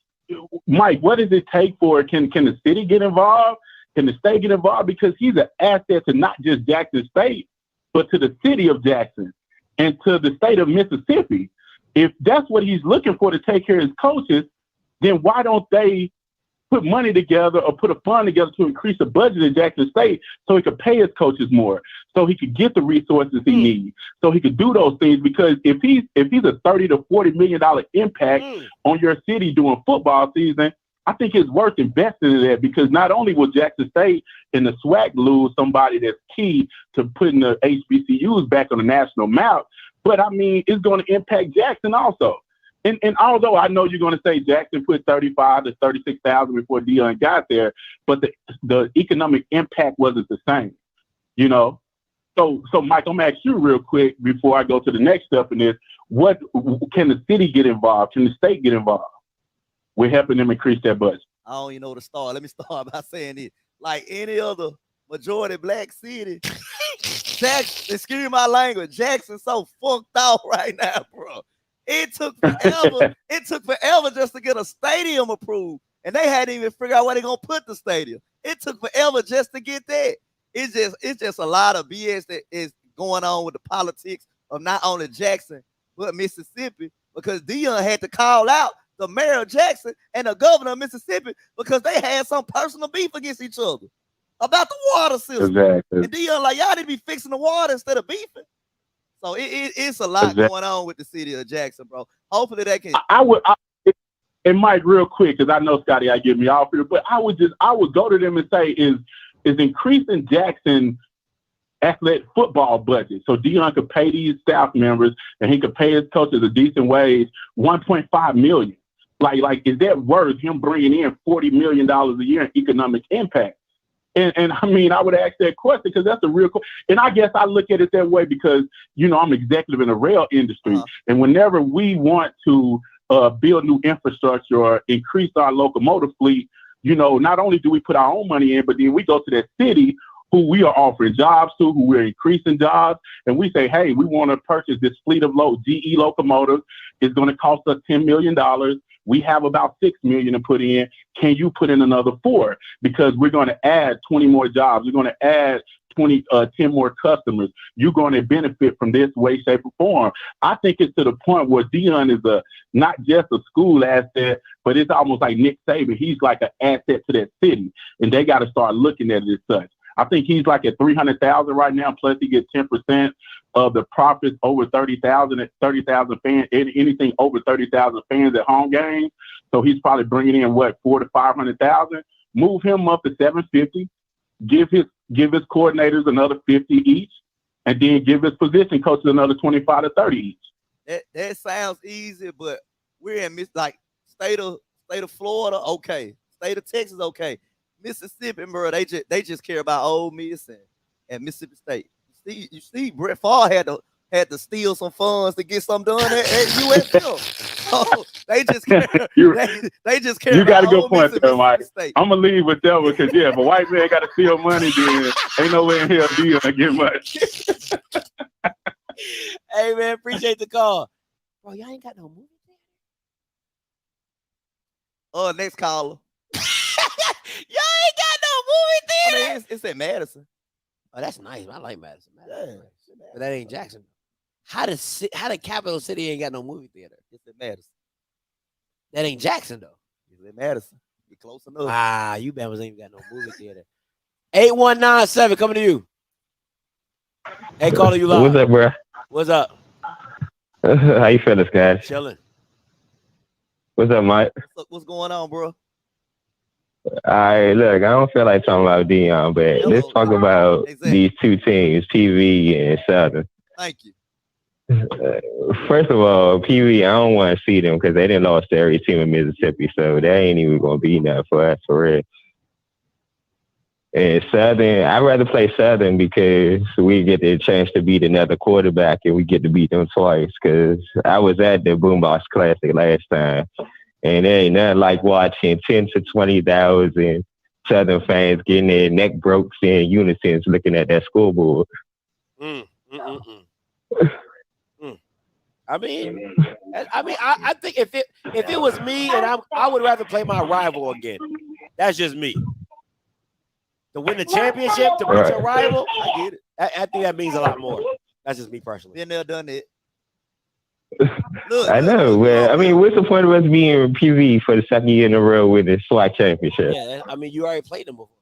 Mike? What does it take for it? Can the city get involved? Can the state get involved? Because he's an asset to not just Jackson State, but to the city of Jackson and to the state of Mississippi. If that's what he's looking for to take care of his coaches, then why don't they put money together or put a fund together to increase the budget in Jackson State so he could pay his coaches more, so he could get the resources he needs, so he could do those things? Because if he's a $30 to $40 million impact on your city during football season, I think it's worth investing in that, because not only will Jackson State and the SWAC lose somebody that's key to putting the HBCUs back on the national map, but I mean, it's going to impact Jackson also. And although I know you're going to say Jackson put 35 to 36,000 before Dion got there, but the economic impact wasn't the same, So Mike, I'm gonna ask you real quick before I go to the next step in this: what can the city get involved? Can the state get involved? We're helping them increase their budget. I don't even know where to start. Let me start by saying this: like any other majority black city, Jackson, excuse my language, Jackson's so fucked out right now, bro. It took forever. It took forever just to get a stadium approved, and they hadn't even figured out where they're gonna put the stadium. It took forever just to get that. It's just a lot of BS that is going on with the politics of not only Jackson but Mississippi, because Deion had to call out the mayor of Jackson and the governor of Mississippi because they had some personal beef against each other about the water system. Exactly. And Deion like, y'all need to be fixing the water instead of beefing. So it's a lot going on with the city of Jackson, bro. Hopefully they can. And Mike, real quick, because I know Scotty, I give me off here, but I would go to them and say, is increasing Jackson athletic football budget so Deion could pay these staff members and he could pay his coaches a decent wage, $1.5 million. Like, is that worth him bringing in $40 million a year in economic impact? And I mean, I would ask that question because that's a real question. And I guess I look at it that way because, you know, I'm executive in the rail industry. And whenever we want to build new infrastructure or increase our locomotive fleet, you know, not only do we put our own money in, but then we go to that city who we are offering jobs to, who we're increasing jobs, and we say, hey, we want to purchase this fleet of GE locomotives. It's going to cost us $10 million. We have about $6 million to put in. Can you put in another 4? Because we're going to add 20 more jobs. We're going to add 10 more customers. You're going to benefit from this way, shape, or form. I think it's to the point where Deion is not just a school asset, but it's almost like Nick Saban. He's like an asset to that city, and they got to start looking at it as such. I think he's like at $300,000 right now. Plus, he gets 10% of the profits over 30,000 fans. Anything over 30,000 fans at home games. So he's probably bringing in what, 400,000 to 500,000. Move him up to 750. Give his coordinators another 50 each, and then give his position coaches another 25 to 30 each. That sounds easy, but we're in state of Florida, okay. State of Texas, okay. Mississippi, bro, they just care about Ole Miss and Mississippi State. You see, Brett Favre had to steal some funds to get something done at USF. So they just care. they just care. You got a about good Ole point Miss there, and Mike. Mississippi State. I'm gonna leave with that one because if a white man got to steal money, then ain't no way in hell Deion gonna get much. Hey man, appreciate the call. Bro, y'all ain't got no movie theater. Next caller. Y'all ain't got no movie theater. I mean, it's at Madison. Oh, that's nice. I like Madison. But that ain't Jackson. How the capital city ain't got no movie theater? It's at Madison. That ain't Jackson though. It's at Madison. Be close enough. You Bama's ain't got no movie theater. 8197 coming to you. Hey, calling you live. What's up, bro? What's up? How you feeling, guys? Chilling. What's up, Mike? What's going on, bro? All right, look, I don't feel like talking about Deion, but let's talk about these two teams, PV and Southern. Thank you. First of all, PV, I don't want to see them because they didn't lost to every team in Mississippi, so they ain't even going to be enough for us, for real. And Southern, I'd rather play Southern because we get the chance to beat another quarterback and we get to beat them twice because I was at the Boombox Classic last time. And there ain't nothing like watching 10 to 20,000 Southern fans getting their neck broke in unison looking at that scoreboard. I mean, I think if it was me and I would rather play my rival again. That's just me. To win the championship, to beat your rival, I get it. I think that means a lot more. That's just me personally. Been there, done it. I know, but I mean, what's the point of us being PV for the second year in a row with the SWAC championship? Yeah, I mean, you already played them before.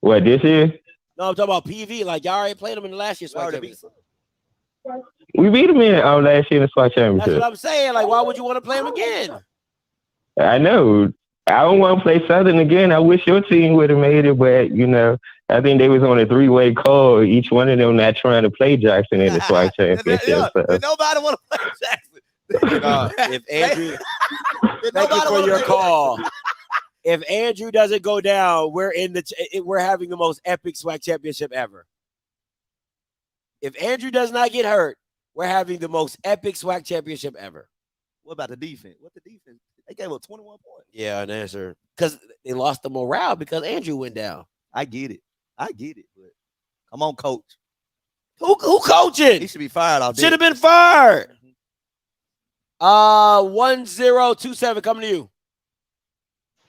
What, this year? No, I'm talking about PV. Like, y'all already played them in the last year's SWAC championship. We beat them in last year in the SWAC championship. That's what I'm saying. Like, why would you want to play them again? I know. I don't want to play Southern again. I wish your team would have made it, but, you know, I think they was on a 3-way call. Each one of them not trying to play Jackson in the SWAC championship. Nobody want to play Jackson. If Andrew, thank you for your call. If Andrew doesn't go down, we're having the most epic SWAC championship ever. If Andrew does not get hurt, we're having the most epic SWAC championship ever. What about the defense? What the defense? They gave up 21 points. Yeah, an answer. Because they lost the morale because Andrew went down. I get it. But come on, coach. Who coaching? He should be fired out there. Should have been fired. 1027 coming to you.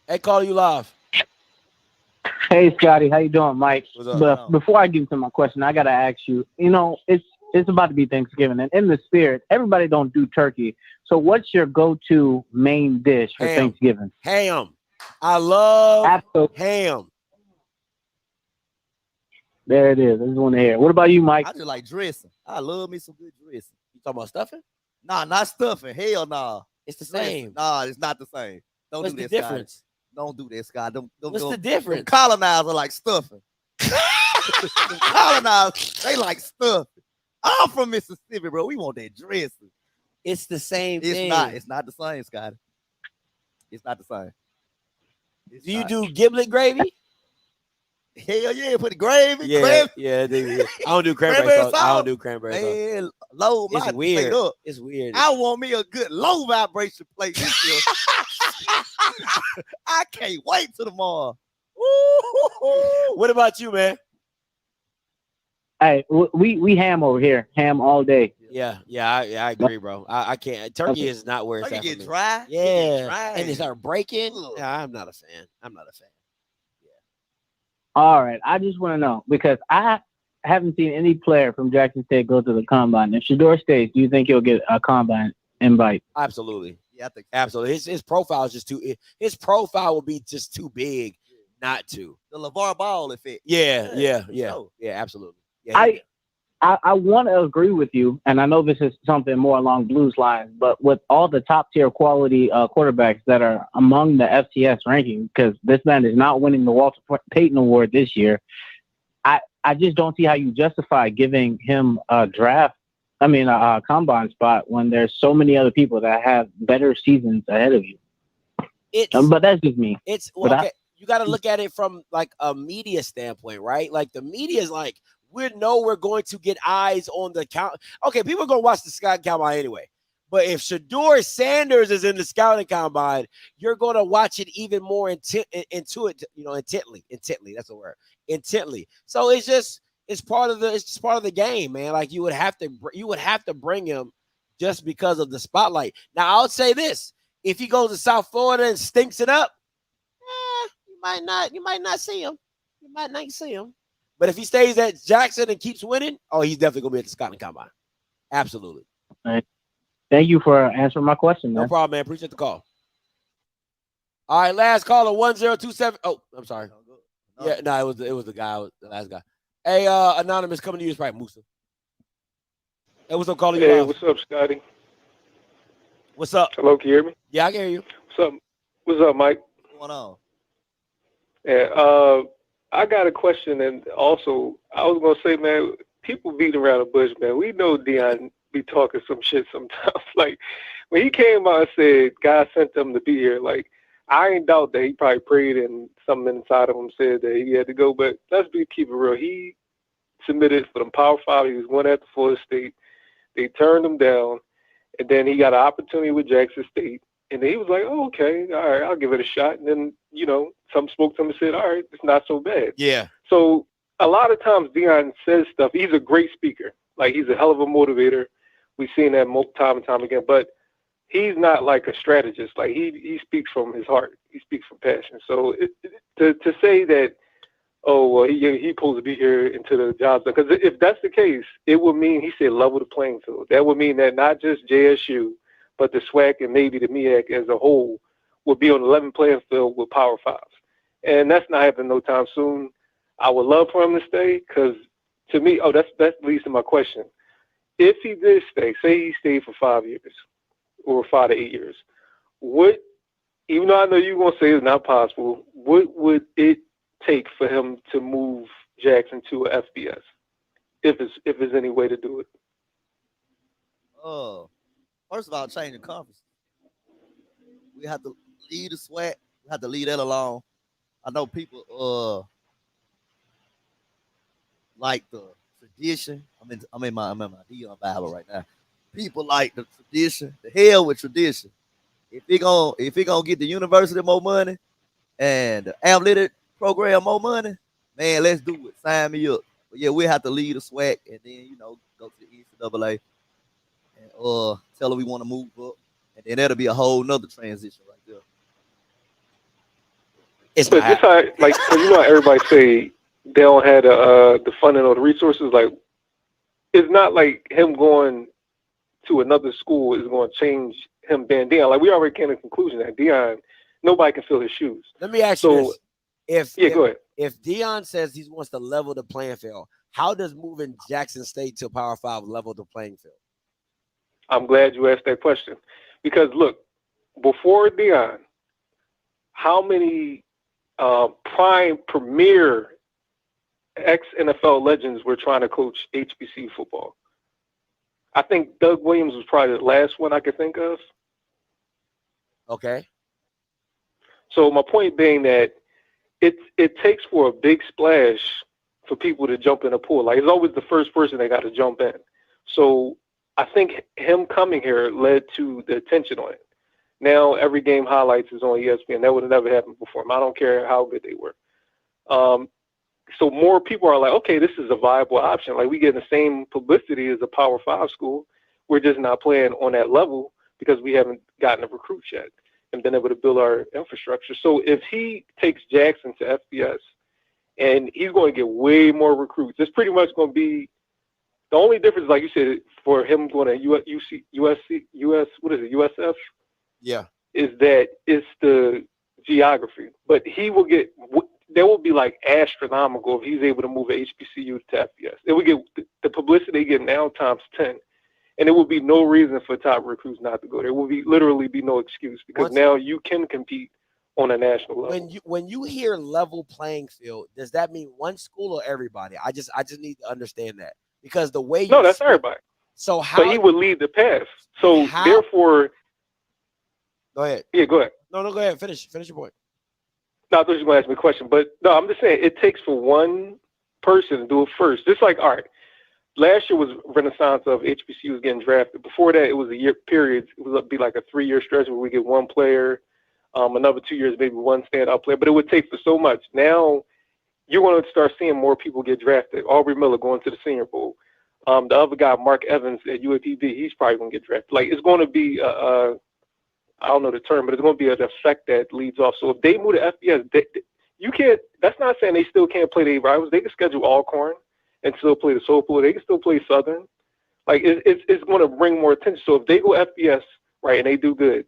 Hey, call you live. Hey, Scotty, how you doing, Mike? What's up? But before I get into my question, I gotta ask you. You know, it's it's about to be Thanksgiving, and in the spirit, everybody don't do turkey. So, what's your go-to main dish for Thanksgiving? Ham. I love ham. There it is. I just want to hear. What about you, Mike? I just like dressing. I love me some good dressing. You talking about stuffing? Nah, not stuffing. Hell nah. It's the same. Nah, it's not the same. Don't What's do the this, difference? Scott. Don't do this, Scott. What's the difference? Colonizers like stuffing. Colonizers, they like stuff. I'm from Mississippi, bro. We want that dressing. It's the same thing. It's not the same, Scott. It's not the same. Do you do giblet gravy? Hell yeah, put the gravy. Yeah, gravy. yeah. I don't do cranberry sauce. I don't do cranberry sauce. Man, low It's my weird. plate up. It's weird. I want me a good low vibration plate this year. I can't wait till tomorrow. What about you, man? Hey, we ham over here. Ham all day. Yeah, I agree, bro. I can't. Turkey is not where it's Turkey at. get for me. dry. Yeah, It get dry. and they start breaking. Yeah, I'm not a fan. All right, I just want to know because I haven't seen any player from Jackson State go to the combine. If Shador stays, do you think he'll get a combine invite? Absolutely. Yeah, I think so. Absolutely. His profile is just too. His profile will be just too big not to. The LeVar Ball effect. Yeah, sure. absolutely. Yeah, I want to agree with you, and I know this is something more along Blues lines, but with all the top tier quality quarterbacks that are among the FCS ranking, because this man is not winning the Walter Payton Award this year, I just don't see how you justify giving him a combine spot when there's so many other people that have better seasons ahead of you. But that's just me. Okay. You got to look at it from like a media standpoint, right? Like the media is like, we're going to get eyes on the count. Okay, people are going to watch the scouting combine anyway. But if Shador Sanders is in the scouting combine, you're going to watch it even more intently. That's the word. Intently. So it's part of the game, man. Like you would have to bring him just because of the spotlight. Now I'll say this: if he goes to South Florida and stinks it up, you might not see him. You might not see him. But if he stays at Jackson and keeps winning, he's definitely gonna be at the scouting combine. Absolutely. All right. Thank you for answering my question, man. No problem, man. Appreciate the call. All right, last caller 1027. Oh, I'm sorry. Yeah, no, it was the guy, the last guy. Hey, anonymous coming to you is probably Musa. Hey, what's up, calling you? Hey, what's up, Scotty? What's up? Hello, can you hear me? Yeah, I can hear you. What's up, Mike? What's going on? Yeah, I got a question, and also I was gonna say, man, people beating around the bush, man. We know Deion be talking some shit sometimes. Like when he came out and said God sent him to be here, like I ain't doubt that he probably prayed and something inside of him said that he had to go. But let's keep it real. He submitted for the Power 5. He was going after Florida State. They turned him down, and then he got an opportunity with Jackson State. And then he was like, oh, okay, all right, I'll give it a shot. And then, some spoke to him and said, all right, it's not so bad. Yeah. So a lot of times Deion says stuff. He's a great speaker. Like, he's a hell of a motivator. We've seen that time and time again. But he's not like a strategist. Like, he speaks from his heart. He speaks from passion. So to say that, he's supposed to be here until the job's done. Because if that's the case, it would mean he said level the playing field. That would mean that not just JSU, but the SWAC and maybe the MEAC as a whole would be on the 11 playing field with Power 5s. And that's not happening no time soon. I would love for him to stay because, to me, that leads to my question. If he did stay, say he stayed for 5 years or 5 to 8 years, even though I know you're going to say it's not possible, what would it take for him to move Jackson to a FBS, if there's any way to do it? First of all, change the conference. We have to leave the SWAC. We have to leave that alone. I know people like the tradition. I'm in my Dion Bible right now. People like the tradition. The hell with tradition. If he gonna get the university more money and the analytic program more money, man, let's do it. Sign me up. But yeah, we have to leave the SWAC and then go to the NCAA and tell her we want to move up, and then that'll be a whole nother transition right there. But this how everybody say they don't have the funding or the resources. Like it's not like him going to another school is going to change him being Deion. Like we already came to the conclusion that Deion, nobody can fill his shoes. Let me ask you this: go ahead. If Deion says he wants to level the playing field, how does moving Jackson State to Power 5 level the playing field? I'm glad you asked that question because look, before Deion, how many premier ex-NFL legends were trying to coach HBC football? I think Doug Williams was probably the last one I could think of. Okay. So my point being that it takes for a big splash for people to jump in a pool. Like it's always the first person they got to jump in. So I think him coming here led to the attention on it. Now every game highlights is on ESPN. That would have never happened before. I don't care how good they were. So more people are like, okay, this is a viable option. Like we get the same publicity as a Power 5 school. We're just not playing on that level because we haven't gotten the recruits yet and been able to build our infrastructure. So if he takes Jackson to FBS and he's going to get way more recruits, it's pretty much going to be the only difference, like you said, for him going to USF? Yeah. Is that it's the geography. But he will get, there will be like astronomical if he's able to move a HBCU to FBS. It would get the publicity they get now times 10. And there will be no reason for top recruits not to go. There will be literally be no excuse because now you can compete on a national level. When you hear level playing field, does that mean one school or everybody? I just need to understand that because the way you that's everybody. So how? But he would lead the path. So therefore, go ahead. Yeah, go ahead. No, go ahead. Finish your point. No, I thought you were going to ask me a question, but no, I'm just saying it takes for one person to do it first. Just like, all right, last year was renaissance of HBCUs getting drafted. Before that, it was a year period. It would be like a 3-year stretch where we get one player, another 2 years, maybe one standout player, but it would take for so much. Now you're going to start seeing more people get drafted. Aubrey Miller going to the Senior Bowl. The other guy, Mark Evans at UAPB, he's probably going to get drafted. Like it's going to be I don't know the term, but it's going to be an effect that leads off. So if they move to FBS, you can't. That's not saying they still can't play their rivals. They can schedule Alcorn and still play the Soul Pool. They can still play Southern. Like it's going to bring more attention. So if they go FBS right and they do good,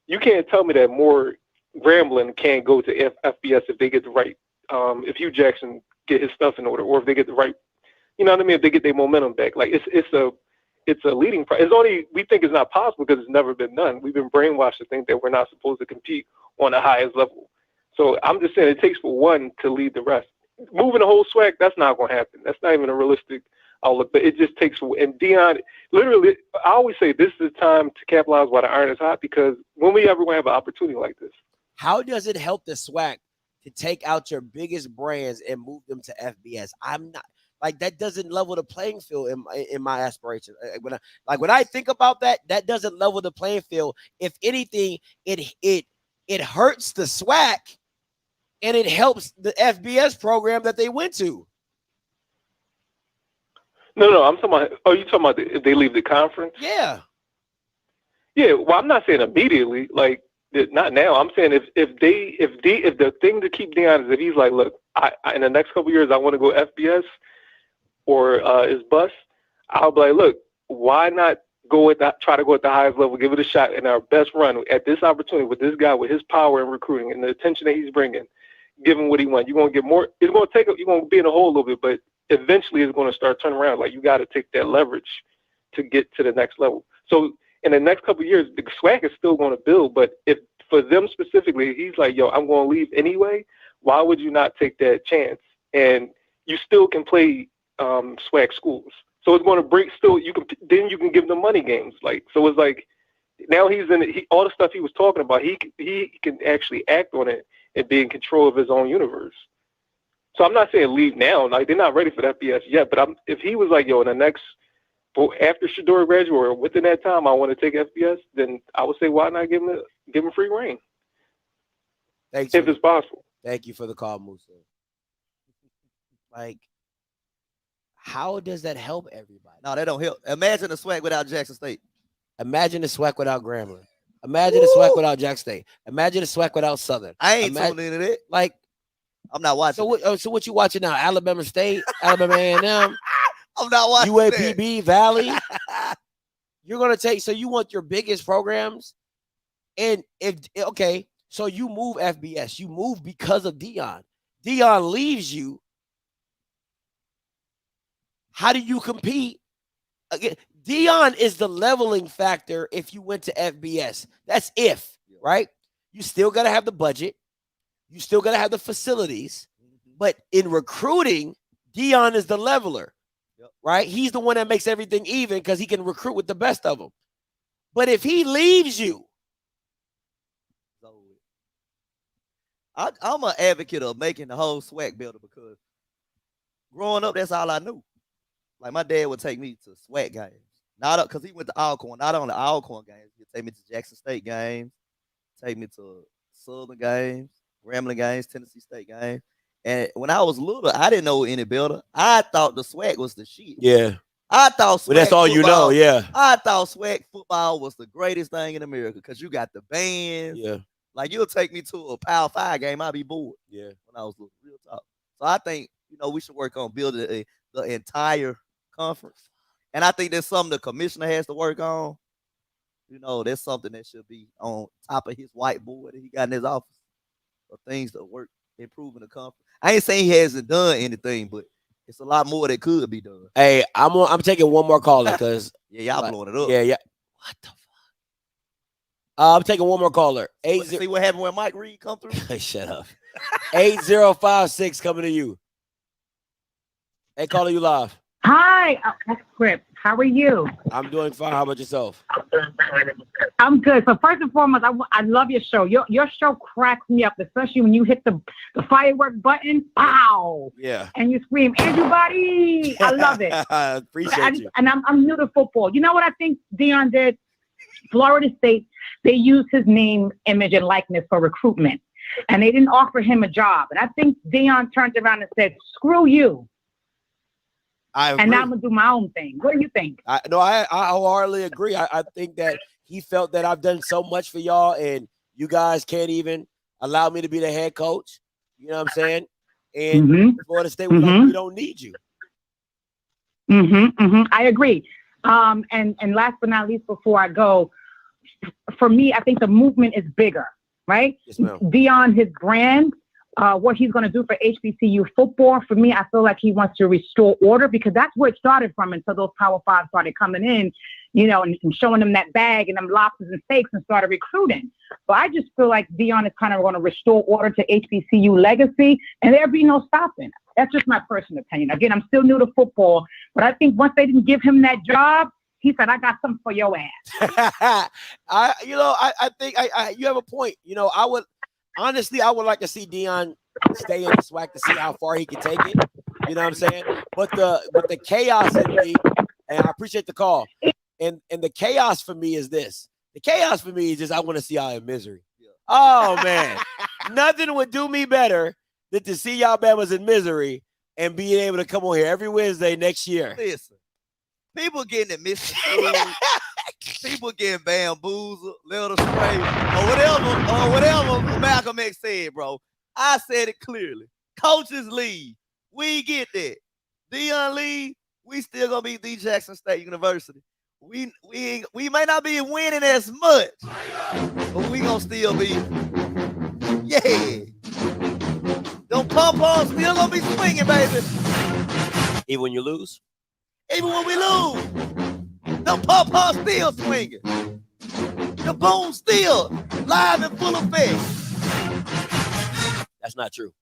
you can't tell me that more Grambling can't go to FBS if they get the right. If Hugh Jackson get his stuff in order, or if they get the right, you know what I mean? If they get their momentum back, like it's a leading prize. It's only we think it's not possible because it's never been done. We've been brainwashed to think that we're not supposed to compete on the highest level. So I'm just saying it takes for one to lead the rest. Moving the whole SWAC, that's not going to happen. That's not even a realistic outlook. But it just takes for. And Deion, literally, I always say this is the time to capitalize while the iron is hot because when we ever going to have an opportunity like this? How does it help the SWAC to take out your biggest brands and move them to FBS? I'm not. Like that doesn't level the playing field in my aspirations. When I think about that doesn't level the playing field. If anything, it hurts the SWAC and it helps the FBS program that they went to. No, I'm talking about. Oh, you talking about if they leave the conference? Yeah. Yeah. Well, I'm not saying immediately. Like not now. I'm saying if the thing to keep Deion is if he's like, look, I in the next couple of years I want to go FBS. Or is bust, I'll be like, look, why not try to go at the highest level, give it a shot in our best run at this opportunity with this guy with his power and recruiting and the attention that he's bringing, give him what he wants. You're going to get more. It's going to take. You're going to be in a hole a little bit, but eventually it's going to start turning around. Like you got to take that leverage to get to the next level. So in the next couple of years, the SWAC is still going to build, but if for them specifically, he's like, yo, I'm going to leave anyway. Why would you not take that chance? And you still can play SWAC schools. So it's going to bring you can give them money games. Like, so it's like now he's all the stuff he was talking about, he can actually act on it and be in control of his own universe. So I'm not saying leave now. Like they're not ready for the FBS yet, but if he was like, yo, in the next, after Shador graduates or within that time, I want to take FBS, then I would say, why not give him free reign? Thanks. If it's possible. Thank you for the call, Musa. Like, how does that help everybody? No, that don't help. Imagine the SWAC without Jackson State. Imagine the SWAC without Grambling. Imagine the SWAC without Jackson State. Imagine the SWAC without Southern. I ain't tuning into that. Like, I'm not watching. So what you watching now? Alabama State, Alabama A&M. I'm not watching UAPB, Valley. You're gonna take. So you want your biggest programs, and okay, so you move FBS. You move because of Dion. Dion leaves you. How do you compete? Again, Dion is the leveling factor if you went to FBS. That's if, right? You still got to have the budget. You still got to have the facilities. But in recruiting, Dion is the leveler, right? He's the one that makes everything even because he can recruit with the best of them. But if he leaves you, I'm an advocate of making the whole SWAC builder because growing up, that's all I knew. Like my dad would take me to SWAC games, not because he went to Alcorn, not only Alcorn games. He'd take me to Jackson State games, take me to Southern games, Grambling games, Tennessee State games. And when I was little, I didn't know any builder. I thought the SWAC was the shit. yeah. I thought SWAC But that's all football, you know, yeah. I thought SWAC football was the greatest thing in America because you got the bands. Yeah. Like you'll take me to a Power 5 game, I'd be bored. Yeah. When I was little, real talk. So I think, we should work on building the entire conference. And I think that's something the commissioner has to work on. That's something that should be on top of his whiteboard that he got in his office. Of things that work, improving the conference. I ain't saying he hasn't done anything, but it's a lot more that could be done. Hey, I'm taking one more caller because y'all blowing it up. Yeah. What the fuck? I'm taking one more caller. See what happened when Mike Reed come through? Hey, shut up. 8056 coming to you. Hey, caller, you live. Hi, Offscript. How are you? I'm doing fine. How about yourself? I'm good. So first and foremost, I love your show. Your show cracks me up, especially when you hit the firework button. Pow! Yeah. And you scream, Andrew Body. I love it. I appreciate you. And I'm new to football. You know what I think Dion did? Florida State, they used his name, image, and likeness for recruitment. And they didn't offer him a job. And I think Dion turned around and said, screw you. And now I'm going to do my own thing. What do you think? I wholeheartedly agree. I think that he felt that I've done so much for y'all and you guys can't even allow me to be the head coach. You know what I'm saying? And Florida State was like, we don't need you. I agree. And last but not least, before I go, for me, I think the movement is bigger, right? Yes, ma'am. Beyond his brand, what he's going to do for HBCU football, for me, I feel like he wants to restore order because that's where it started from until those Power 5 started coming in, and showing them that bag and them lobsters and steaks and started recruiting. But I just feel like Dion is kind of going to restore order to HBCU legacy and there'll be no stopping. That's just my personal opinion. Again, I'm still new to football, but I think once they didn't give him that job, he said, I got something for your ass. I think you have a point. I would like to see Dion stay in the SWAC to see how far he can take it. You know what I'm saying? But the chaos in me, and I appreciate the call. And the chaos for me is this. The chaos for me is just I want to see y'all in misery. Oh man. Nothing would do me better than to see y'all Bama's in misery and being able to come on here every Wednesday next year. Listen, people getting it misconstrued. People getting bamboozled, little spray, or whatever Malcolm X said, bro. I said it clearly. Coaches leave. We get that. Dion leave. We still gonna be the Jackson State University. We may not be winning as much, but we gonna still be. Yeah. Them pom-poms still gonna be swinging, baby. Even when you lose? Even when we lose. The pom-pom still swinging. The boom still live and full effect. That's not true.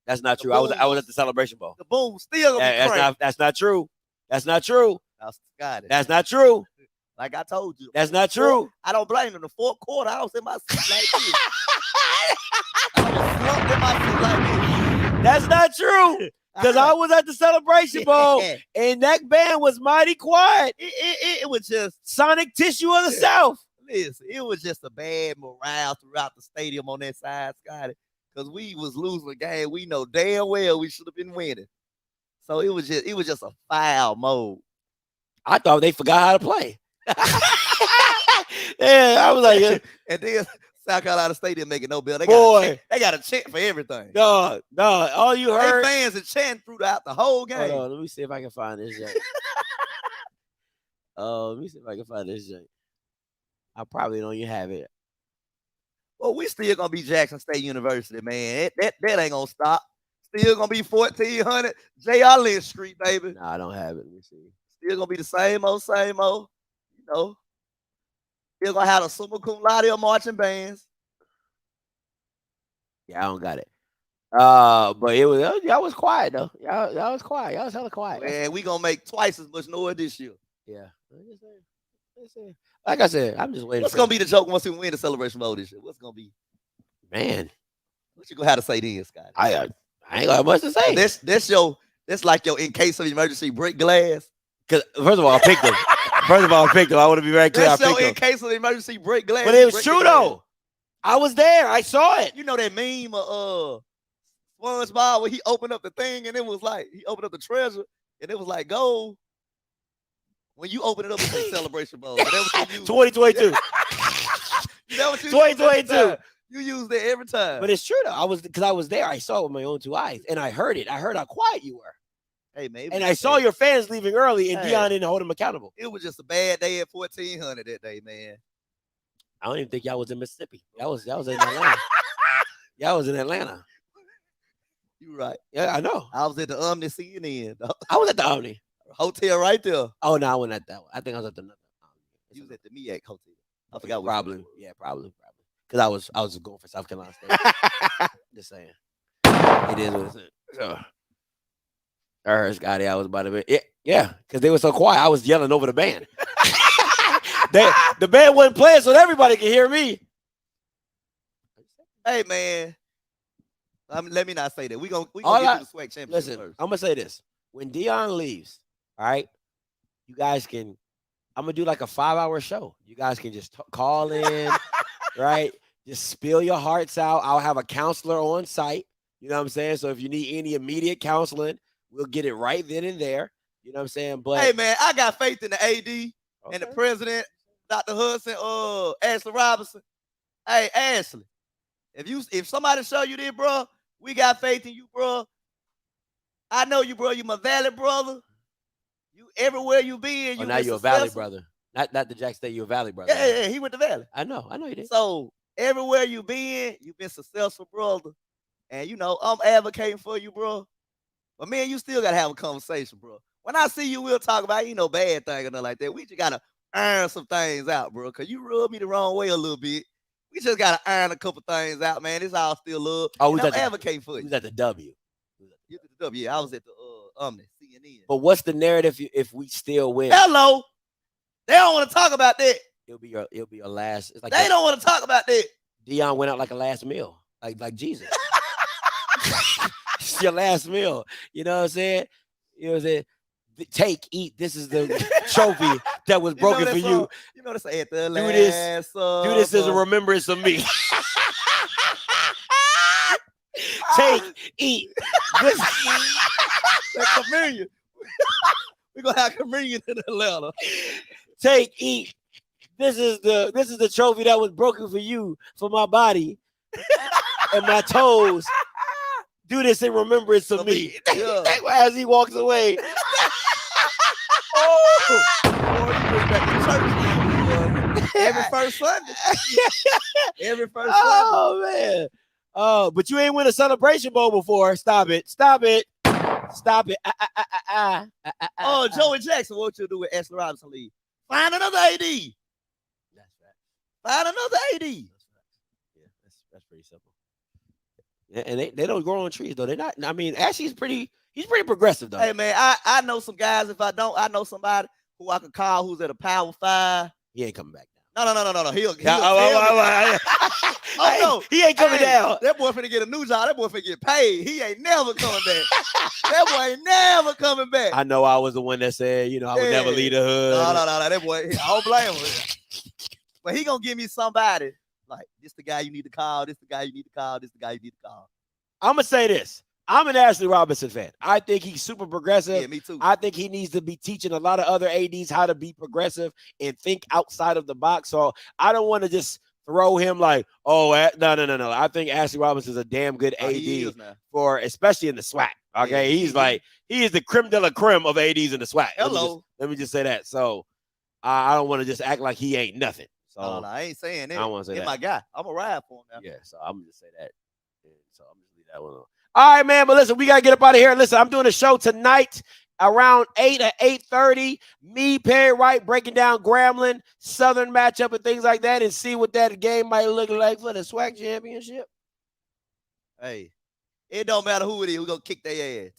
That's not true. I was at the celebration ball. The boom still gonna be that's not true. That's not true. Got it. That's not true. Like I told you. That's not true. I don't blame him. The fourth quarter, I was in my seat like this. I was slumped in my seat like this. That's not true. Because I was at the celebration ball and that band was mighty quiet. It was just Sonic Tissue of the South. Listen, it was just a bad morale throughout the stadium on that side, Scotty. Because we was losing the game. We know damn well we should have been winning. So it was just a foul mode. I thought they forgot how to play. Yeah, I was like, and then South Carolina State didn't make it no bill. They got a chant for everything. No, all you heard. They fans are chanting throughout the whole game. Hold on, let me see if I can find this joint. Let me see if I can find this joint. I probably don't even have it. Well, we still gonna be Jackson State University, man. That ain't gonna stop. Still gonna be 1400 J.R. Lynch Street, baby. No, I don't have it. Let me see. Still gonna be the same old. You know. Still gonna have the summa cum laude marching bands. Yeah, I don't got it. But y'all was quiet though. Y'all was quiet. Y'all was hella quiet. Man, we gonna make twice as much noise this year. Yeah. Like I said, I'm just waiting. What's gonna be the joke once we win the celebration mode this year? What's gonna be? Man, what you gonna have to say then, Scott? I ain't gonna have much to say. That's like your in case of emergency break glass. Cause first of all, I picked them. I want to be very clear. That's I your picked in case of emergency break glass. But it was true though. I was there. I saw it. You know that meme of SpongeBob where he opened up the thing and it was like he opened up the treasure and it was like gold. When you open it up, it's a celebration mode. 2022. You know what you 2022. You use that every time. But it's true though. I was there. I saw it with my own two eyes, and I heard it. I heard how quiet you were. Hey, maybe. And I saw your fans leaving early, and Dion didn't hold them accountable. It was just a bad day at 1400 that day, man. I don't even think y'all was in Mississippi. Y'all was in Atlanta. Y'all was in Atlanta. You right. Yeah, I know. I was at the Omni CNN. I was at the Omni. Hotel right there. Oh, no, I wasn't at that one. I think I was at the You was at the MEAC Hotel. I forgot what. Probably. Yeah, probably. Because I was going for South Carolina State. Just saying. It is what it is. So, I heard Scotty. I was about to be. Yeah, because they were so quiet. I was yelling over the band. The band wasn't playing, so everybody could hear me. Hey, man. Let me not say that. We gonna get to the SWAC championship listen, first. I'm gonna say this. When Dion leaves, all right, you guys can. I'm gonna do like a 5-hour show. You guys can just call in, right? Just spill your hearts out. I'll have a counselor on site. You know what I'm saying? So if you need any immediate counseling, we'll get it right then and there. You know what I'm saying? But hey, man, I got faith in the AD and the president, Dr. Hudson, Ashley Robinson. Hey, Ashley, if somebody show you this, bro, we got faith in you, bro. I know you, bro. You my Valley brother. You everywhere you been. now you're a Valley brother. Not the Jack State. You're a Valley brother. Yeah, he went to Valley. I know you did. So everywhere you been successful, brother. And you know I'm advocating for you, bro. But man, you still gotta have a conversation, bro. When I see you, we'll talk about bad thing or nothing like that. We just gotta iron some things out, bro. Cause you rubbed me the wrong way a little bit. We just gotta iron a couple things out, man. It's all still love. Oh, we I'm advocating for you. We was at the W. You at the W. I was at the Omni, CNN. But what's the narrative if we still win? Hello. They don't want to talk about that. It'll be your last. It's like they don't want to talk about that. Dion went out like a last meal, like Jesus. It's your last meal. You know what I'm saying? You know what I'm saying? Take, eat. This is the trophy that was broken for you. You know, that's at the last. Do this as a remembrance of me. Take, eat. This like communion. We're gonna have communion in Atlanta. Take, eat. This is the trophy that was broken for you, for my body and my toes. Do this in remembrance of me. Yeah. As he walks away. Every first Sunday. Every first Sunday. Oh man. Oh, but you ain't win a celebration bowl before. Stop it. Oh, Joey Jackson, what you do with Ashley Robinson leave? Find another AD. That's right. Find another AD. Yeah, that's pretty simple. And they don't grow on trees though. They're not. I mean, Ashley's he's pretty progressive though. Hey man, I know some guys. If I don't, I know somebody who I could call who's at a Power 5. He ain't coming back down. No. He'll no, he ain't coming down. That boy finna get a new job. That boy finna get paid. He ain't never coming back. That boy ain't never coming back. I know I was the one that said, I would never leave the hood. No. That boy, I don't blame him. But he gonna give me somebody like this the guy you need to call. This the guy you need to call. This the guy you need to call. I'm gonna say this. I'm an Ashley Robinson fan. I think he's super progressive. Yeah, me too. I think he needs to be teaching a lot of other ADs how to be progressive and think outside of the box. So I don't want to just throw him like, no. I think Ashley Robinson is a damn good AD for, especially in the SWAC. Okay, he is the creme de la creme of ADs in the SWAC. Let me just say that. So I don't want to just act like he ain't nothing. So I ain't saying that. I don't want to say He's that. my guy. I'm a ride for him now. Yeah, so I'm gonna just say that. And so I'm just leave that one on. All right, man. But listen, we gotta get up out of here. Listen, I'm doing a show tonight around 8 or 8:30. Me, Perry Wright, breaking down Grambling, Southern matchup, and things like that, and see what that game might look like for the SWAC championship. Hey, it don't matter who it is. We're gonna kick their ass.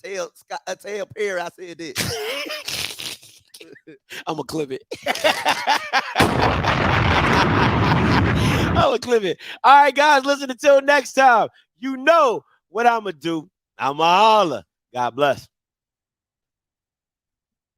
Tell Perry I said this. I'm gonna clip it. I'm gonna clip it. All right, guys, listen, until next time, you know what I'm gonna do. I'm a holler. God bless.